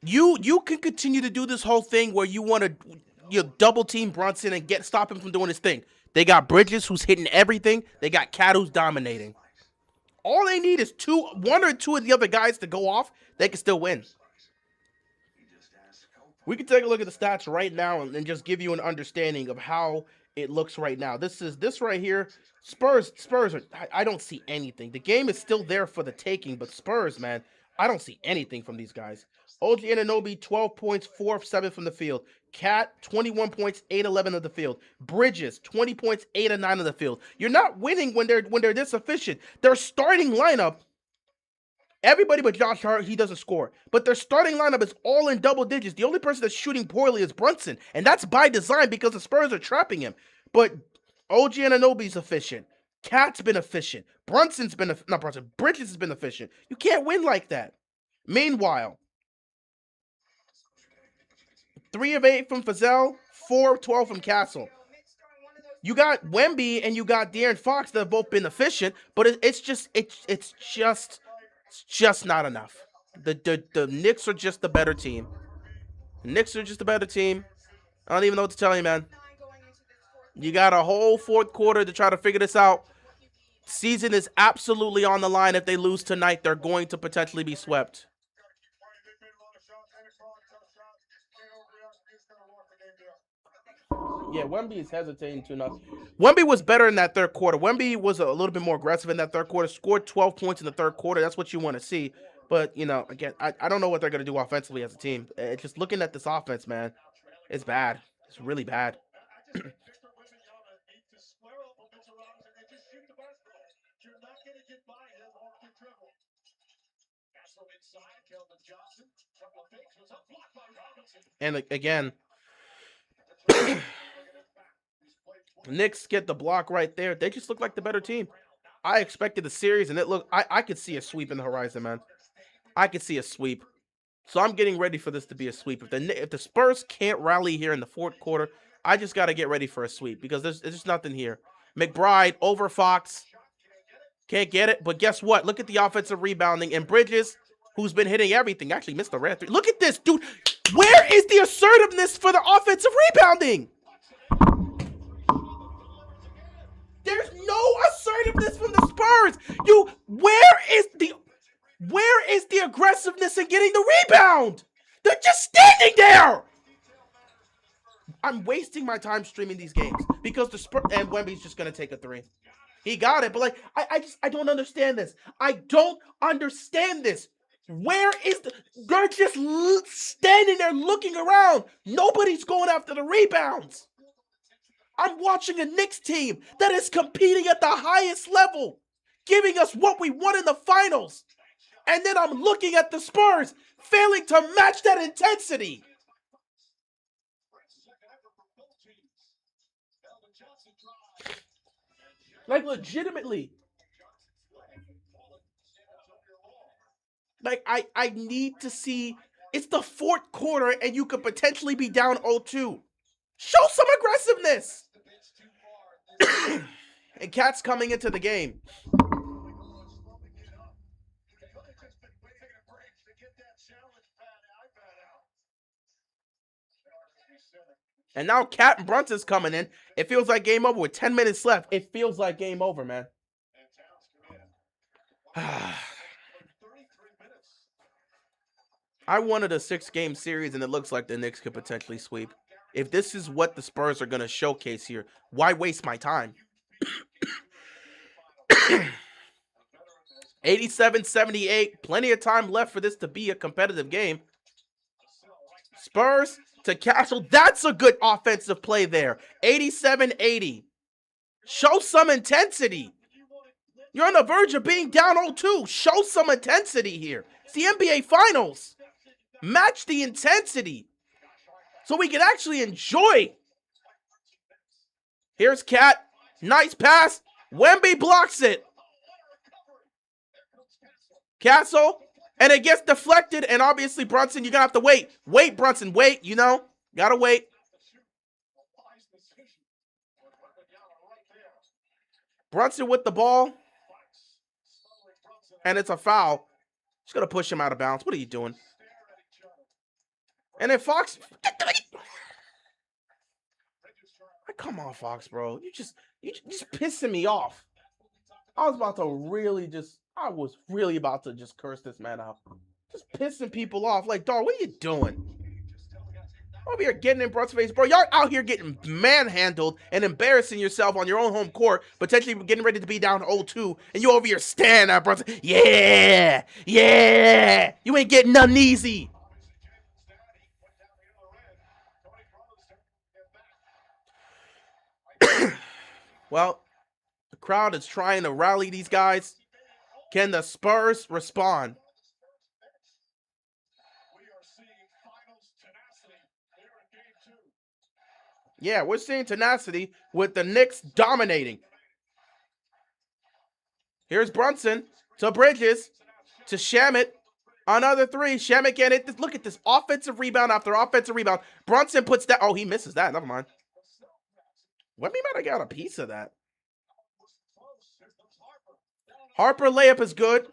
You can continue to do this whole thing where you want to double team Brunson and stop him from doing his thing. They got Bridges who's hitting everything. They got Cat who's dominating. All they need is one or two of the other guys to go off. They can still win. We can take a look at the stats right now and just give you an understanding of how it looks right now. This right here. Spurs are, I don't see anything. The game is still there for the taking, but Spurs, man, I don't see anything from these guys. OG Anunoby, 12 points, 4 of 7 from the field. Cat, 21 points, 8-11 of the field. Bridges, 20 points, 8 of 9 of the field. You're not winning when they're this efficient. Their starting lineup, everybody but Josh Hart, he doesn't score. But their starting lineup is all in double digits. The only person that's shooting poorly is Brunson. And that's by design because the Spurs are trapping him. But OG Anunoby's efficient. Cat's been efficient. Bridges has been efficient. You can't win like that. Meanwhile, 3 of 8 from Fazell, 4 of 12 from Castle. You got Wemby and you got De'Aaron Fox that have both been efficient, but it's just not enough. The Knicks are just the better team. The Knicks are just a better team. I don't even know what to tell you, man. You got a whole fourth quarter to try to figure this out. Season is absolutely on the line. If they lose tonight, they're going to potentially be swept. Yeah, Wemby is hesitating too much. Wemby was better in that third quarter. Wemby was a little bit more aggressive in that third quarter. Scored 12 points in the third quarter. That's what you want to see. But, again, I don't know what they're going to do offensively as a team. Just looking at this offense, man, it's bad. It's really bad. And again, Knicks get the block right there. They just look like the better team. I expected the series, and I could see a sweep in the horizon, man. I could see a sweep. So I'm getting ready for this to be a sweep. If the Spurs can't rally here in the fourth quarter, I just got to get ready for a sweep because there's just nothing here. McBride over Fox. Can't get it, but guess what? Look at the offensive rebounding. And Bridges, who's been hitting everything, actually missed the red three. Look at this, dude. Where is the assertiveness for the offensive rebounding? There's no assertiveness from the Spurs. Where is the aggressiveness in getting the rebound? They're just standing there. I'm wasting my time streaming these games because the Spurs and Wemby's just gonna take a 3. He got it, but I don't understand this. I don't understand this. Where is they're just standing there looking around. Nobody's going after the rebounds. I'm watching a Knicks team that is competing at the highest level, giving us what we want in the finals. And then I'm looking at the Spurs failing to match that intensity. Like, legitimately. Like, I need to see. It's the fourth quarter, and you could potentially be down 0-2. Show some aggressiveness. And Cat's coming into the game. And now Cat and Brunson's coming in. It feels like game over with 10 minutes left. It feels like game over, man. I wanted a 6-game series, and it looks like the Knicks could potentially sweep. If this is what the Spurs are going to showcase here, why waste my time? 87-78. Plenty of time left for this to be a competitive game. Spurs to Castle. That's a good offensive play there. 87-80. Show some intensity. You're on the verge of being down 0-2. Show some intensity here. It's the NBA Finals. Match the intensity so we can actually enjoy. Here's Cat. Nice pass. Wemby blocks it. Castle. And it gets deflected. And obviously, Brunson, you're going to have to wait. Wait, Brunson. Wait, you know. Gotta wait. Brunson with the ball. And it's a foul. Just going to push him out of bounds. What are you doing? And then Fox. Come on, Fox, bro. You just pissing me off. I was really about to just curse this man out. Just pissing people off. Like, dog, what are you doing? Over here getting in Brunson's face, bro. Y'all out here getting manhandled and embarrassing yourself on your own home court, potentially getting ready to be down 0-2, and you over here standing at Brunson. Yeah, yeah. You ain't getting nothing easy. Well, the crowd is trying to rally these guys. Can the Spurs respond? Yeah, we're seeing tenacity with the Knicks dominating. Here's Brunson to Bridges to Shamet. Another three. Shamet can't hit this. Look at this offensive rebound after offensive rebound. Brunson puts that. Oh, he misses that. Never mind. Wemby might have got a piece of that. Harper layup is good.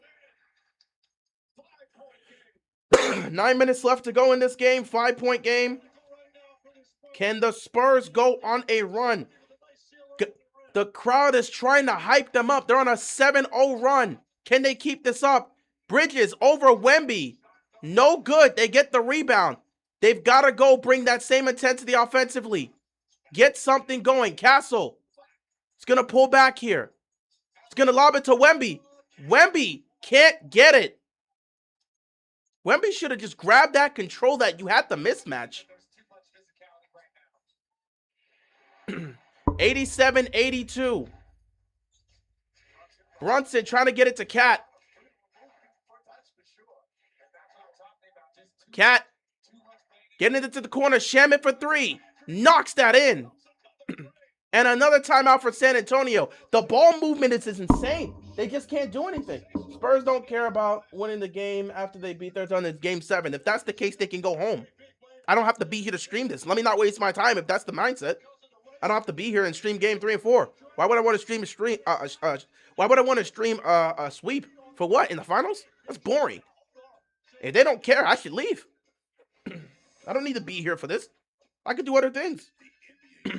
9 minutes left to go in this game. 5-point game. Can the Spurs go on a run? The crowd is trying to hype them up. They're on a 7-0 run. Can they keep this up? Bridges over Wemby. No good. They get the rebound. They've got to go bring that same intensity offensively. Get something going. Castle. It's going to pull back here. It's going to lob it to Wemby. Wemby can't get it. Wemby should have just grabbed that, control that. You had the mismatch. 87-82. Brunson trying to get it to Cat. Cat getting it to the corner. Shamet for three. Knocks that in. And another timeout for San Antonio. The ball movement is insane. They just can't do anything. Spurs don't care about winning the game after they beat their son in game 7. If that's the case, they can go home. I don't have to be here to stream this. Let me not waste my time if that's the mindset. I don't have to be here and stream game 3 and 4. Why would I want to stream why would I want to stream a sweep? For what? In the finals? That's boring. If they don't care, I should leave. I don't need to be here for this. I could do other things. Did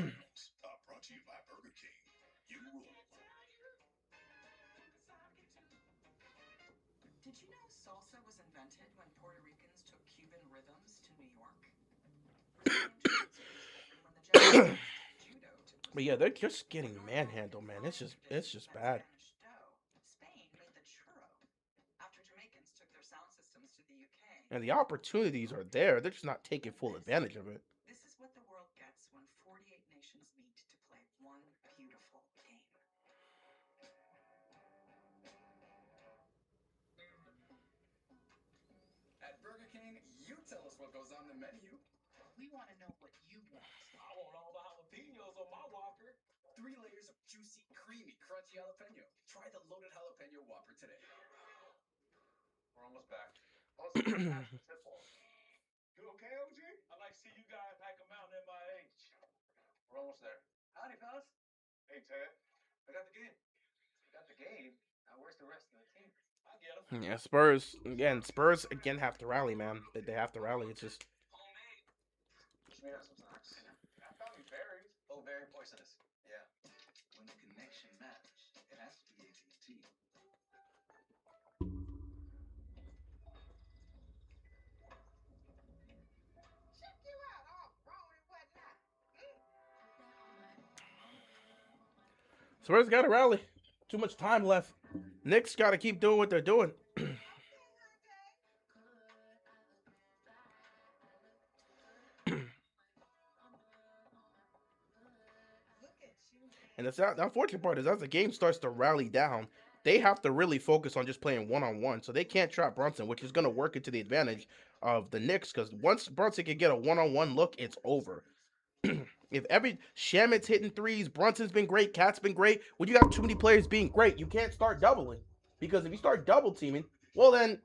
you know salsa was invented when Puerto Ricans took Cuban rhythms to New York? But yeah, they're just getting manhandled, man. It's just bad. Spain made the churro after Jamaicans took their sound systems to the UK. And the opportunities are there. They're just not taking full advantage of it. This is what the world gets when 48 nations meet to play one beautiful game. At Burger King, you tell us what goes on the menu. We want to know what you want. I want all the jalapenos on my Whopper. 3 layers of juicy, creamy, crunchy jalapeno. Try the loaded jalapeno Whopper today. We're almost back. Also, you okay, OG? I like to see you guys like a mountain at my age. We're almost there. Howdy, fellas. Hey, Ted. I got the game. Got the game? Now where's the rest of the team? I get him. Yeah, Spurs again have to rally, man. They have to rally. It's just poisonous. Yeah. When the connection matters, it has to be AT&T. Check you out, all grown and whatnot. Spurs got to rally. Too much time left. Knicks got to keep doing what they're doing. And the unfortunate part is as the game starts to rally down, they have to really focus on just playing one-on-one. So they can't trap Brunson, which is going to work into the advantage of the Knicks because once Brunson can get a one-on-one look, it's over. If every Shamit's hitting threes, Brunson's been great, Cat's been great. When you got too many players being great, you can't start doubling. Because if you start double teaming, well then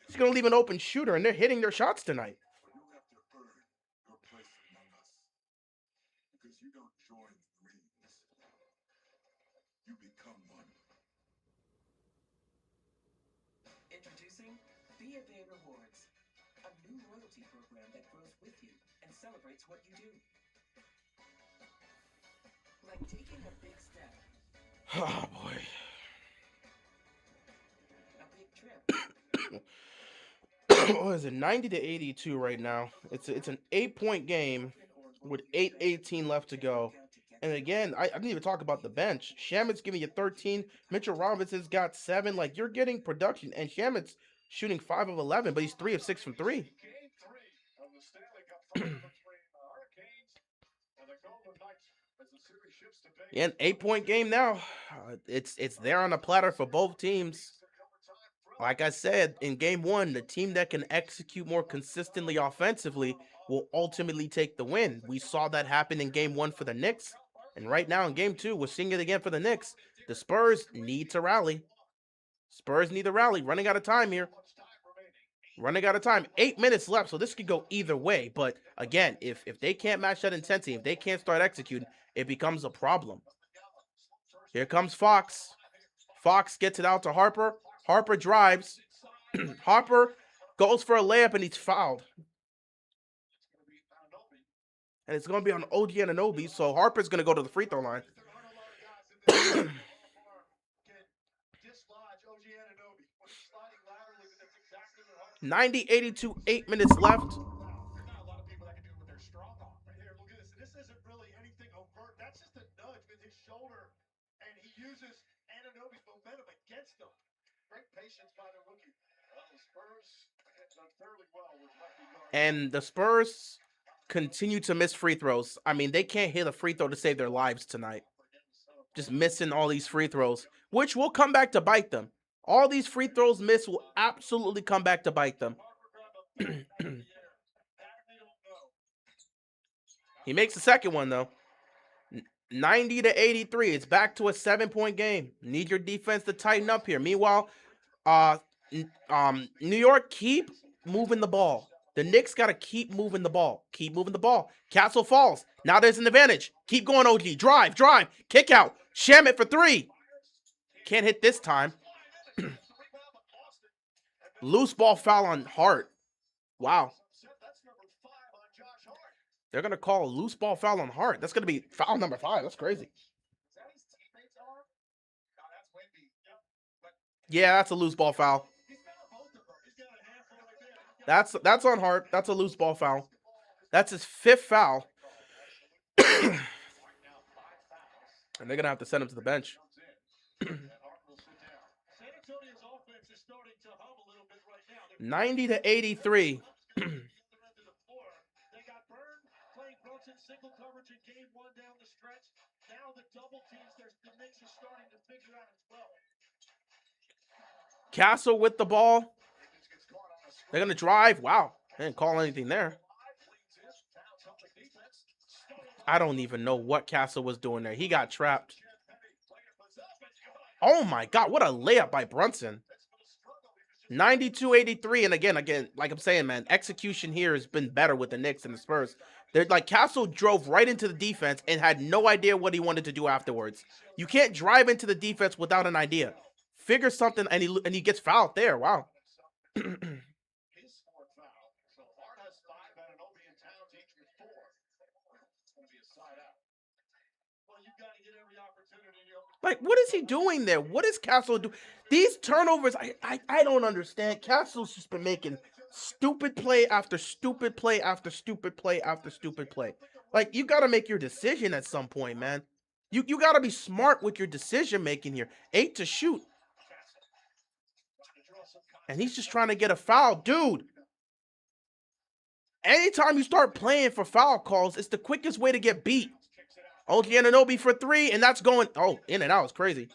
it's going to leave an open shooter and they're hitting their shots tonight. You have to earn your place among us. Because you don't join the rings. You become one. Introducing B&A Rewards, a new loyalty program that grows with you and celebrates what you do. Like taking a big step, Oh boy. a big trip. What is it? 90 to 82 right now. It's an 8-point game with 8:18 left to go. And again, I didn't even talk about the bench. Shamit's giving you 13. Mitchell Robinson's got 7. Like, you're getting production. And Shamit's shooting 5 of 11, but he's 3 of 6 from 3. Game 3 of the Stanley Cup final between the Hurricanes and the Golden Knights as the series shifts to Vegas. Yeah, an 8-point game now. It's there on a platter for both teams. Like I said, in game 1, the team that can execute more consistently offensively will ultimately take the win. We saw that happen in game 1 for the Knicks. And right now in game 2, we're seeing it again for the Knicks. The Spurs need to rally. Spurs need to rally. Running out of time here. Running out of time. 8 minutes left, so this could go either way. But again, if they can't match that intensity, if they can't start executing, it becomes a problem. Here comes Fox. Fox gets it out to Harper. Harper drives. Harper goes for a layup and he's fouled. And it's going to be on OG Anunoby, so Harper's going to go to the free throw line. 90-82, 8 minutes left. Not a lot of people that can do it with their strong arm. But here, look at this. This isn't really anything overt. That's just a nudge with his shoulder, and he uses Anunoby's momentum against him. Great patience by the rookie. Well, the Spurs have done fairly well with lefty guard. And the Spurs continue to miss free throws. I mean, they can't hit a free throw to save their lives tonight. Just missing all these free throws, which will come back to bite them. All these free throws missed will absolutely come back to bite them. He makes the second one, though. 90-83. It's back to a 7-point game. Need your defense to tighten up here. Meanwhile, New York, keep moving the ball. The Knicks got to keep moving the ball. Keep moving the ball. Castle falls. Now there's an advantage. Keep going, OG. Drive. Kick out. Shamit for 3. Can't hit this time. Loose ball foul on Hart. Wow. They're going to call a loose ball foul on Hart. That's going to be foul number 5. That's crazy. Yeah, that's a loose ball foul. That's on Hart. That's a loose ball foul. That's his 5th foul. And they're going to have to send him to the bench. 90-83. Single coverage in game 1 down the stretch. Now the double teams, the Knicks are starting to figure out as well. Castle with the ball. They're going to drive. Wow. They didn't call anything there. I don't even know what Castle was doing there. He got trapped. Oh my God. What a layup by Brunson. 92-83. And again, like I'm saying, man, execution here has been better with the Knicks and the Spurs. They're like Castle drove right into the defense and had no idea what he wanted to do afterwards. You can't drive into the defense without an idea. Figure something, and he gets fouled there. Wow. His 4th foul. So Hart has 5, Anunoby and Towns each with 4. It's going to be a side out. Like, what is he doing there? What is Castle do? These turnovers, I don't understand. Castle's just been making stupid play after stupid play after stupid play after stupid play. Like, you got to make your decision at some point, man. You got to be smart with your decision making here. 8 to shoot. And he's just trying to get a foul. Dude, anytime you start playing for foul calls, it's the quickest way to get beat. OG Anunoby for 3, and that's going, oh, in and out is crazy.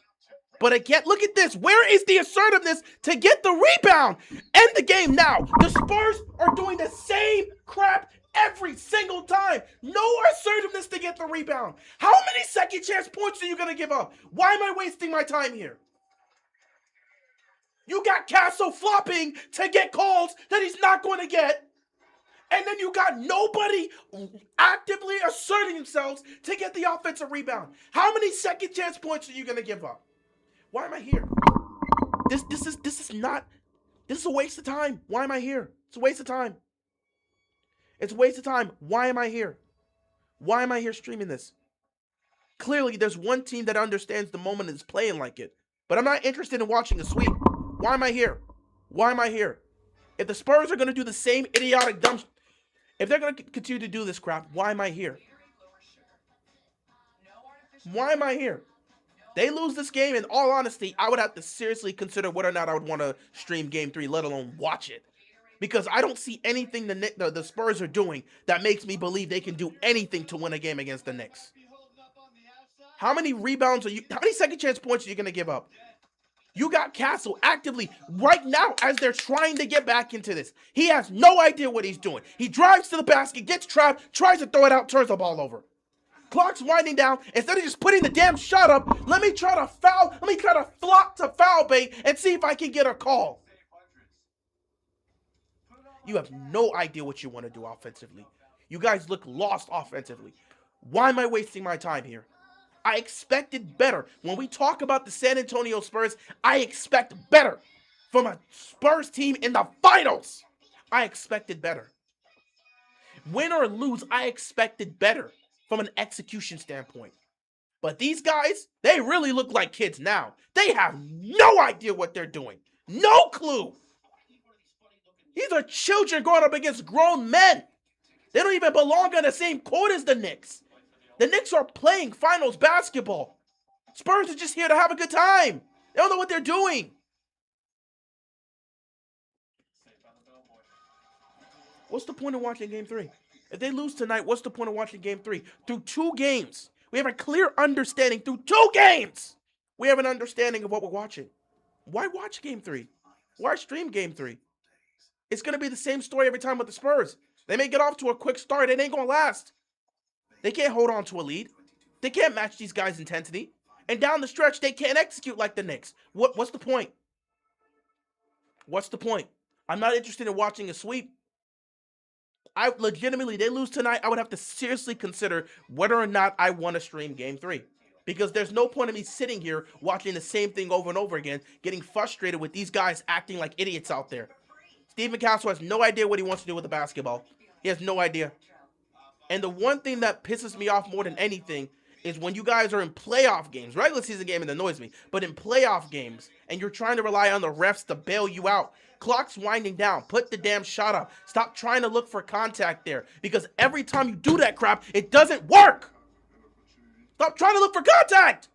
But again, look at this. Where is the assertiveness to get the rebound? End the game now. The Spurs are doing the same crap every single time. No assertiveness to get the rebound. How many second chance points are you going to give up? Why am I wasting my time here? You got Castle flopping to get calls that he's not going to get. And then you got nobody actively asserting themselves to get the offensive rebound. How many second chance points are you going to give up? Why am I here? This is a waste of time. Why am I here? It's a waste of time. It's a waste of time. Why am I here? Why am I here streaming this? Clearly, there's one team that understands the moment and is playing like it. But I'm not interested in watching a sweep. Why am I here? Why am I here? If the Spurs are going to do the same idiotic dumb... If they're going to continue to do this crap, why am I here? Why am I here? They lose this game, in all honesty, I would have to seriously consider whether or not I would want to stream Game 3, let alone watch it. Because I don't see anything the Spurs are doing that makes me believe they can do anything to win a game against the Knicks. How many rebounds how many second chance points are you going to give up? You got Castle actively right now as they're trying to get back into this. He has no idea what he's doing. He drives to the basket, gets trapped, tries to throw it out, turns the ball over. Clock's winding down. Instead of just putting the damn shot up, let me try to flock to foul bait and see if I can get a call. You have no idea what you want to do offensively. You guys look lost offensively. Why am I wasting my time here? I expected better. When we talk about the San Antonio Spurs, I expect better from a Spurs team in the finals. I expected better. Win or lose, I expected better from an execution standpoint. But these guys, they really look like kids now. They have no idea what they're doing. No clue. These are children growing up against grown men. They don't even belong on the same court as the Knicks. The Knicks are playing finals basketball. Spurs are just here to have a good time. They don't know what they're doing. What's the point of watching Game 3? If they lose tonight, what's the point of watching Game 3? Through 2 games, we have a clear understanding. Through 2 games, we have an understanding of what we're watching. Why watch Game 3? Why stream Game 3? It's going to be the same story every time with the Spurs. They may get off to a quick start. It ain't going to last. They can't hold on to a lead. They can't match these guys' intensity. And down the stretch, they can't execute like the Knicks. What's the point? What's the point? I'm not interested in watching a sweep. I legitimately, they lose tonight, I would have to seriously consider whether or not I want to stream Game 3. Because there's no point in me sitting here watching the same thing over and over again, getting frustrated with these guys acting like idiots out there. Stephen Castle has no idea what he wants to do with the basketball. He has no idea. And the one thing that pisses me off more than anything is when you guys are in playoff games. Regular season game, it annoys me. But in playoff games, and you're trying to rely on the refs to bail you out. Clock's winding down. Put the damn shot up. Stop trying to look for contact there. Because every time you do that crap, it doesn't work. Stop trying to look for contact.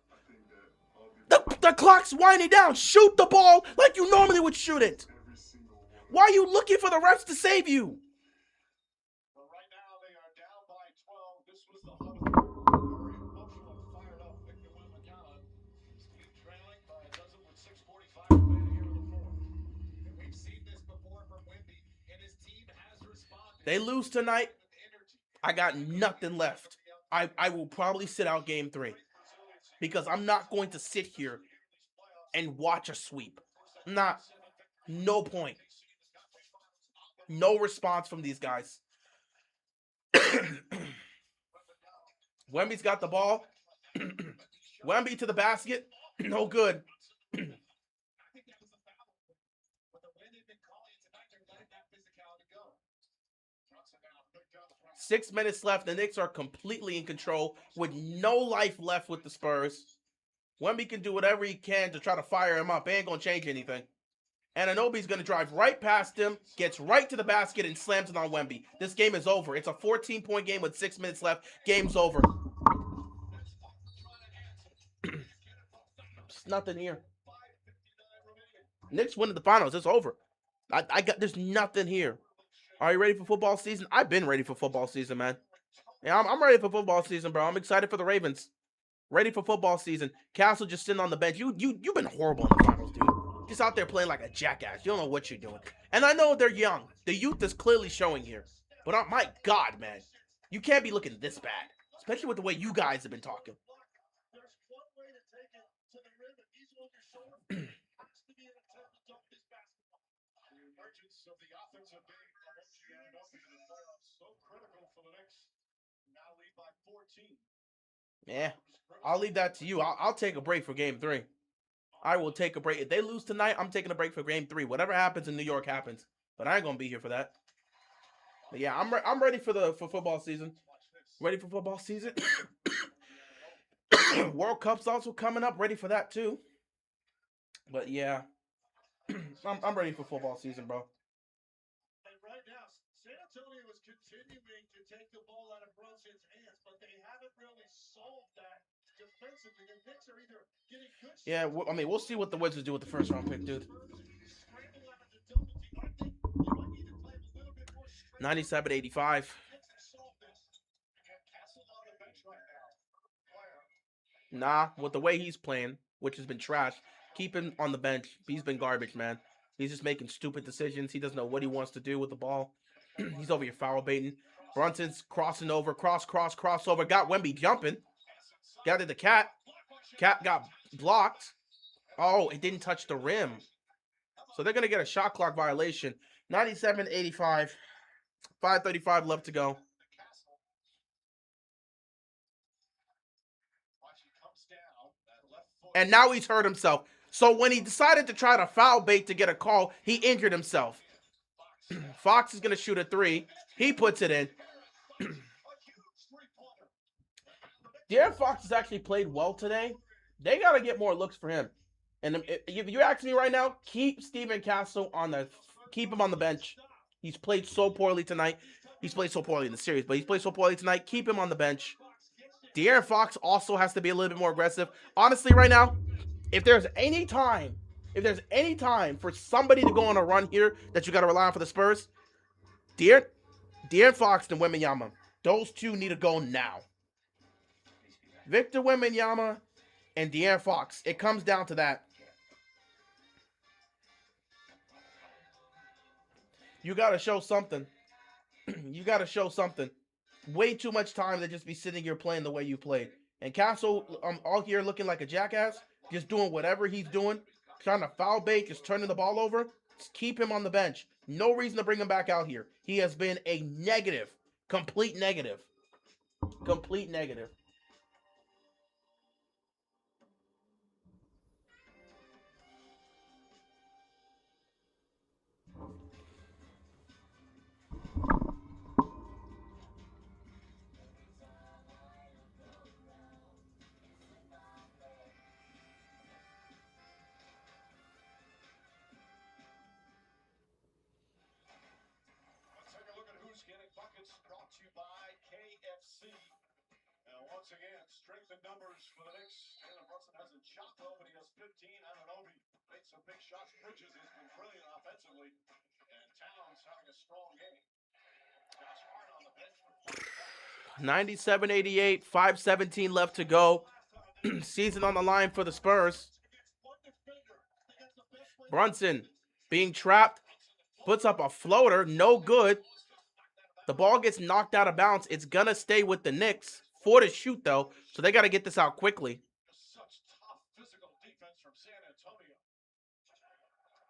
The clock's winding down. Shoot the ball like you normally would shoot it. Why are you looking for the refs to save you? They lose tonight, I got nothing left. I will probably sit out Game 3. Because I'm not going to sit here and watch a sweep. No point. No response from these guys. Wemby's got the ball. Wemby to the basket. No good. 6 minutes left. The Knicks are completely in control with no life left with the Spurs. Wemby can do whatever he can to try to fire him up. It ain't going to change anything. Anunoby's going to drive right past him, gets right to the basket, and slams it on Wemby. This game is over. It's a 14-point game with 6 minutes left. Game's over. There's nothing here. Knicks winning the finals. It's over. There's nothing here. Are you ready for football season? I've been ready for football season, man. Yeah, I'm ready for football season, bro. I'm excited for the Ravens. Ready for football season. Castle just sitting on the bench. You've been horrible in the finals, dude. Just out there playing like a jackass. You don't know what you're doing. And I know they're young. The youth is clearly showing here. But my God, man. You can't be looking this bad. Especially with the way you guys have been talking. Of the offensive game of OG Anunoby in the playoffs, so critical for the Knicks. Now lead by 14. Yeah, I'll leave that to you. I'll take a break for game 3. I will take a break. If they lose tonight, I'm taking a break for game 3. Whatever happens in New York happens. But I ain't gonna be here for that. But yeah, I'm ready for football season. Ready for football season. World Cup's also coming up. Ready for that too. But yeah, I'm ready for football season, bro. And right now, San Antonio is continuing to take the ball out of Brunson's hands, but they haven't really solved that defensively. The Knicks are either getting good. Yeah, I mean, we'll see what the Wizards do with the first round pick, dude. 97-85. Nah, with the way he's playing, which has been trash, keep him on the bench. He's been garbage, man. He's just making stupid decisions. He doesn't know what he wants to do with the ball. He's over here foul baiting. Brunson's crossing over, crossover. Got Wemby jumping. Got it to Cat. Cat got blocked. Oh, it didn't touch the rim. So they're going to get a shot clock violation. 97-85. 5:35 left to go. And now he's hurt himself. So when he decided to try to foul bait to get a call, he injured himself. Fox is going to shoot a 3. He puts it in. De'Aaron Fox has actually played well today. They got to get more looks for him. And if you ask me right now, keep Steven Castle keep him on the bench. He's played so poorly tonight. He's played so poorly in the series, but he's played so poorly tonight. Keep him on the bench. De'Aaron Fox also has to be a little bit more aggressive. Honestly, right now, if there's any time for somebody to go on a run here that you got to rely on for the Spurs, De'Aaron Fox and Wembanyama, those two need to go now. Victor Wembanyama and De'Aaron Fox. It comes down to that. You got to show something. You got to show something. Way too much time to just be sitting here playing the way you played. And Castle, all here looking like a jackass, just doing whatever he's doing, trying to foul bait, just turning the ball over. Just keep him on the bench. No reason to bring him back out here. He has been a negative. Complete negative. Complete negative. Brought to you by KFC. Now, once again, strength in numbers for the Knicks. Jalen Brunson hasn't shot well, but he has 15. Anunoby made some big shots. Bridges has been brilliant offensively. And Towns having a strong game. Josh Hart on the bench for 97-88, 5:17 left to go. Season on the line for the Spurs. Brunson being trapped. Puts up a floater. No good. The ball gets knocked out of bounds. It's going to stay with the Knicks. 4 to shoot, though, so they got to get this out quickly. such tough physical defense from San Antonio.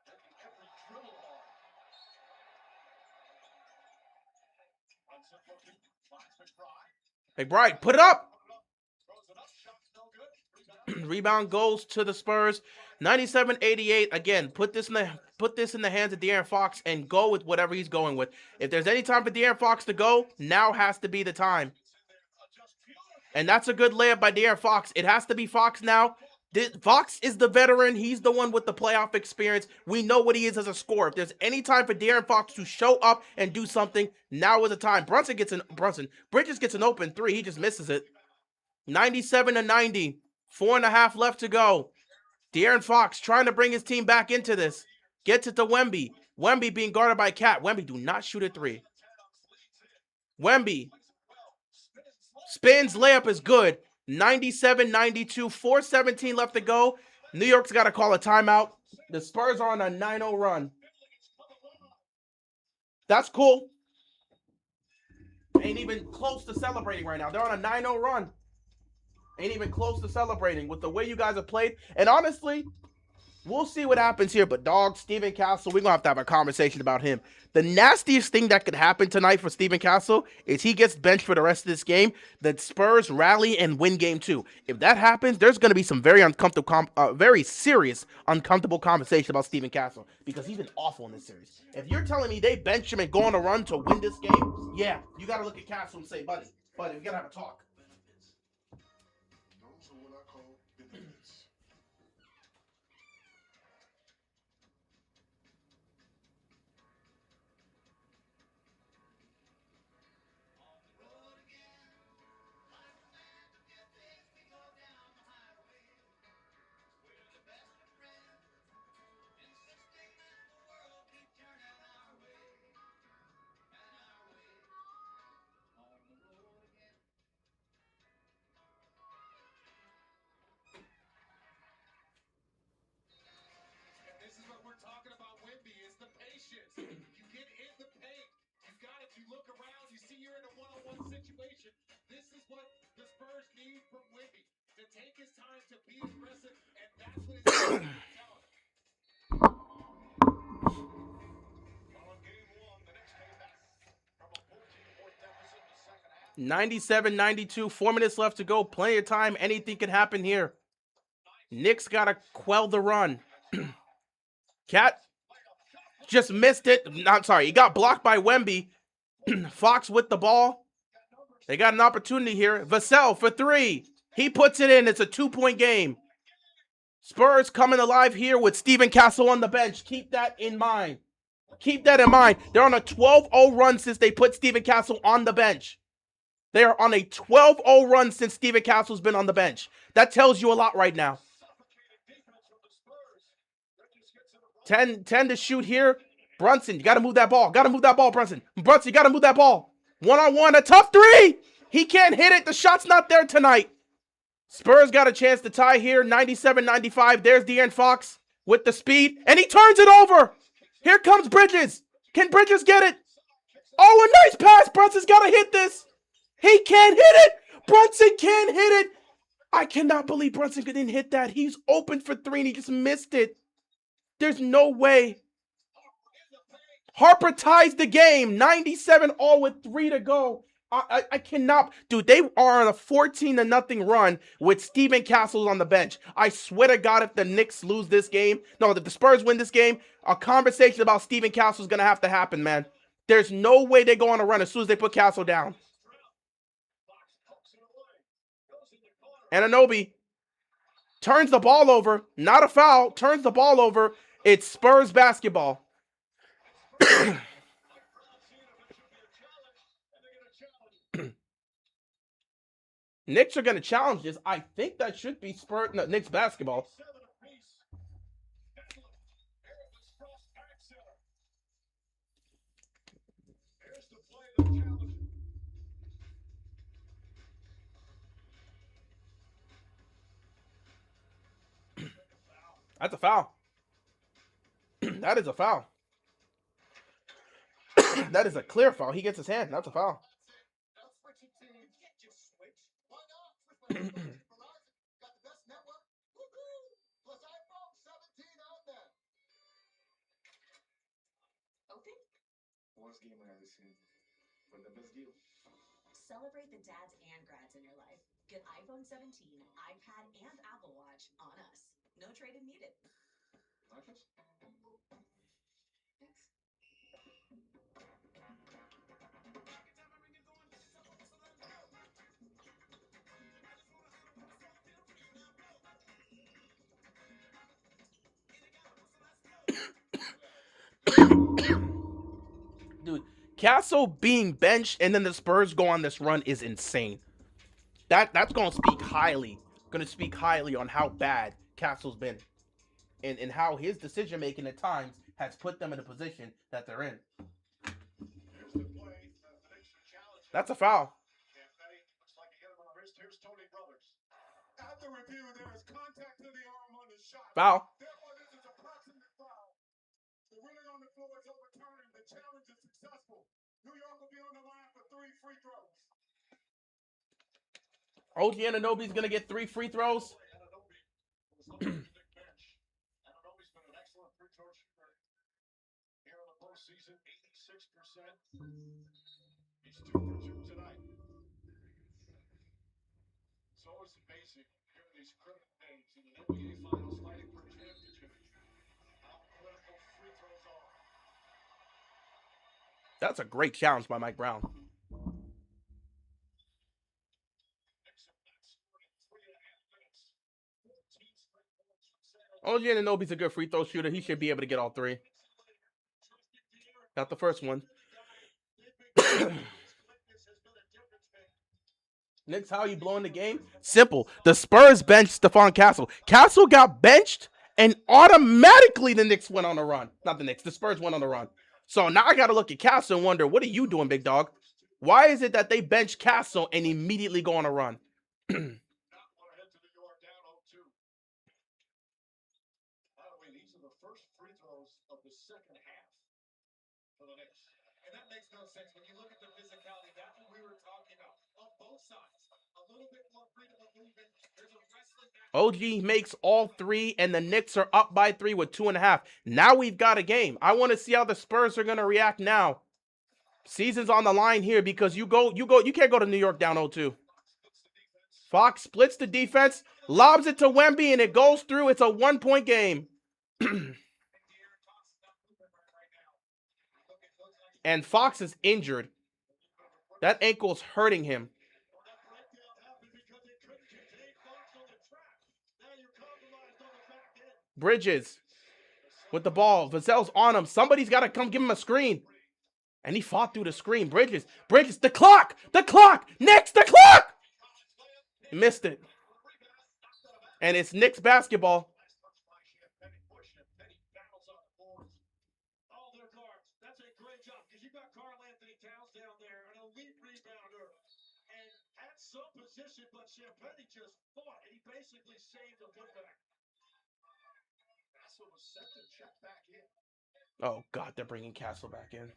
Taking every dribble hard. Brunson looking. Finds McBride. McBride, put it up. Throws it up. Shot's no good. Rebound goes to the Spurs. 97-88. Again, put this in the hands of De'Aaron Fox and go with whatever he's going with. If there's any time for De'Aaron Fox to go, now has to be the time. And that's a good layup by De'Aaron Fox. It has to be Fox now. Fox is the veteran. He's the one with the playoff experience. We know what he is as a scorer. If there's any time for De'Aaron Fox to show up and do something, now is the time. Bridges gets an open three. He just misses it. 97-90. 4.5 left to go. De'Aaron Fox trying to bring his team back into this. Gets it to Wemby. Wemby being guarded by Cat. Wemby, do not shoot a three. Wemby spins, layup is good. 97-92, 4:17 left to go. New York's got to call a timeout. The Spurs are on a 9-0 run. That's cool. Ain't even close to celebrating right now. They're on a 9-0 run. Ain't even close to celebrating with the way you guys have played. And honestly, we'll see what happens here. But dog, Steven Castle, we're going to have a conversation about him. The nastiest thing that could happen tonight for Steven Castle is he gets benched for the rest of this game. The Spurs rally and win game 2. If that happens, there's going to be some very uncomfortable, very serious, uncomfortable conversation about Steven Castle because he's been awful in this series. If you're telling me they bench him and go on a run to win this game, yeah, you got to look at Castle and say, buddy, we got to have a talk. Those are what I call benefits. And this is what we're talking about, Wemby, is the patience. You get in the paint. You've got it. You look around. You see you're in a one-on-one situation. This is what the Spurs need from Wemby, to take his time, to be aggressive, and that's what his team is telling him. Well, in game 1, the Knicks came back from a 14-point deficit in the second half. 97-92, 4 minutes left to go. Plenty of time. Anything can happen here. Knicks got to quell the run. Cat just missed it. I'm sorry. He got blocked by Wemby. Fox with the ball. They got an opportunity here. Vassell for 3. He puts it in. It's a 2-point game. Spurs coming alive here with Steven Castle on the bench. Keep that in mind. Keep that in mind. They're on a 12-0 run since they put Steven Castle on the bench. They are on a 12-0 run since Steven Castle's been on the bench. That tells you a lot right now. 10 to shoot here. Brunson, you got to move that ball. Got to move that ball, Brunson. Brunson, you got to move that ball. One-on-one, a tough 3. He can't hit it. The shot's not there tonight. Spurs got a chance to tie here. 97-95. There's De'Aaron Fox with the speed. And he turns it over. Here comes Bridges. Can Bridges get it? Oh, a nice pass. Brunson's got to hit this. He can't hit it. Brunson can't hit it. I cannot believe Brunson didn't hit that. He's open for 3 and he just missed it. There's no way. Harper ties the game. 97 all with 3 to go. I cannot. Dude, they are on a 14-0 run with Steven Castle on the bench. I swear to God, if the Knicks lose this game, no, if the Spurs win this game, a conversation about Steven Castle is going to have to happen, man. There's no way they go on a run as soon as they put Castle down. Anunoby turns the ball over. Not a foul. Turns the ball over. It's Spurs basketball. Knicks are going to challenge this. I think that should be Knicks basketball. That's a foul. That is a foul. That is a clear foul. He gets his hand. That's a foul. Worst game I've ever seen, but the best deal. Celebrate the dads and grads in your life. Get iPhone 17, iPad, and Apple Watch on us. No trade-in needed. Nachos? Yes. Castle being benched and then the Spurs go on this run is insane. That's gonna speak highly. Gonna speak highly on how bad Castle's been. And how his decision making at times has put them in a position that they're in. Here's the play. The Knicks are challenging. That's a foul. Champagne looks like he hit him on the wrist. Here's Tony Brothers. At the review, there is contact to the arm on the shot. Foul. Therefore, this is approximate foul. The ruling on the floor is overturned. The challenge is successful. New York will be on the line for 3 free throws. OG Anunoby's gonna get 3 free throws. Anunoby's been an excellent free throw shooter here in the postseason, 86%. He's 2 for 2 tonight. It's always amazing during these critical days in the NBA Finals fighting for a championship. How critical free throws are. That's a great challenge by Mike Brown. OG Anunoby's a good free throw shooter. He should be able to get all 3. Got the first one. Knicks, how are you blowing the game? Simple. The Spurs benched Stephon Castle. Castle got benched, and automatically the Knicks went on a run. Not the Knicks. The Spurs went on a run. So now I got to look at Castle and wonder, what are you doing, big dog? Why is it that they bench Castle and immediately go on a run? These are the first free throws of the second half for the Knicks. And that makes no sense. When you look at the physicality, that's what we were talking about. On both sides. A little bit more freedom of movement. There's a wrestling match. OG makes all 3, and the Knicks are up by 3 with 2.5. Now we've got a game. I want to see how the Spurs are going to react now. Season's on the line here because you can't go to New York down 0-2. Fox splits the defense, lobs it to Wemby, and it goes through. It's a 1-point game. And Fox is injured. That ankle's hurting him. Bridges with the ball. Vassell's on him. Somebody's got to come give him a screen. And he fought through the screen. Bridges, the clock, Knicks, the clock. He missed it. And it's Knicks basketball. Some position, but Champagne just fought, and he basically saved the putback. Castle was set to check back in. Oh, God, they're bringing Castle back in.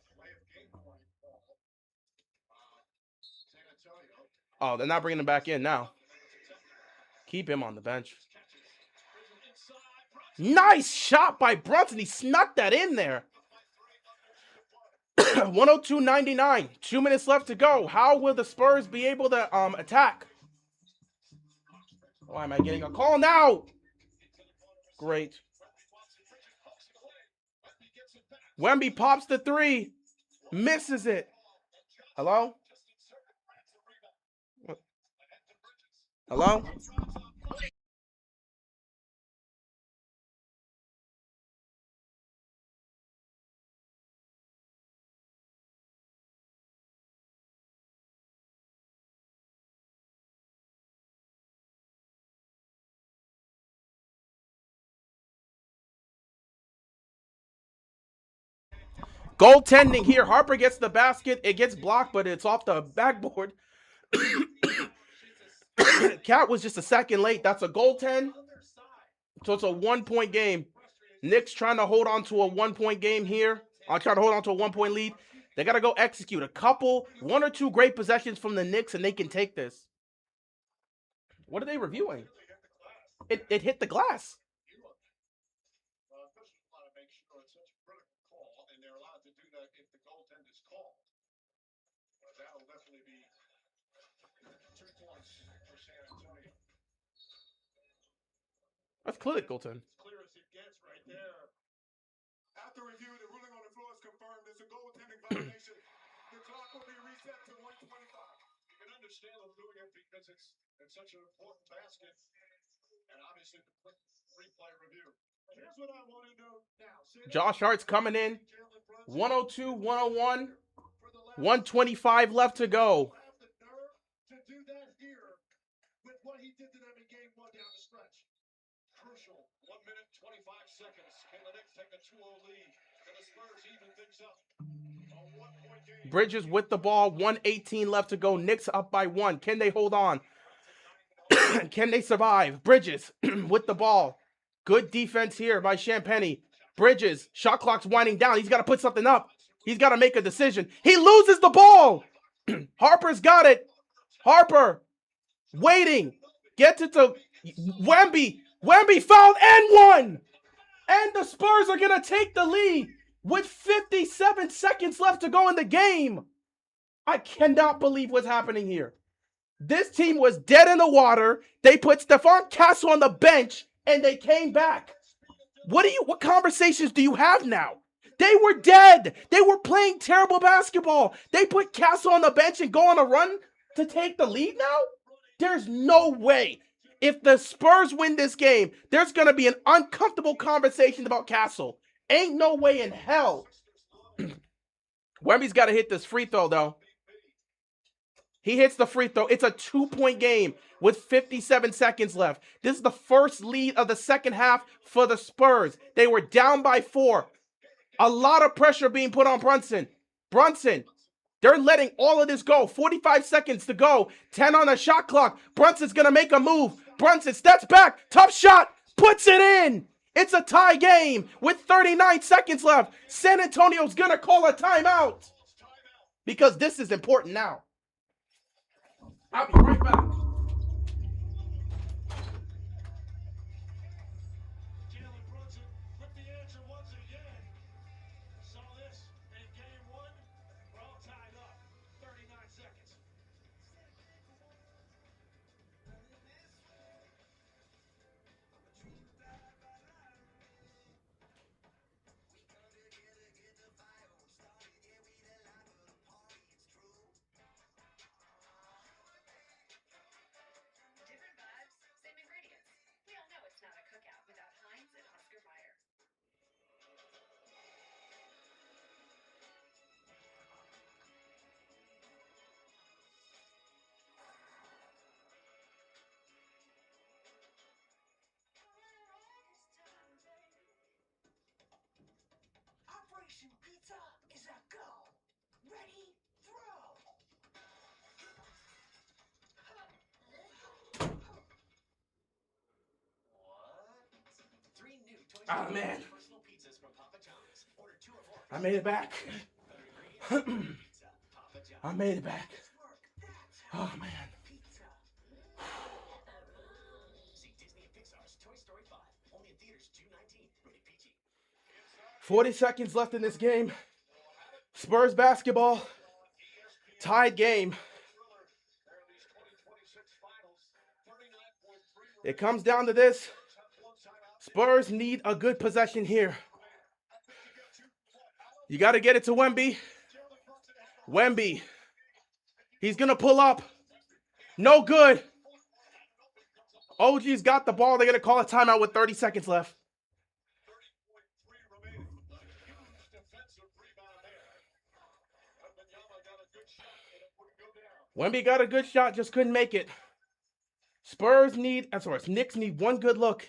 Oh, they're not bringing him back in now. Keep him on the bench. Nice shot by Brunson. He snuck that in there. 102-99. 2 minutes left to go. How will the Spurs be able to attack? Why am I getting a call now? Great. Wemby pops the 3. Misses it. Hello? Hello? Goaltending here. Harper gets the basket. It gets blocked, but it's off the backboard. Cat was just a second late. That's a goaltend. So it's a 1-point game. Knicks trying to hold on to a 1-point game here. I'm trying to hold on to a 1-point lead. They got to go execute one or two great possessions from the Knicks, and they can take this. What are they reviewing? It hit the glass. Officials want to make sure it's such a critical call, and they're allowed to do that if the goaltend is called. That'll definitely be 2 points for San Antonio. That's clearly goaltend. As clear as it gets right there. After review, the ruling on the floor is confirmed. It's a goaltending violation. The clock will be reset to 1:25. You can understand them doing it because it's such an important basket, and obviously the quick replay review. Here's what I want to know now. Josh Hart's coming in. 102-101. 1:25 left to go. Have the nerve to do that here with what he did to them in game 1 down the stretch. Crucial 1 minute 25 seconds. Can the Knicks take a 2-0 lead? Can the Spurs even things up? A 1-point game. Bridges with the ball. 1:18 left to go. Knicks up by 1. Can they hold on? Can they survive? Bridges with the ball. Good defense here by Champagny. Bridges, shot clock's winding down. He's got to put something up. He's got to make a decision. He loses the ball. Harper's got it. Harper, waiting. Gets it to Wemby. Wemby fouled and won. And the Spurs are going to take the lead with 57 seconds left to go in the game. I cannot believe what's happening here. This team was dead in the water. They put Stephon Castle on the bench, and they came back. What conversations do you have now? They were dead. They were playing terrible basketball. They put Castle on the bench and go on a run to take the lead now? There's no way. If the Spurs win this game, there's going to be an uncomfortable conversation about Castle. Ain't no way in hell. Wemby's got to hit this free throw, though. He hits the free throw. It's a 2-point game with 57 seconds left. This is the first lead of the second half for the Spurs. They were down by 4. A lot of pressure being put on Brunson. They're letting all of this go. 45 seconds to go. 10 on the shot clock. Brunson's going to make a move. Brunson steps back. Tough shot. Puts it in. It's a tie game with 39 seconds left. San Antonio's going to call a timeout because this is important now. I'll be right back. Jalen Brunson with the answer once again. Saw this in game 1. We're all tied up. 39 seconds. Different vibes, same ingredients. We all know it's not a cookout without Heinz and Oscar Mayer. Operation Pizza is a go. Ready, throw. What? 3 new Toy Oh, Story man. personal pizzas from Papa John's. Order 2 or more. I made it back. Better ingredients, pizza, Papa John's. I made it back. Work. That's how Oh, man. pizza. See Disney and Pixar's Toy Story 5. Only in theaters June 19. Rated PG. 40 seconds left in this game. Spurs basketball. Tied game. It comes down to this. Spurs need a good possession here. You got to get it to Wemby. Wemby. He's going to pull up. No good. OG's got the ball. They're going to call a timeout with 30 seconds left. 30.3 remaining. Huge defensive rebound there. Wembanyama got a good shot and it wouldn't go down. Wemby got a good shot, just couldn't make it. Knicks need one good look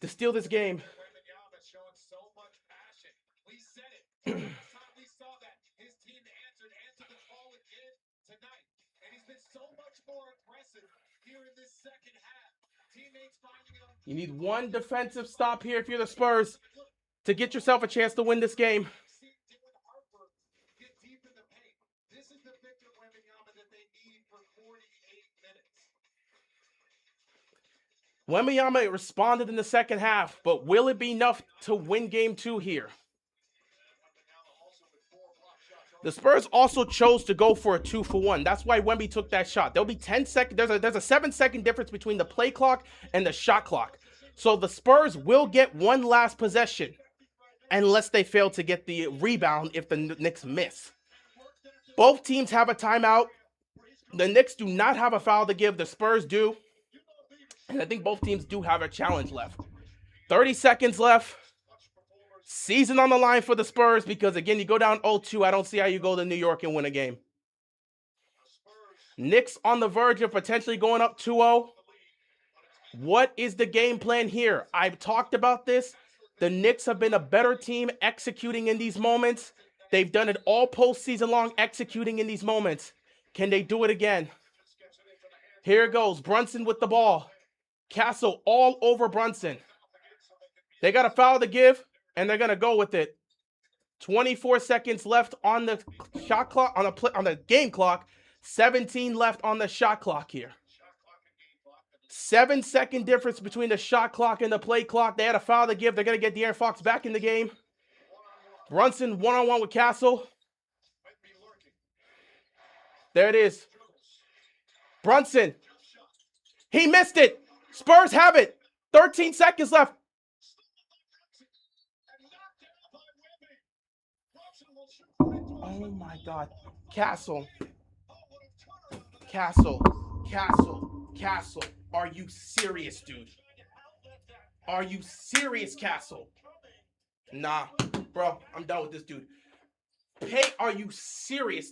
to steal this game. Wembanyama showing so much passion. We said it. Last time we saw that, his team answered the call again tonight. And he's been so much more aggressive here in this second half. Teammates finding him. You need one defensive stop here if you're the Spurs to get yourself a chance to win this game. See it with Harper get deep in the paint. This is the Victor Wembanyama that they need for 48 minutes. Wembanyama responded in the second half, but will it be enough to win game 2 here? Wembanyama also with 4 block shots. The Spurs also chose to go for a 2-for-1. That's why Wemby took that shot. There'll be 10 seconds. There's a 7-second difference between the play clock and the shot clock. So the Spurs will get one last possession unless they fail to get the rebound if the Knicks miss. Both teams have a timeout. The Knicks do not have a foul to give. The Spurs do. And I think both teams do have a challenge left. 30 seconds left. Season on the line for the Spurs because, again, you go down 0-2. I don't see how you go to New York and win a game. Knicks on the verge of potentially going up 2-0. What is the game plan here? I've talked about this. The Knicks have been a better team executing in these moments. They've done it all postseason long, executing in these moments. Can they do it again? Here it goes. Brunson with the ball. Castle all over Brunson. They got a foul to give, and they're going to go with it. 24 seconds left on the shot clock, on the game clock. 17 left on the shot clock here. 7-second difference between the shot clock and the play clock. They had a foul to give. They're going to get De'Aaron Fox back in the game. Brunson one-on-one with Castle. There it is. Brunson. He missed it. Spurs have it. 13 seconds left. Oh my God. Castle. Are you serious, dude? Are you serious, Castle? Nah, bro, I'm done with this dude. Are you serious?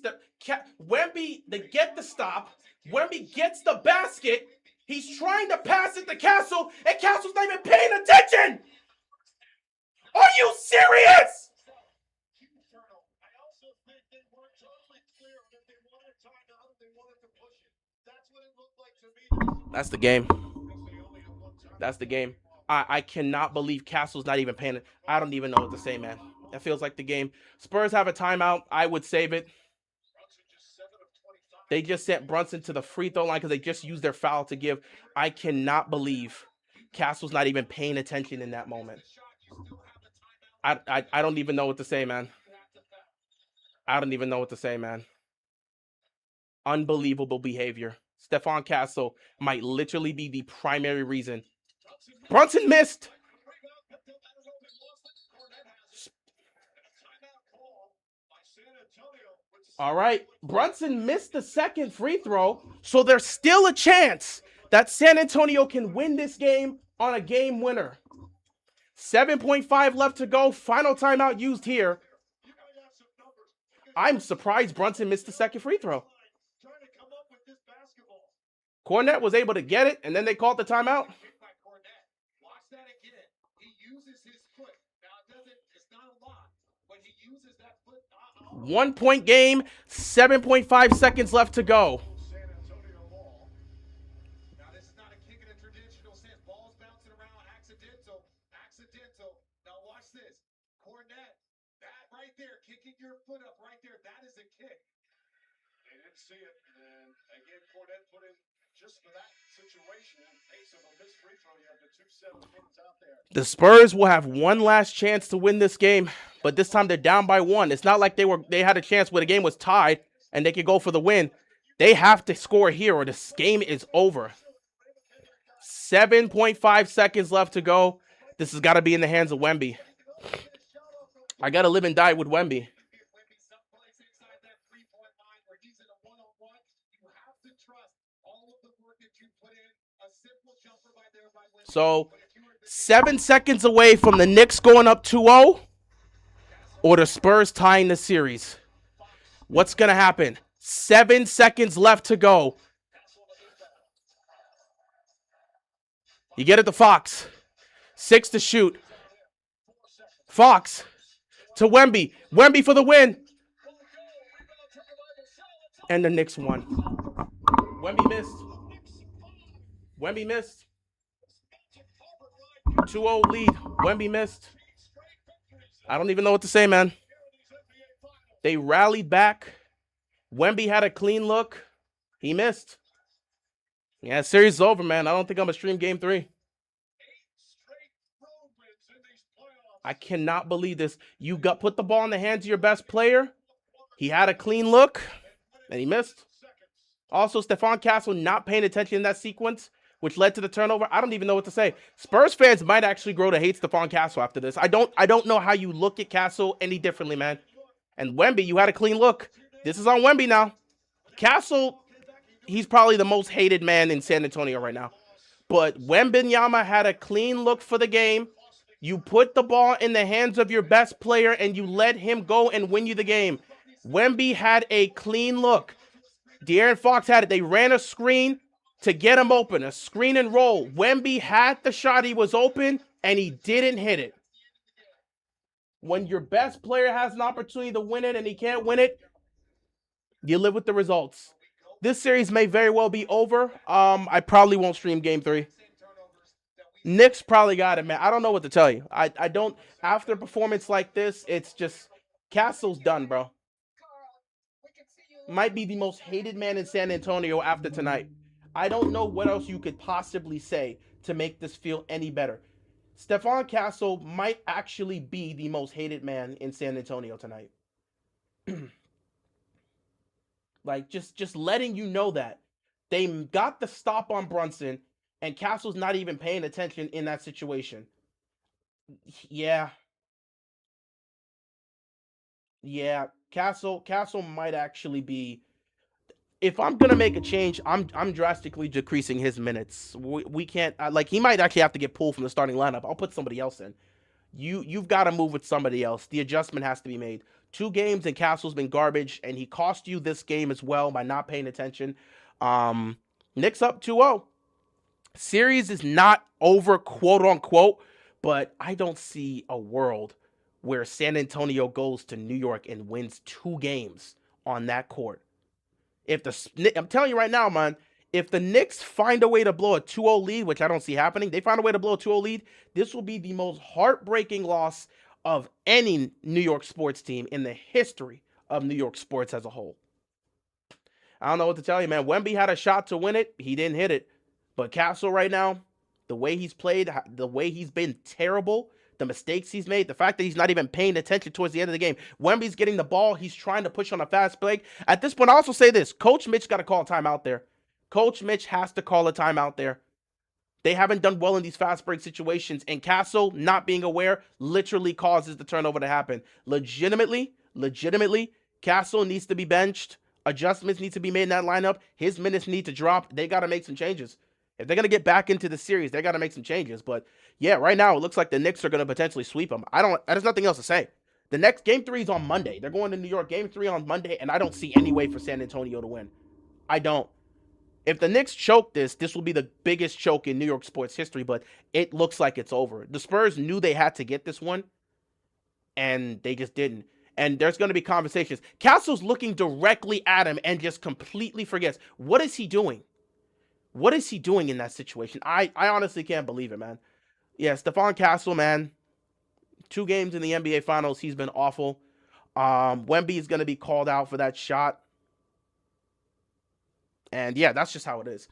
Wemby, they get the stop. Wemby gets the basket. He's trying to pass it to Castle, and Castle's not even paying attention. Are you serious? That's the game. That's the game. I cannot believe Castle's not even paying it. I don't even know what to say, man. That feels like the game. Spurs have a timeout. I would save it. They just sent Brunson to the free throw line because they just used their foul to give. I cannot believe Castle's not even paying attention in that moment. I don't even know what to say, man. I don't even know what to say, man. Unbelievable behavior. Stephon Castle might literally be the primary reason. Brunson missed. All right. Brunson missed the second free throw, so there's still a chance that San Antonio can win this game on a game winner. 7.5 left to go. Final timeout used here. I'm surprised Brunson missed the second free throw. Cornette was able to get it, and then they called the timeout. 1 point game, 7.5 seconds left to go. Now, this is not a kick in a traditional sense. Balls bouncing around, accidental. Now, watch this. Cornette, that right there, kicking your foot up right there, that is a kick. They didn't see it, and again, Cornette put in just for that situation in face of a missed free throw. You have the 2 7-footers out there. The Spurs will have one last chance to win this game, but this time they're down by 1. It's not like they had a chance where the game was tied and they could go for the win. They have to score here or this game is over. 7.5 seconds left to go. This has got to be in the hands of Wemby. I got to live and die with Wemby. So, 7 seconds away from the Knicks going up 2-0 or the Spurs tying the series. What's going to happen? 7 seconds left to go. You get it to Fox. 6 to shoot. Fox to Wemby. Wemby for the win. And the Knicks won. Wemby missed. 2-0 lead. Wemby missed. I don't even know what to say, man. They rallied back. Wemby had a clean look. He missed. Yeah, series is over, man. I don't think I'm going to stream game 3. I cannot believe this. You put the ball in the hands of your best player. He had a clean look, and he missed. Also, Stephon Castle not paying attention in that sequence, which led to the turnover. I don't even know what to say. Spurs fans might actually grow to hate Stephon Castle after this. I don't know how you look at Castle any differently, man. And Wemby, you had a clean look. This is on Wemby now. Castle, he's probably the most hated man in San Antonio right now. But Wembanyama had a clean look for the game. You put the ball in the hands of your best player and you let him go and win you the game. Wemby had a clean look. De'Aaron Fox had it. They ran a screen to get him open, a screen and roll. Wemby had the shot. He was open, and he didn't hit it. When your best player has an opportunity to win it and he can't win it, you live with the results. This series may very well be over. I probably won't stream Game 3. Knicks probably got it, man. I don't know what to tell you. I don't. After a performance like this, it's just Castle's done, bro. Might be the most hated man in San Antonio after tonight. I don't know what else you could possibly say to make this feel any better. Stephon Castle might actually be the most hated man in San Antonio tonight. Like, just letting you know that. They got the stop on Brunson, and Castle's not even paying attention in that situation. Yeah. Yeah. Castle might actually be. If I'm gonna make a change, I'm drastically decreasing his minutes. We can't like he might actually have to get pulled from the starting lineup. I'll put somebody else in. You've got to move with somebody else. The adjustment has to be made. 2 games and Castle's been garbage, and he cost you this game as well by not paying attention. Knicks up 2-0. Series is not over, quote unquote, but I don't see a world where San Antonio goes to New York and wins 2 games on that court. I'm telling you right now, man, if the Knicks find a way to blow a 2-0 lead, which I don't see happening, they find a way to blow a 2-0 lead, this will be the most heartbreaking loss of any New York sports team in the history of New York sports as a whole. I don't know what to tell you, man. Wemby had a shot to win it. He didn't hit it. But Castle right now, the way he's played, the way he's been terrible, the mistakes he's made, the fact that he's not even paying attention towards the end of the game. Wemby's getting the ball. He's trying to push on a fast break. At this point, I also say this. Coach Mitch got to call a timeout there. Coach Mitch has to call a timeout there. They haven't done well in these fast break situations, and Castle, not being aware, literally causes the turnover to happen. Legitimately, Castle needs to be benched. Adjustments need to be made in that lineup. His minutes need to drop. They got to make some changes. If they're going to get back into the series, they got to make some changes. But yeah, right now it looks like the Knicks are going to potentially sweep them. There's nothing else to say. The next Game 3 is on Monday. They're going to New York. Game 3 on Monday, and I don't see any way for San Antonio to win. I don't. If the Knicks choke this will be the biggest choke in New York sports history, but it looks like it's over. The Spurs knew they had to get this one, and they just didn't. And there's going to be conversations. Castle's looking directly at him and just completely forgets. What is he doing? What is he doing in that situation? I honestly can't believe it, man. Yeah, Stephon Castle, man. 2 games in the NBA Finals, he's been awful. Wemby is going to be called out for that shot. And yeah, that's just how it is.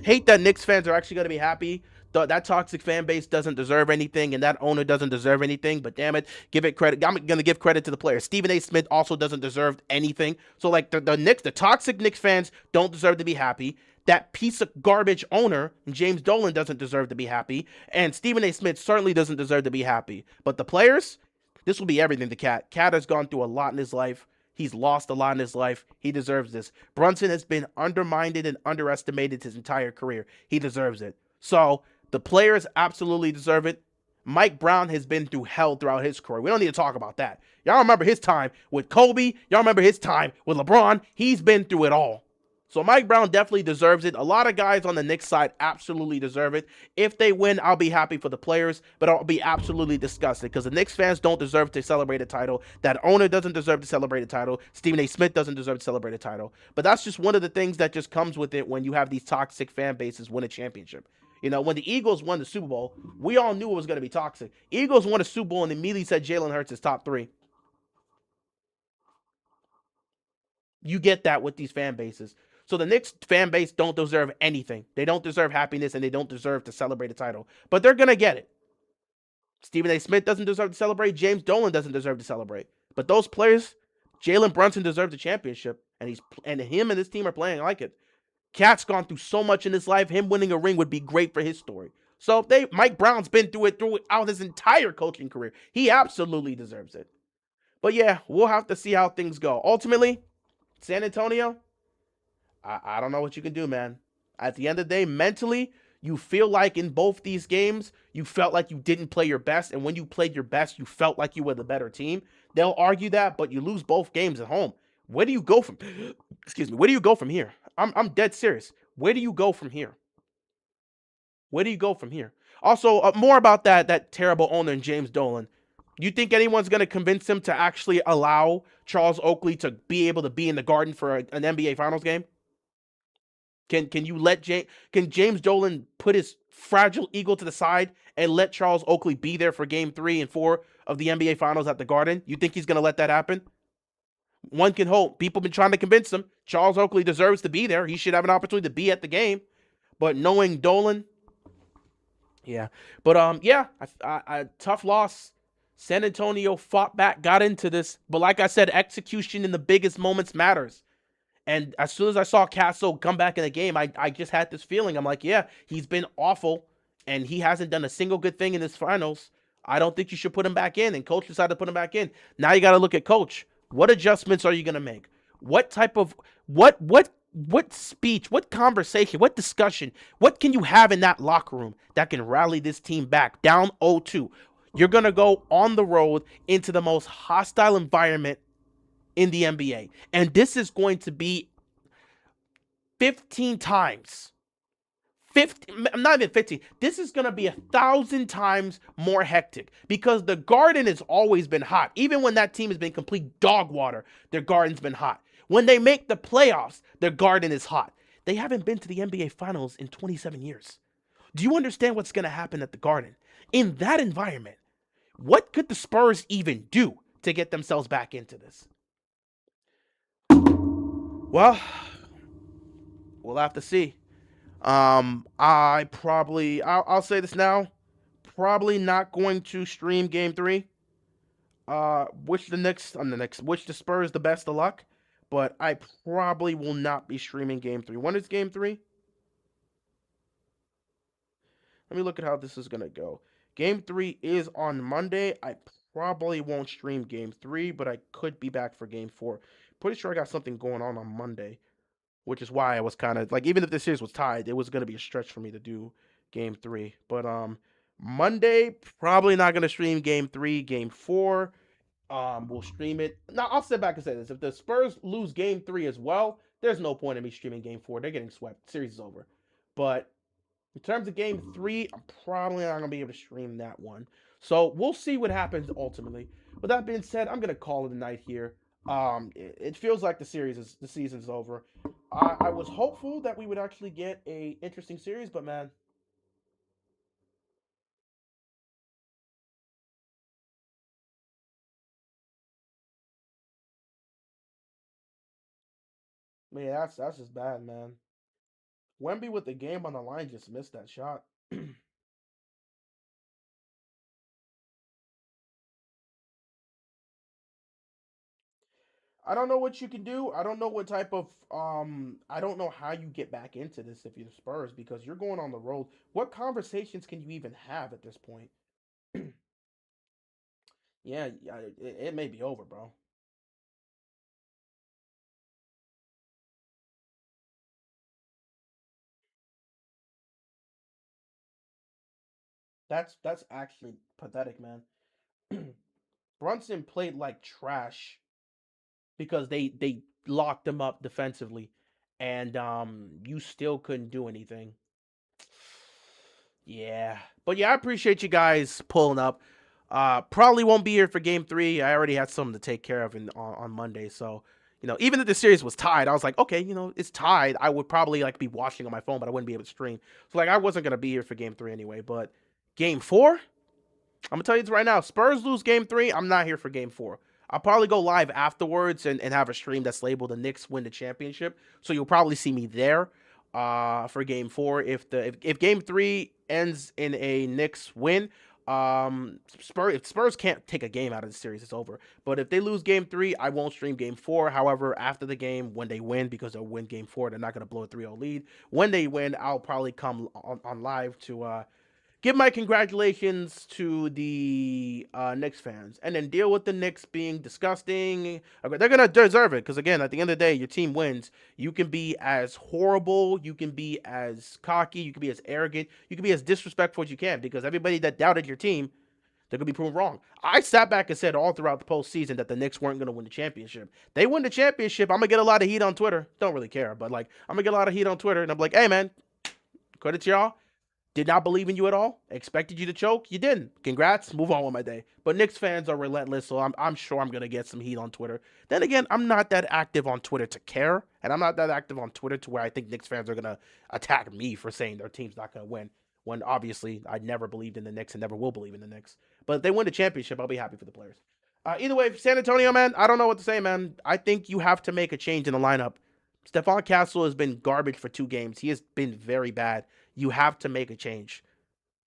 Hate that Knicks fans are actually going to be happy. That toxic fan base doesn't deserve anything, and that owner doesn't deserve anything. But damn it, give it credit. I'm going to give credit to the players. Stephen A. Smith also doesn't deserve anything. So like the Knicks, the toxic Knicks fans don't deserve to be happy. That piece of garbage owner, James Dolan, doesn't deserve to be happy. And Stephen A. Smith certainly doesn't deserve to be happy. But the players, this will be everything to Cat. Cat has gone through a lot in his life. He's lost a lot in his life. He deserves this. Brunson has been undermined and underestimated his entire career. He deserves it. So the players absolutely deserve it. Mike Brown has been through hell throughout his career. We don't need to talk about that. Y'all remember his time with Kobe. Y'all remember his time with LeBron. He's been through it all. So Mike Brown definitely deserves it. A lot of guys on the Knicks side absolutely deserve it. If they win, I'll be happy for the players, but I'll be absolutely disgusted because the Knicks fans don't deserve to celebrate a title. That owner doesn't deserve to celebrate a title. Stephen A. Smith doesn't deserve to celebrate a title. But that's just one of the things that just comes with it when you have these toxic fan bases win a championship. You know, when the Eagles won the Super Bowl, we all knew it was going to be toxic. Eagles won a Super Bowl and immediately said Jalen Hurts is top 3. You get that with these fan bases. So the Knicks fan base don't deserve anything. They don't deserve happiness, and they don't deserve to celebrate a title. But they're going to get it. Stephen A. Smith doesn't deserve to celebrate. James Dolan doesn't deserve to celebrate. But those players, Jalen Brunson deserves a championship, and him and his team are playing like it. Cat's gone through so much in his life. Him winning a ring would be great for his story. So Mike Brown's been through it throughout his entire coaching career. He absolutely deserves it. But yeah, we'll have to see how things go. Ultimately, San Antonio, I don't know what you can do, man. At the end of the day, mentally, You feel like in both these games, you felt like you didn't play your best, and when you played your best, you felt like you were the better team. They'll argue that, but you lose both games at home. Where do you go from? Excuse me. Where do you go from here? I'm dead serious. Where do you go from here? Where do you go from here? Also, more about that terrible owner, James Dolan. You think anyone's going to convince him to actually allow Charles Oakley to be able to be in the Garden for an NBA Finals game? Can you let can James Dolan put his fragile ego to the side and let Charles Oakley be there for Game 3 and 4 of the NBA Finals at the Garden? You think he's going to let that happen? One can hope. People have been trying to convince him Charles Oakley deserves to be there. He should have an opportunity to be at the game. But knowing Dolan, yeah. But yeah, tough loss. San Antonio fought back, got into this, but like I said, execution in the biggest moments matters. And as soon as I saw Castle come back in the game, I just had this feeling. I'm like, yeah, he's been awful, and he hasn't done a single good thing in this finals. I don't think you should put him back in. And coach decided to put him back in. Now you got to look at coach. What adjustments are you going to make? What type of what speech, what conversation, what discussion, what can you have in that locker room that can rally this team back down 0-2? You're going to go on the road into the most hostile environment in the NBA. And this is going to be 15 times. 50, not even 15. This is going to be 1,000 times more hectic because the Garden has always been hot. Even when that team has been complete dog water, their Garden's been hot. When they make the playoffs, their Garden is hot. They haven't been to the NBA Finals in 27 years. Do you understand what's going to happen at the Garden? In that environment, what could the Spurs even do to get themselves back into this? Well, we'll have to see. I'll say this now. Probably not going to stream Game 3. Wish the Spurs the best of luck. But I probably will not be streaming Game 3. When is Game 3? Let me look at how this is gonna go. Game 3 is on Monday. I probably won't stream Game 3, but I could be back for Game 4. Pretty sure I got something going on Monday, which is why I was kind of like, even if this series was tied, it was going to be a stretch for me to do Game 3. But Monday, probably not going to stream Game 3. Game 4, we'll stream it. Now, I'll sit back and say this. If the Spurs lose Game 3 as well, there's no point in me streaming Game 4. They're getting swept. The series is over. But in terms of Game 3, I'm probably not going to be able to stream that one. So we'll see what happens ultimately. With that being said, I'm going to call it a night here. It feels like the season's over. I was hopeful that we would actually get a interesting series, but man, that's just bad, man. Wemby with the game on the line just missed that shot. I don't know what you can do. I don't know what type of I don't know how you get back into this if you're the Spurs because you're going on the road. What conversations can you even have at this point? Yeah, it may be over, bro. That's actually pathetic, man. Brunson played like trash because they locked him up defensively, and you still couldn't do anything. Yeah, but yeah, I appreciate you guys pulling up. Probably won't be here for Game 3. I already had something to take care of on Monday, so even if the series was tied, I was like, okay, it's tied. I would probably like be watching on my phone, but I wouldn't be able to stream. So like, I wasn't gonna be here for Game 3 anyway. But Game 4, I'm gonna tell you this right now. Spurs lose Game 3. I'm not here for Game 4. I'll probably go live afterwards and have a stream that's labeled "The Knicks win the championship." So you'll probably see me there for Game 4. If Game 3 ends in a Knicks win, if Spurs can't take a game out of the series, it's over. But if they lose Game 3, I won't stream Game 4. However, after the game, when they win, because they'll win Game 4, they're not gonna blow a 3-0 lead. When they win, I'll probably come on live to give my congratulations to the Knicks fans, and then deal with the Knicks being disgusting. Okay, they're gonna deserve it because again, at the end of the day, your team wins. You can be as horrible, you can be as cocky, you can be as arrogant, you can be as disrespectful as you can because everybody that doubted your team, they're gonna be proven wrong. I sat back and said all throughout the postseason that the Knicks weren't gonna win the championship. They win the championship, I'm gonna get a lot of heat on Twitter. Don't really care, but like I'm gonna get a lot of heat on Twitter, and I'm like, hey man, credit to y'all. Did not believe in you at all. Expected you to choke. You didn't. Congrats. Move on with my day. But Knicks fans are relentless, so I'm sure I'm going to get some heat on Twitter. Then again, I'm not that active on Twitter to care, and I'm not that active on Twitter to where I think Knicks fans are going to attack me for saying their team's not going to win, when obviously I never believed in the Knicks and never will believe in the Knicks. But if they win the championship, I'll be happy for the players. Either way, San Antonio, man, I don't know what to say, man. I think you have to make a change in the lineup. Stephon Castle has been garbage for 2 games. He has been very bad. You have to make a change.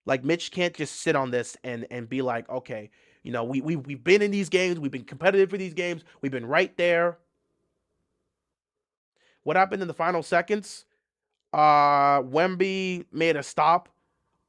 Like Mitch can't just sit on this and be like, okay, you know, we've been in these games, we've been competitive for these games, we've been right there. What happened in the final seconds? Wemby made a stop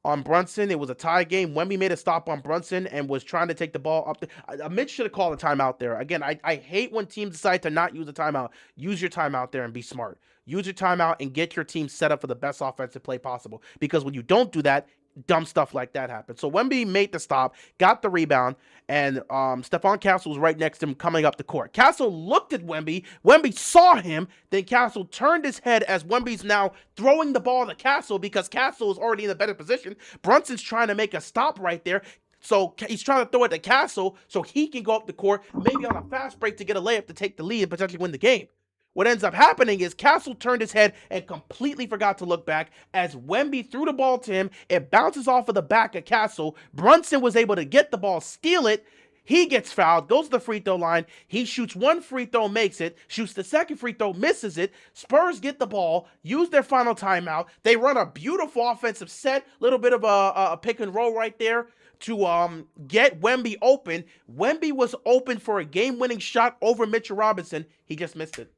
on Brunson. It was a tie game. Wemby made a stop on Brunson and was trying to take the ball up. Mitch should have called a timeout there. Again, I hate when teams decide to not use a timeout. Use your timeout there and be smart. Use your timeout and get your team set up for the best offensive play possible. Because when you don't do that, dumb stuff like that happens. So Wemby made the stop, got the rebound, and Stephon Castle was right next to him coming up the court. Castle looked at Wemby. Wemby saw him. Then Castle turned his head as Wemby's now throwing the ball to Castle because Castle is already in a better position. Brunson's trying to make a stop right there. So he's trying to throw it to Castle so he can go up the court, maybe on a fast break to get a layup to take the lead and potentially win the game. What ends up happening is Castle turned his head and completely forgot to look back as Wemby threw the ball to him. It bounces off of the back of Castle. Brunson was able to get the ball, steal it. He gets fouled, goes to the free throw line. He shoots one free throw, makes it. Shoots the second free throw, misses it. Spurs get the ball, use their final timeout. They run a beautiful offensive set, little bit of a pick and roll right there to get Wemby open. Wemby was open for a game-winning shot over Mitchell Robinson. He just missed it.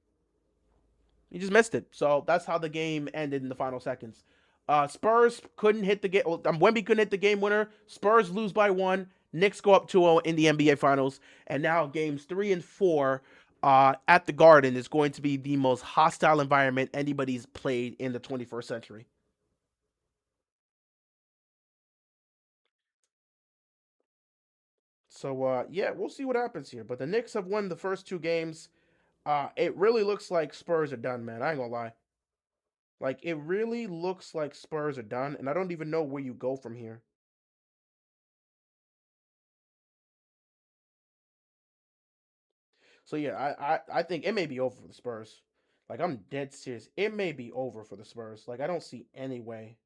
He just missed it. So that's how the game ended in the final seconds. Spurs couldn't hit the game. Wemby couldn't hit the game winner. Spurs lose by 1. Knicks go up 2-0 in the NBA Finals. And now games 3 and 4 at the Garden is going to be the most hostile environment anybody's played in the 21st century. So, yeah, we'll see what happens here. But the Knicks have won the first 2 games. It really looks like Spurs are done, man. I ain't gonna lie. Like, it really looks like Spurs are done, and I don't even know where you go from here. So, yeah, I think it may be over for the Spurs. Like, I'm dead serious. It may be over for the Spurs. Like, I don't see any way.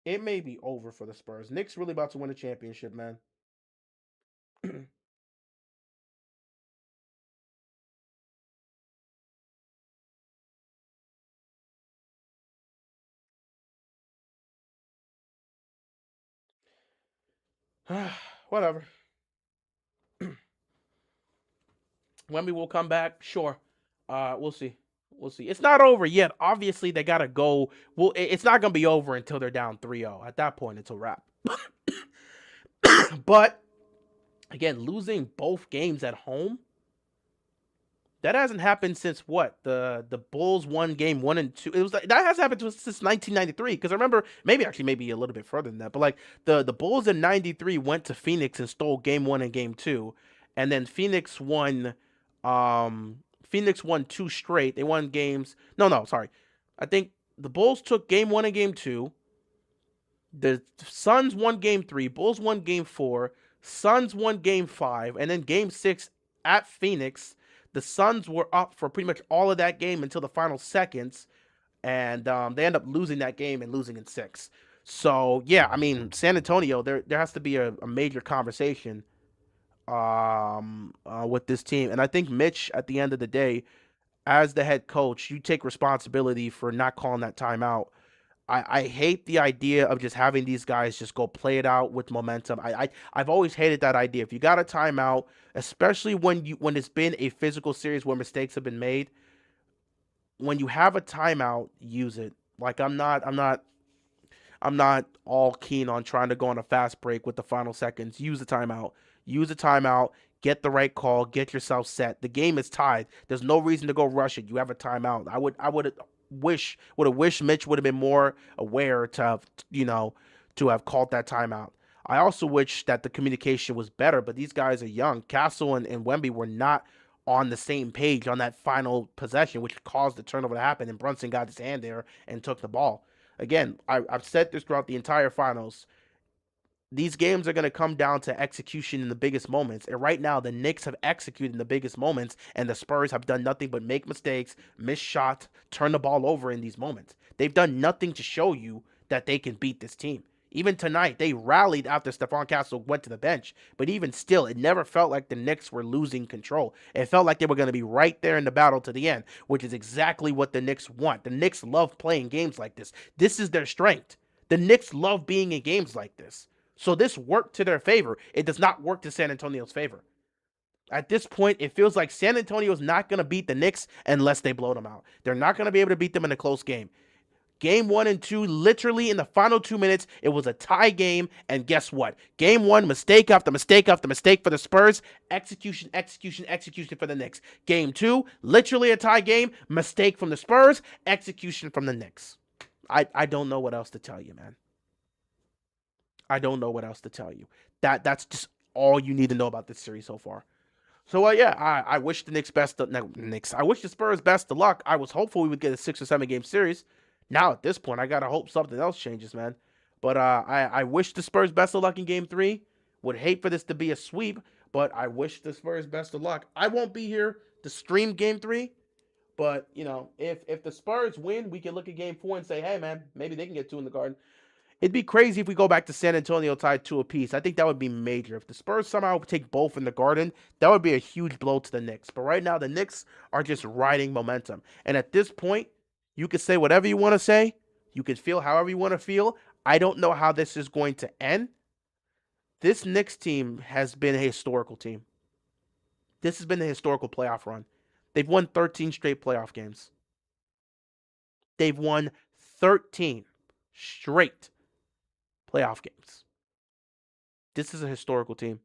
It may be over for the Spurs. Knicks really about to win a championship, man. Whatever. Wemby will come back, sure. We'll see. We'll see. It's not over yet. Obviously, they gotta go. Well, it's not gonna be over until they're down 3-0. At that point, it's a wrap. But again, losing both games at home, that hasn't happened since what? The Bulls won game 1 and 2. It was like that has happened since 1993. Because I remember maybe a little bit further than that. But like the Bulls in '93 went to Phoenix and stole game 1 and game 2, and then Phoenix won 2 straight. They won games. No, sorry. I think the Bulls took game 1 and game 2. The Suns won game 3. Bulls won game 4. Suns won game 5, and then game 6 at Phoenix. The Suns were up for pretty much all of that game until the final seconds, and they end up losing that game and losing in 6. So yeah, I mean San Antonio, there has to be a major conversation with this team, and I think Mitch, at the end of the day, as the head coach, you take responsibility for not calling that timeout. I hate the idea of just having these guys just go play it out with momentum. I've always hated that idea. If you got a timeout, especially when it's been a physical series where mistakes have been made, when you have a timeout, use it. Like I'm not I'm not all keen on trying to go on a fast break with the final seconds. Use the timeout. Use the timeout. Get the right call. Get yourself set. The game is tied. There's no reason to go rush it. You have a timeout. I would have wished Mitch would have been more aware to have, to have called that timeout. I also wish that the communication was better, but these guys are young. Castle and Wemby were not on the same page on that final possession, which caused the turnover to happen, and Brunson got his hand there and took the ball. Again, I've said this throughout the entire finals. These games are going to come down to execution in the biggest moments. And right now, the Knicks have executed in the biggest moments, and the Spurs have done nothing but make mistakes, miss shots, turn the ball over in these moments. They've done nothing to show you that they can beat this team. Even tonight, they rallied after Stephon Castle went to the bench. But even still, it never felt like the Knicks were losing control. It felt like they were going to be right there in the battle to the end, which is exactly what the Knicks want. The Knicks love playing games like this. This is their strength. The Knicks love being in games like this. So this worked to their favor. It does not work to San Antonio's favor. At this point, it feels like San Antonio's not going to beat the Knicks unless they blow them out. They're not going to be able to beat them in a close game. Game 1 and 2, literally in the final 2 minutes, it was a tie game. And guess what? Game 1, mistake after mistake after mistake for the Spurs. Execution, execution, execution for the Knicks. Game 2, literally a tie game. Mistake from the Spurs. Execution from the Knicks. I don't know what else to tell you, man. I don't know what else to tell you. That's just all you need to know about this series so far. So yeah, I wish the Knicks best. I wish the Spurs best of luck. I was hopeful we would get a 6 or 7 game series. Now at this point, I gotta hope something else changes, man. But I wish the Spurs best of luck in Game 3. Would hate for this to be a sweep, but I wish the Spurs best of luck. I won't be here to stream Game 3, but if the Spurs win, we can look at Game 4 and say, hey man, maybe they can get 2 in the Garden. It'd be crazy if we go back to San Antonio tied 2 apiece. I think that would be major. If the Spurs somehow take both in the Garden, that would be a huge blow to the Knicks. But right now, the Knicks are just riding momentum. And at this point, you can say whatever you want to say. You can feel however you want to feel. I don't know how this is going to end. This Knicks team has been a historical team. This has been a historical playoff run. They've won 13 straight playoff games. They've won 13 straight playoff games. This is a historical team.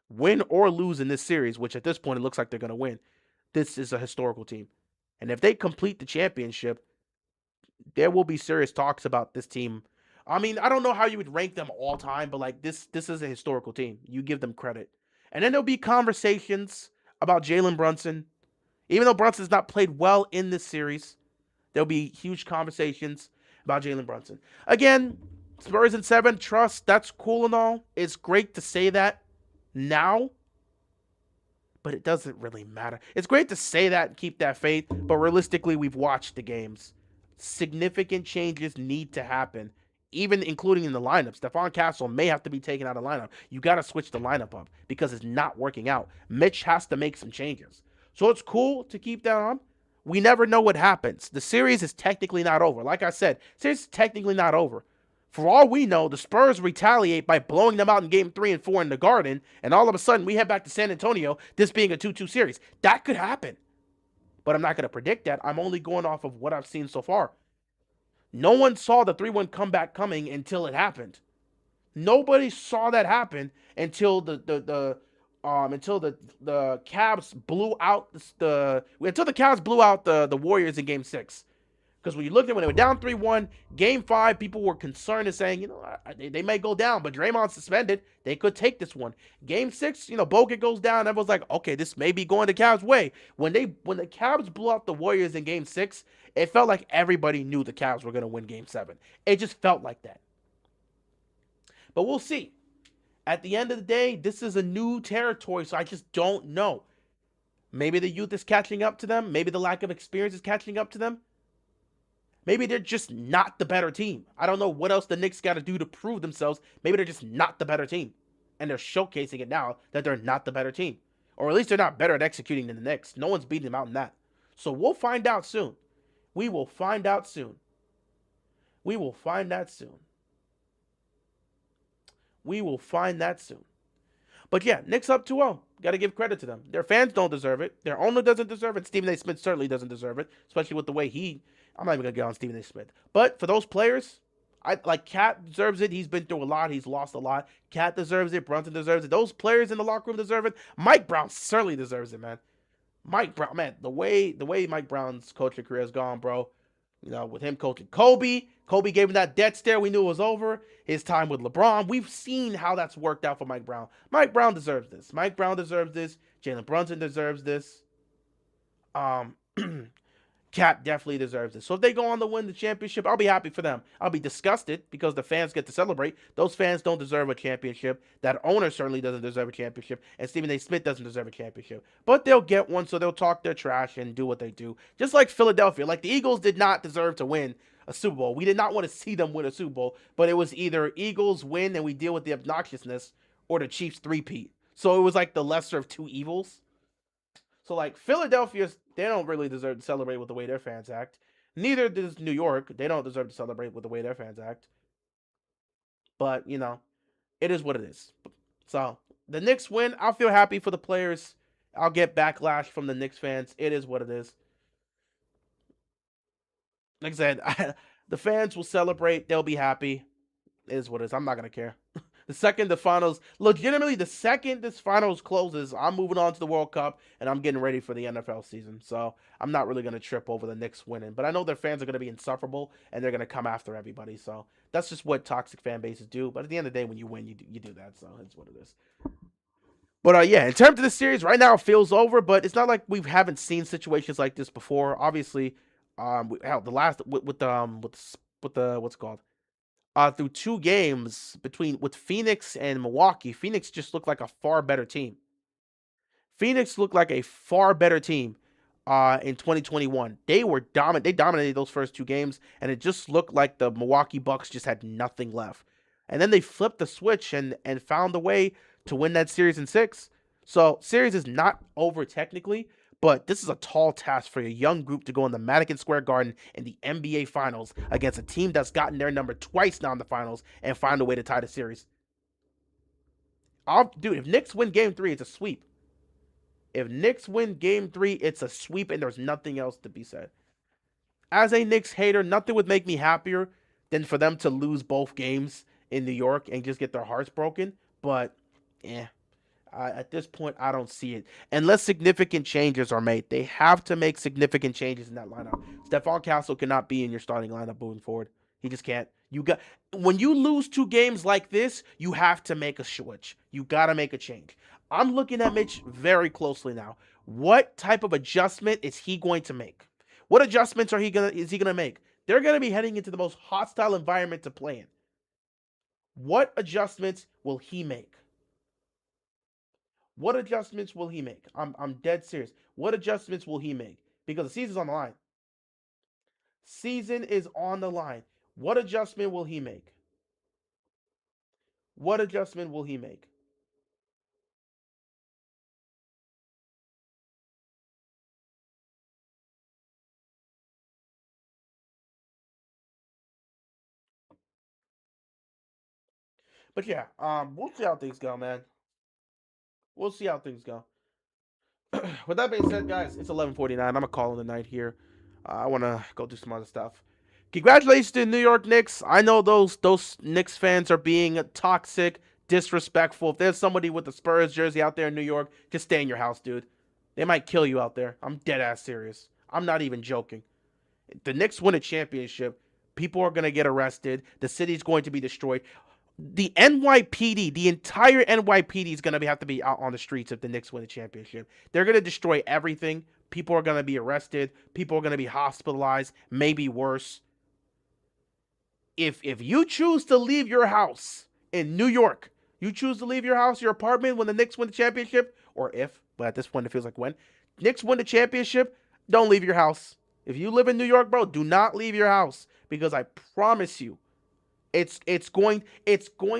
Win or lose in this series, which at this point it looks like they're going to win, this is a historical team. And if they complete the championship, there will be serious talks about this team. I mean, I don't know how you would rank them all time, but like this is a historical team. You give them credit. And then there'll be conversations about Jalen Brunson. Even though Brunson's not played well in this series, there'll be huge conversations about Jalen Brunson. Again, Spurs in 7, trust, that's cool and all. It's great to say that now, but it doesn't really matter. It's great to say that and keep that faith, but realistically, we've watched the games. Significant changes need to happen, even including in the lineup. Stephon Castle may have to be taken out of the lineup. You got to switch the lineup up because it's not working out. Mitch has to make some changes. So it's cool to keep that on. We never know what happens. The series is technically not over. Like I said, series is technically not over. For all we know, the Spurs retaliate by blowing them out in Game 3 and 4 in the Garden, and all of a sudden we head back to San Antonio, this being a 2-2 series. That could happen. But I'm not going to predict that. I'm only going off of what I've seen so far. No one saw the 3-1 comeback coming until it happened. Nobody saw that happen until the Cavs blew out the Warriors in Game 6. Because when you looked at when they were down 3-1, Game 5, people were concerned and saying, they may go down, but Draymond's suspended. They could take this one. Game 6, Bogut goes down. Everyone's like, okay, this may be going the Cavs' way. When the Cavs blew out the Warriors in Game 6, it felt like everybody knew the Cavs were going to win Game 7. It just felt like that. But we'll see. At the end of the day, this is a new territory, so I just don't know. Maybe the youth is catching up to them. Maybe the lack of experience is catching up to them. Maybe they're just not the better team. I don't know what else the Knicks got to do to prove themselves. Maybe they're just not the better team. And they're showcasing it now that they're not the better team. Or at least they're not better at executing than the Knicks. No one's beating them out in that. So we'll find out soon. We will find out soon. We will find that soon. We will find that soon. But yeah, Knicks up 2-0. Got to give credit to them. Their fans don't deserve it. Their owner doesn't deserve it. Stephen A. Smith certainly doesn't deserve it, especially with the way I'm not even going to get on Stephen A. Smith. But for those players, I like Cat deserves it. He's been through a lot. He's lost a lot. Cat deserves it. Brunson deserves it. Those players in the locker room deserve it. Mike Brown certainly deserves it, man. Mike Brown, man, the way Mike Brown's coaching career has gone, bro. You know, with him coaching Kobe gave him that death stare. We knew it was over. His time with LeBron, we've seen how that's worked out for Mike Brown. Mike Brown deserves this. Mike Brown deserves this. Jalen Brunson deserves this. Um, Cat definitely deserves it. So if they go on to win the championship, I'll be happy for them. I'll be disgusted because the fans get to celebrate. Those fans don't deserve a championship. That owner certainly doesn't deserve a championship. And Stephen A. Smith doesn't deserve a championship. But they'll get one, so they'll talk their trash and do what they do. Just like Philadelphia. Like the Eagles did not deserve to win a Super Bowl. We did not want to see them win a Super Bowl. But it was either Eagles win and we deal with the obnoxiousness, or the Chiefs three-peat. So it was like the lesser of two evils. So like Philadelphia, they don't really deserve to celebrate with the way their fans act. Neither does New York. They don't deserve to celebrate with the way their fans act. But you know, it is what it is. So the Knicks win. I'll feel happy for the players. I'll get backlash from the Knicks fans. It is what it is. Like I said, the fans will celebrate. They'll be happy. It is what it is. I'm not gonna care. The second the finals, legitimately, the second this finals closes, I'm moving on to the World Cup and I'm getting ready for the NFL season. So I'm not really gonna trip over the Knicks winning, but I know their fans are gonna be insufferable and they're gonna come after everybody. So that's just what toxic fan bases do. But at the end of the day, when you win, you do that. So it's what it is. But yeah, in terms of the series, right now it feels over. But it's not like we haven't seen situations like this before. Obviously, hell, the last with the what's it called, through two games between with Phoenix and Milwaukee, Phoenix just looked like a far better team. Phoenix looked like a far better team in 2021. They were dominant. They dominated those first two games, and it just looked like the Milwaukee Bucks just had nothing left. And then they flipped the switch and found a way to win that series in six. So series is not over technically, but this is a tall task for a young group to go in the Madison Square Garden in the NBA Finals against a team that's gotten their number twice now in the finals and find a way to tie the series. Dude, if Knicks win game three, it's a sweep. If Knicks win game three, it's a sweep and there's nothing else to be said. As a Knicks hater, nothing would make me happier than for them to lose both games in New York and just get their hearts broken. But, at this point, I don't see it. Unless significant changes are made. They have to make significant changes in that lineup. Stephon Castle cannot be in your starting lineup moving forward. He just can't. When you lose two games like this, you have to make a switch. You got to make a change. I'm looking at Mitch very closely now. What type of adjustment is he going to make? What adjustments is he gonna make? They're gonna be heading into the most hostile environment to play in. What adjustments will he make? What adjustments will he make? I'm dead serious. What adjustments will he make? Because the season's on the line. Season is on the line. What adjustment will he make? What adjustment will he make? But yeah, we'll see how things go, man. We'll see how things go. With that being said, guys, it's 11:49. I'm gonna call in the night here. I want to go do some other stuff. Congratulations to the New York Knicks. I know those Knicks fans are being toxic, disrespectful. If there's somebody with a Spurs jersey out there in New York, just stay in your house, dude. They might kill you out there. I'm dead ass serious. I'm not even joking. If the Knicks win a championship, people are gonna get arrested. The city's going to be destroyed. The NYPD, the entire NYPD is going to have to be out on the streets if the Knicks win the championship. They're going to destroy everything. People are going to be arrested. People are going to be hospitalized, maybe worse. If you choose to leave your house in New York, you choose to leave your house, your apartment when the Knicks win the championship, or if, but at this point it feels like when, Knicks win the championship, don't leave your house. If you live in New York, bro, do not leave your house because I promise you, it's going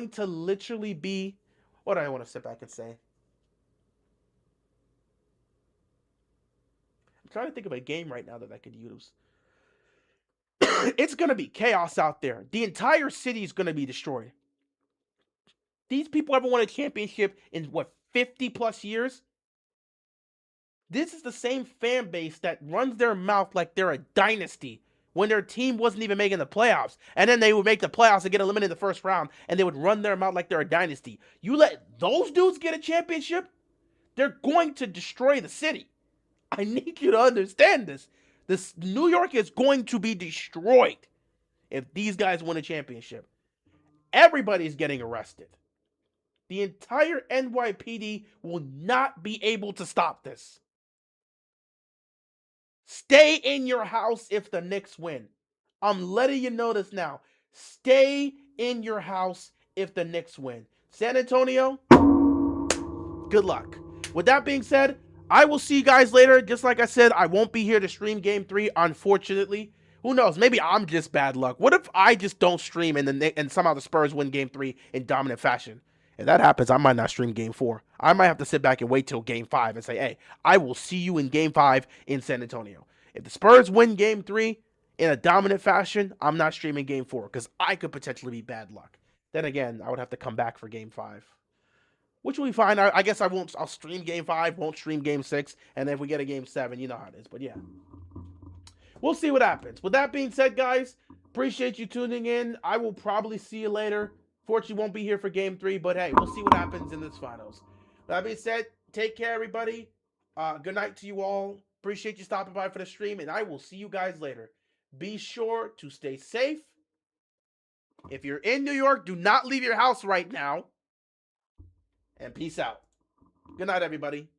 to literally be what do I want to sit back and say? I'm trying to think of a game right now that I could use. It's going to be chaos out there. The entire city is going to be destroyed. These people haven't won a championship in what, 50 plus years? This is the same fan base that runs their mouth like they're a dynasty when their team wasn't even making the playoffs. And then they would make the playoffs and get eliminated in the first round, and they would run their mouth like they're a dynasty. You let those dudes get a championship, they're going to destroy the city. I need you to understand this. This New York is going to be destroyed if these guys win a championship. Everybody's getting arrested. The entire NYPD will not be able to stop this. Stay in your house if the Knicks win. I'm letting you know this now. Stay in your house if the Knicks win. San Antonio, good luck. With that being said, I will see you guys later. Just like I said, I won't be here to stream Game 3, unfortunately. Who knows? Maybe I'm just bad luck. What if I just don't stream and somehow the Spurs win Game 3 in dominant fashion? If that happens, I might not stream Game 4. I might have to sit back and wait till Game 5 and say, hey, I will see you in Game 5 in San Antonio. If the Spurs win Game 3 in a dominant fashion, I'm not streaming Game 4 because I could potentially be bad luck. Then again, I would have to come back for Game 5. Which will be fine. I guess I'll stream Game 5, won't stream Game 6, and then if we get a Game 7, you know how it is. But yeah. We'll see what happens. With that being said, guys, appreciate you tuning in. I will probably see you later. Fortunately, won't be here for Game 3, but hey, we'll see what happens in this finals. With that being said, take care, everybody. Good night to you all. Appreciate you stopping by for the stream, and I will see you guys later. Be sure to stay safe. If you're in New York, do not leave your house right now. And peace out. Good night, everybody.